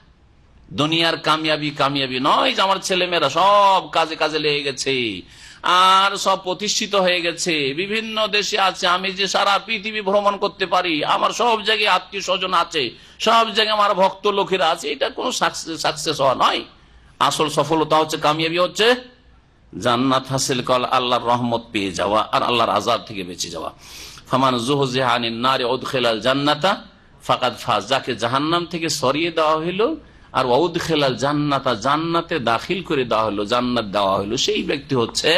দুনিয়ার কামিয়াবি নয় যে আমার ছেলেমেয়েরা সব কাজে লেগে গেছে আর সব প্রতিষ্ঠিত হয়ে গেছে, বিভিন্ন দেশে আছে, আমি যে সারা পৃথিবী ভ্রমণ করতে পারি, আমার সব জায়গায় আত্মীয় স্বজন আছে, সব জায়গায় আমার ভক্ত লোকেরা আছে, এটা কোনো সাকসেস হওয়া নয়। আসল সফলতা হচ্ছে, কামিয়াবি হচ্ছে জান্নাত হাসিল করা, আল্লাহর রহমত পেয়ে যাওয়া আর আল্লাহর আযাব থেকে বেঁচে যাওয়া। ফামান যুহজিহা আনিন নারি উদখিলাল জান্নাতা ফাকাদ ফাজ, যাকে জাহান্নাম থেকে সরিয়ে দেওয়া হলো আর উদখিলাল জান্নাতা, জান্নাতে দাখিল করে দেওয়া হলো, জান্নাত দেওয়া হলো, সেই ব্যক্তি হচ্ছে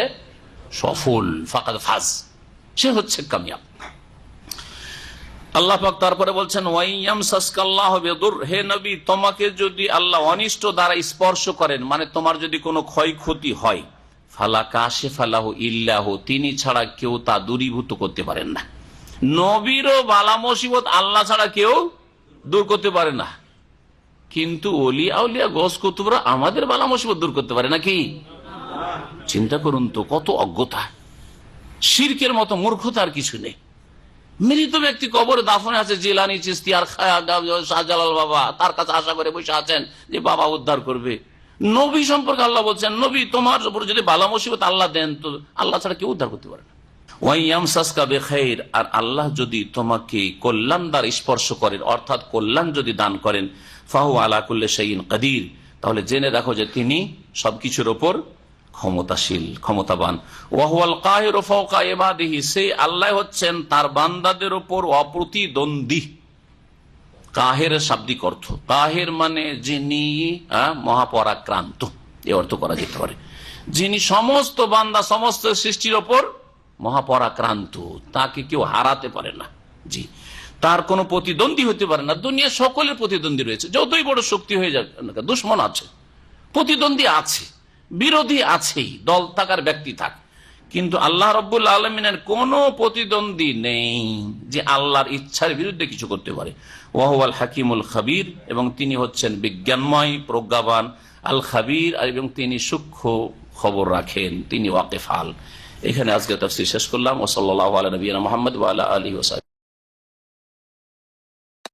সফল। ফাকাদ ফাজ, সে হচ্ছে কামিয়াব। আল্লাহ পাক তারপরে বলছেন, ওয়াইয়ামসাসকাল্লাহু বিদুর, হে নবী তোমাকে যদি আল্লাহ অনিষ্ট দ্বারা স্পর্শ করেন, মানে তোমার যদি কোনো ক্ষয়ক্ষতি হয়, ফালা কাশিফা লাহু ইল্লাহু, তিনি ছাড়া কেউ তা দূরীভূত করতে পারেন না। নবীরও বালা মুসিবত আল্লাহ ছাড়া কেউ দূর করতে পারে না। কিন্তু ওলি আউলিয়া গস কুতুবরা আমাদের বালা মুসিবত দূর করতে পারে নাকি? চিন্তা করুন তো, কত অজ্ঞতা, শিরকের মতো মূর্খতা আর কিছু নেই। মৃত ব্যক্তি কবরে দাফনে আছে, জিলানি, চিস্তি আর শাহজালাল বাবা তার কাছে আশা করে বসে আছেন যে বাবা উদ্ধার করবে। নবী সম্পর্কে আল্লাহ বলছেন, নবী তোমার উপর যদি বালা মুসিবত আল্লাহ দেন তো আল্লাহ ছাড়া কেউ উদ্ধার করতে পারে না। আর আল্লাহ যদি তোমাকে কল্যাণ দ্বার স্পর্শ করেন, অর্থাৎ কল্যাণ যদি দান করেন, ফাহু আলা কুল্লি শাইইন কাদির, তাহলে জেনে রাখো যে তিনি সবকিছুর ওপর ক্ষমতাশীল, ক্ষমতাবান। ওয়াহুয়াল কাহিরু ফাওকা ইবাদিহি, সেই আল্লাহ হচ্ছেন তার বান্দাদের উপর অপ্রতিদ্বন্দ্বী। কাহের শাব্দিক অর্থ, কাহের মানে যিনি মহাপরাক্রান্ত, এ অর্থ করা যেতে পারে। যিনি সমস্ত বান্দা, সমস্ত সৃষ্টির ওপর মহাপরাক্রান্ত, তাকে কেউ হারাতে পারে না। জি, তার কোনো প্রতিদ্বন্দ্বী হতে পারে না। দুনিয়া সকলের প্রতিদ্বন্দ্বী রয়েছে, যতই বড় শক্তি হয়ে যাক না, দুশ্মন আছে, প্রতিদ্বন্দ্বী আছে, বিরোধী আছেই, দল থাকার ব্যক্তি থাক, কিন্তু আল্লাহ রাব্বুল আলামিনের কোনো প্রতিদ্বন্দ্বী নেই যে আল্লাহর ইচ্ছার বিরুদ্ধে কিছু করতে পারে। ওয়াহুয়াল হাকিমুল খাবির, এবং তিনি হচ্ছেন বিজ্ঞানময়, প্রজ্ঞাবান, আল খাবির, এবং তিনি সূক্ষ্ম খবর রাখেন, তিনি ওয়াকিফাল। এখানে আজকে তাফসীর শেষ করলাম। ওয়া সাল্লাল্লাহু আলা নবিয়িনা মুহাম্মদ ওয়া আলা আলিহি ওয়া সাহবিহি।